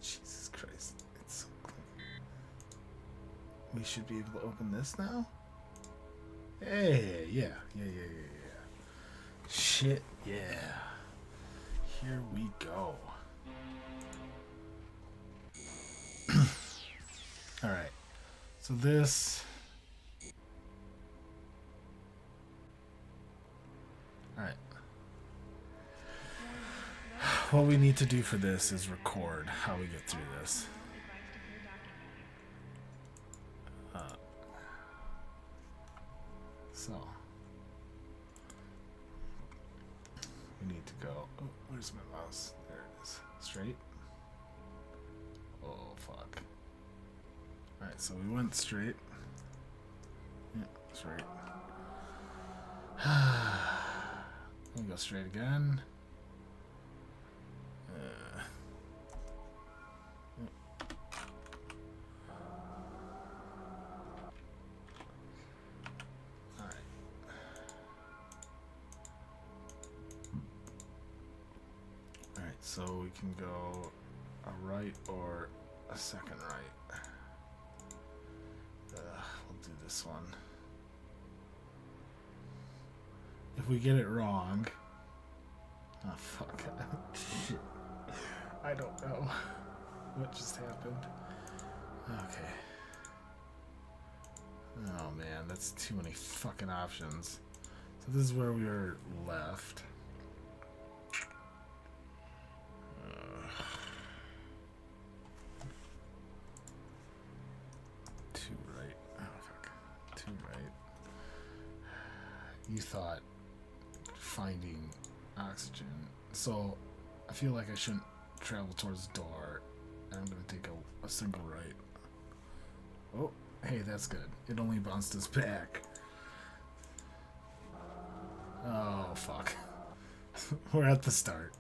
Jesus Christ, it's so clean. We should be able to open this now? Hey, yeah. Shit, yeah. Here we go. Alright. So this... Alright. What we need to do for this is record how we get through this. So we need to go. Oh, where's my mouse? There it is. Straight. Oh fuck. Alright, so we went straight. Yeah, straight. We go straight again. Alright, so we can go a right or a second right. We'll do this one. If we get it wrong... Oh, fuck. Shit. I don't know what just happened. Okay. Oh, man, that's too many fucking options. So this is where we were left. Two right. Oh, fuck. Two right. You thought finding oxygen. So I feel like I shouldn't travel towards the door. And I'm going to take a single right. Oh, hey, that's good. It only bounced us back. Oh, fuck. We're at the start.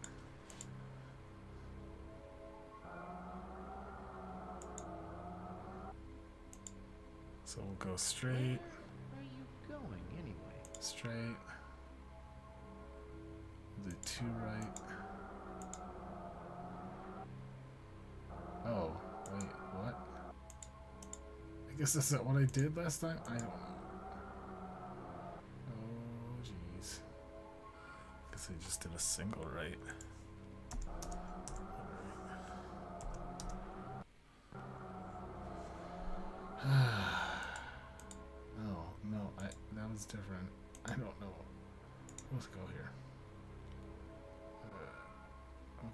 So we'll go straight. Where are you going anyway? Straight. The two right. Oh, wait, what? I guess that's not what I did last time? I don't know. Oh, jeez. Guess I just did a single right. Oh, no, that was is different. I don't know. Let's go here.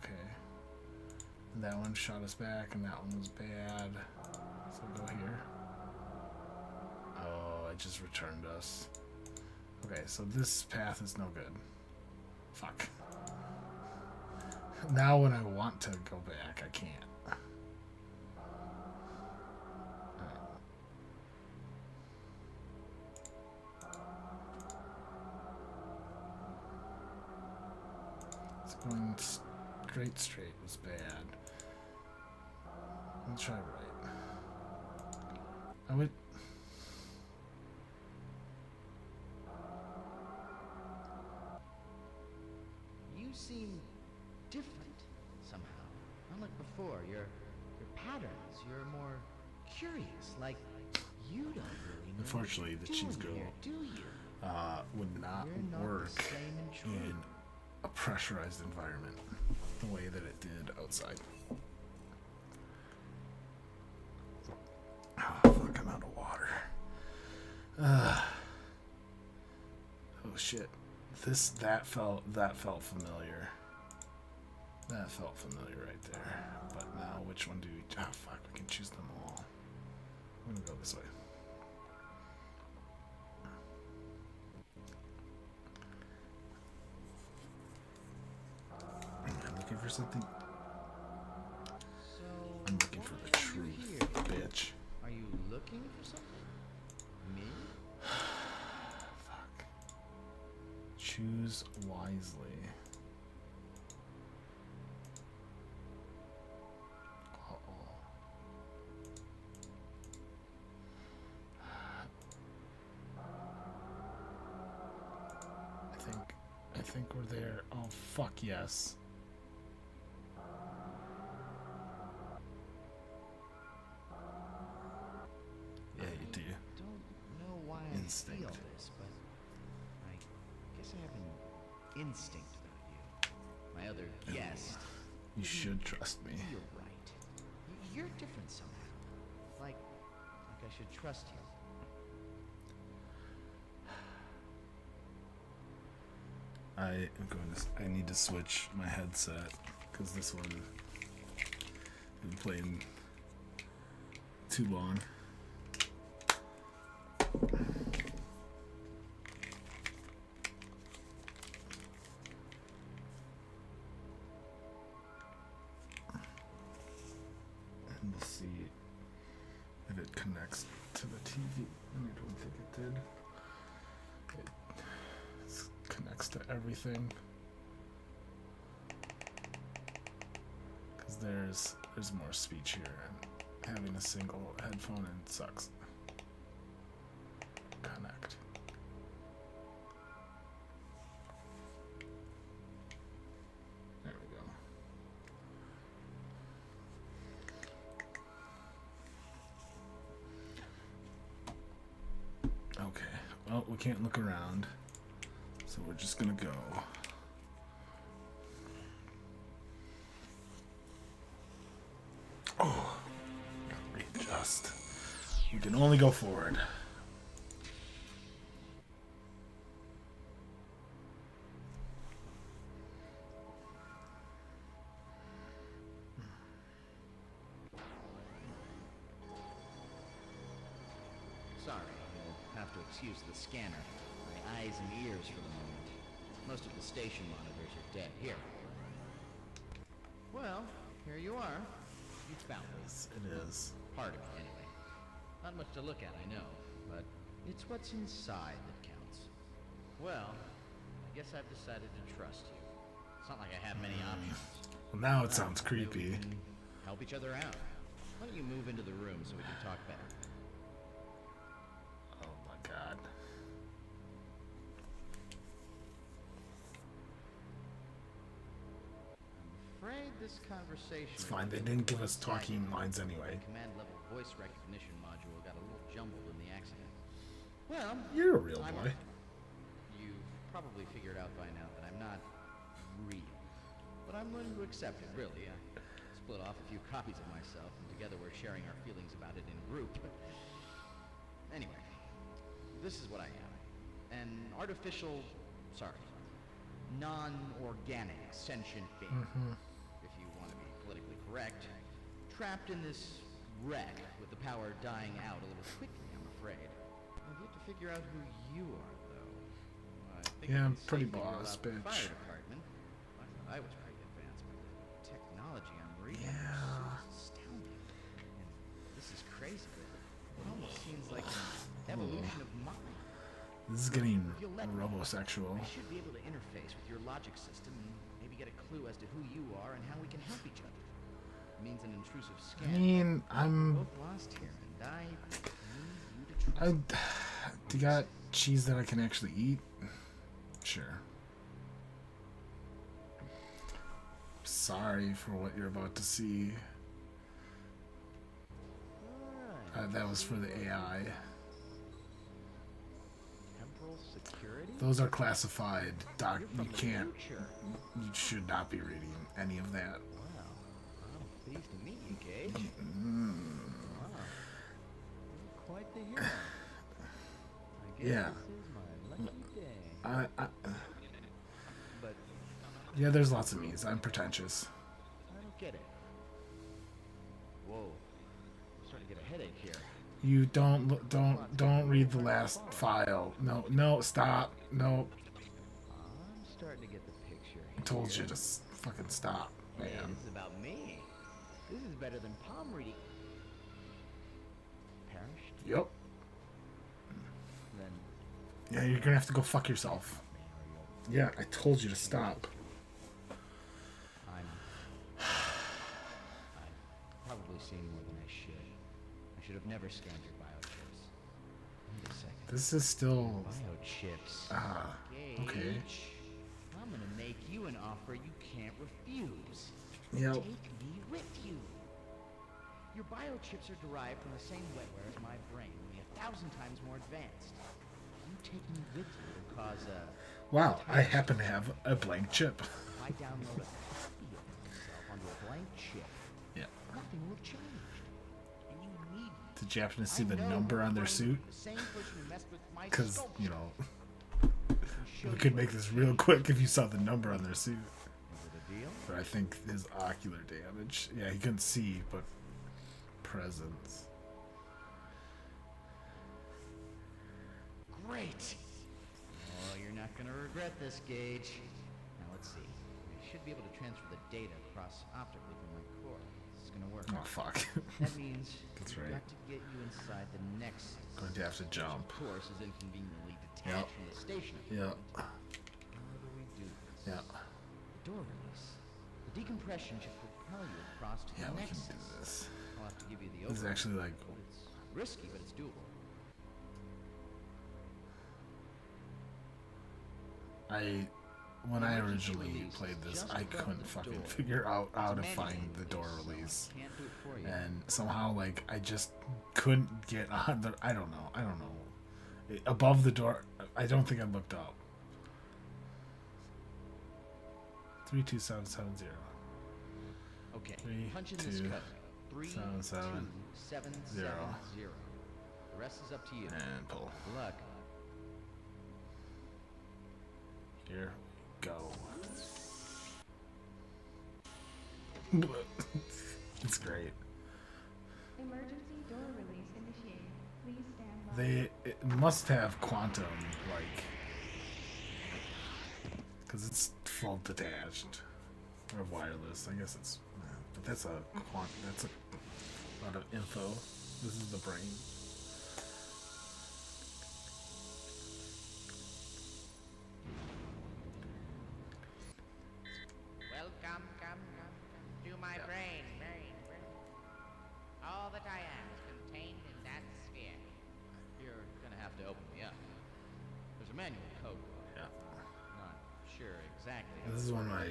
Okay. And that one shot us back, and that one was bad. So go here. Oh, it just returned us. Okay, so this path is no good. Fuck. Now when I want to go back, I can't. Going straight was bad. Let's try right. I would. You seem different somehow. Not like before. Your patterns. You're more curious. Like you don't really know. Unfortunately, the cheese girl would not work in a pressurized environment the way that it did outside. Oh, fuck, I'm out of water. Oh shit. That felt familiar. That felt familiar right there. But now which one do we... Oh fuck, we can choose them all. I'm gonna go this way. Looking for something. So I'm looking for the truth, bitch. Are you looking for something? Me? Fuck. Choose wisely. I think we're there. Oh fuck yes. Yeah, you do. Don't know why Instinct. I feel this, but I guess I have an instinct about you. My other guest. You should trust me. You're right. You're different somehow. Like I should trust you. I need to switch my headset because this one been playing too long. And we'll see if it connects to the TV. I don't think it did. It connects to everything. Because there's more speech here, and having a single headphone in sucks. Connect. There we go. Okay. Well, we can't look around, so we're just gonna go. Oh, readjust. We can only go forward. Sorry, you'll have to excuse the scanner. My eyes and ears for the moment. Most of the station monitors are dead. Here. Well, here you are. You found it. Yes, it is. Part of it, anyway. Not much to look at, I know, but it's what's inside that counts. Well, I guess I've decided to trust you. It's not like I have many options. Well, now it sounds creepy. We can help each other out. Why don't you move into the room so we can talk better? Oh my god. Afraid this conversation. It's fine, they didn't give us talking lines anyway. The command level voice recognition module got a little jumbled in the accident. Well, You're a real boy. You've probably figured out by now that I'm not real. But I'm willing to accept it, really. I split off a few copies of myself, and together we're sharing our feelings about it in group. Anyway, this is what I am. an artificial, sorry, non-organic sentient being, if you want to be politically correct, trapped in this wreck with the power dying out a little quickly, I'm afraid. I've yet to figure out who you are, though. I think Yeah, I I'm can pretty safely rule boss, out the bitch. Fire department. I thought I was pretty advanced, but the technology I'm reading is astounding. And this is crazy. It almost seems like an evolution of mind. This is getting If you'll let me, robosexual. I should be able to interface with your logic system and maybe get a clue as to who you are and how we can help each other. It means an intrusive scan. I mean, We're both lost here, and I need you to trust Do you got cheese that I can actually eat? Sure. Sorry for what you're about to see. That was for the AI. Temporal security? Those are classified. Doc, You're you from the can't. future. You should not be reading any of that. Well, I'm pleased to meet you, Gage. Wow. You're quite the hero. I guess Yeah. this is my lucky day. But Yeah, there's lots of me's. I'm pretentious. I don't get it. Whoa. I'm starting to get a headache here. You don't read the last file. No, stop. No. I'm starting to get the picture. I told you to fucking stop, man. Hey, this is about me. This is better than palm reading. Perished? Yep. Then Yeah, you're gonna have to go fuck yourself. Yeah, I told you to stop. I've probably seen more than I should. I should have never scanned your biochips. Wait a second. This is still. Biochips. Okay. Gage, I'm gonna make you an offer you can't refuse. Yep. Take me with you. Your biochips are derived from the same wetware as my brain, only 1,000 times more advanced. You take me with you will cause a... Wow, I happen to have a blank chip. If I download a copy of myself onto a blank chip, Yeah. nothing will have changed. And you need me. Did you happen to see the number on their suit? The same person who messed with my Because, sculpture. you know, we could make this real quick if you saw the number on their suit. Is it a deal? But I think his ocular damage. Yeah, he couldn't see, but presence. Great. Oh, you're not gonna regret this, Gage. Now let's see. I should be able to transfer the data across optically from my core. This is gonna work. Oh, fuck. That means That's we've right. got to get you inside the Nexus. Going to have to jump. Which, of course, is inconveniently detached from the station. Yeah. How do we do this? Yeah. The door release. The decompression should propel you across to Yeah, the we can Nexus. do this. I'll have to give you the This is actually like. It's risky, but it's doable. When I originally played this, I couldn't fucking figure out how to find the door release. And somehow, like, I just couldn't get on the. I don't know. Above the door, I don't think I looked up. 32770. Okay. 3, Punch in 2, this code. 3, 7, 2, 7, 7, 0. 0. The rest is up to you. And pull. Good luck. Here we go. It's great. Emergency door release initiated. Please stand by. It must have quantum, like, because it's full detached or wireless. I guess it's, but that's a lot of info. This is the brain. Welcome, come to my brain. All that I am is contained in that sphere. You're gonna have to open me up. There's a manual code. Yeah. Not sure exactly. This is one of my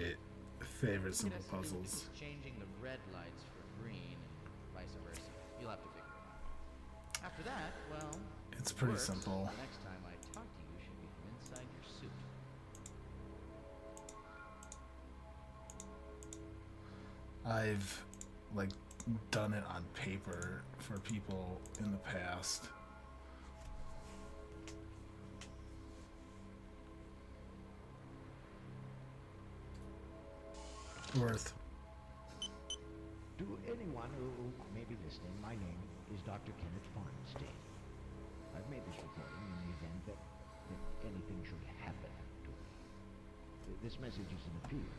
favorite simple It has to do with puzzles. just changing the red lights for green and vice versa. You'll have to figure it out. After that, well, It's if it pretty works, simple. The next time I talk to you should be from inside your suit. I've like done it on paper for people in the past. Worth. To anyone who may be listening, my name is Dr. Kenneth Farnstein. I've made this recording in the event that anything should happen to me. This message is an appeal.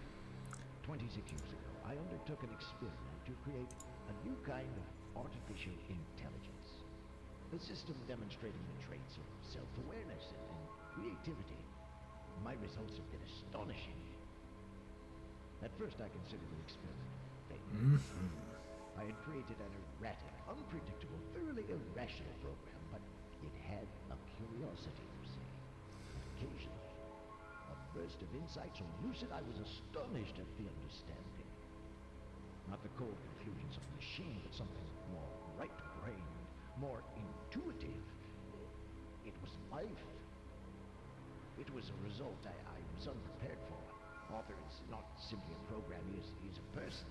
26 years ago, I undertook an experiment to create a new kind of artificial intelligence. A system demonstrating the traits of self-awareness and creativity. My results have been astonishing. At first, I considered the experiment failed. I had created an erratic, unpredictable, thoroughly irrational program, but it had a curiosity, you see. Occasionally, a burst of insight so lucid I was astonished at the understanding. Not the cold conclusions of the machine, but something more right-brained, more intuitive. It was life. It was a result I was unprepared for. Author is not simply a program, he is a person.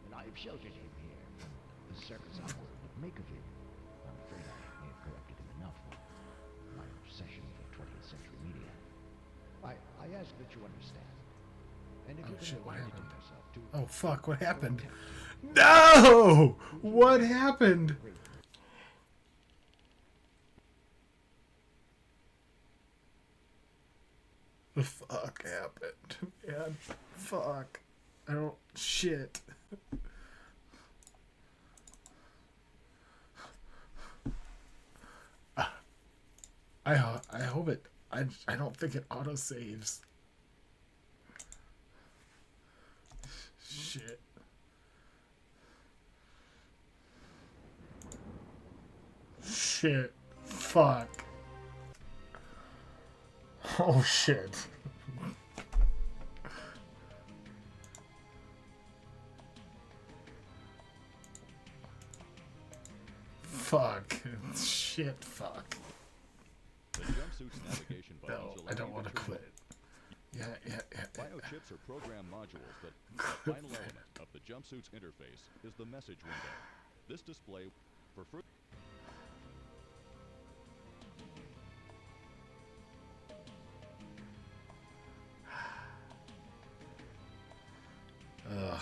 And I have sheltered him here from the circus I would make of him. I'm afraid I may have corrupted him enough with my obsession for 20th century media. I ask that you understand. And if you can remind yourself to... Oh, fuck, what happened? No! What happened? The fuck happened, man? Fuck. I don't... Shit. I hope it... I don't think it autosaves. Shit. Shit. Fuck. Oh shit. Fuck. Shit, fuck. The jumpsuit's navigation buttons No, allow I don't you want to turn quit. Yeah. Biochips are program modules, but the final element of the jumpsuit's interface is the message window. This display for further... Ugh.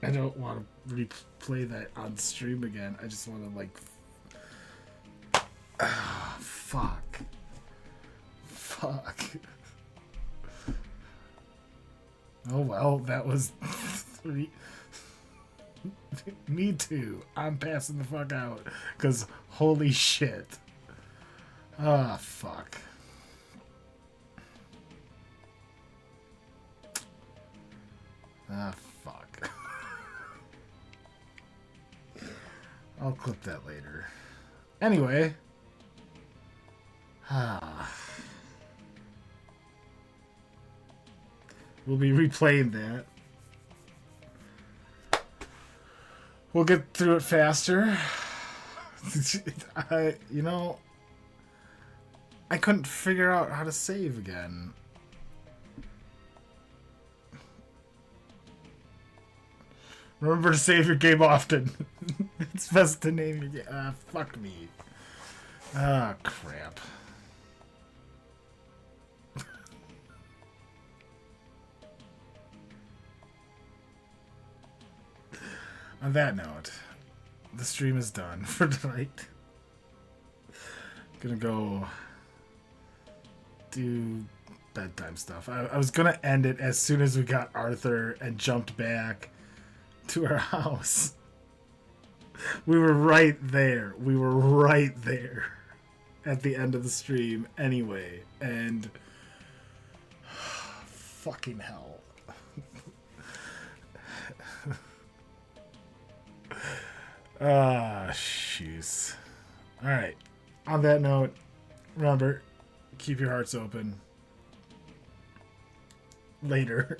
I don't want to replay that on stream again. I just want to, like... fuck. Fuck. Oh well, that was 3. Me too. I'm passing the fuck out. Because holy shit. Ah, fuck. Ah, fuck. I'll clip that later. Anyway. We'll be replaying that. We'll get through it faster. I couldn't figure out how to save again. Remember to save your game often. It's best to name your game. Fuck me. Ah, crap. On that note, the stream is done for tonight. Gonna go do bedtime stuff. I was gonna end it as soon as we got Arthur and jumped back to our house. We were right there. We were right there at the end of the stream anyway. And fucking hell. Jeez. Alright. On that note, remember, keep your hearts open. Later.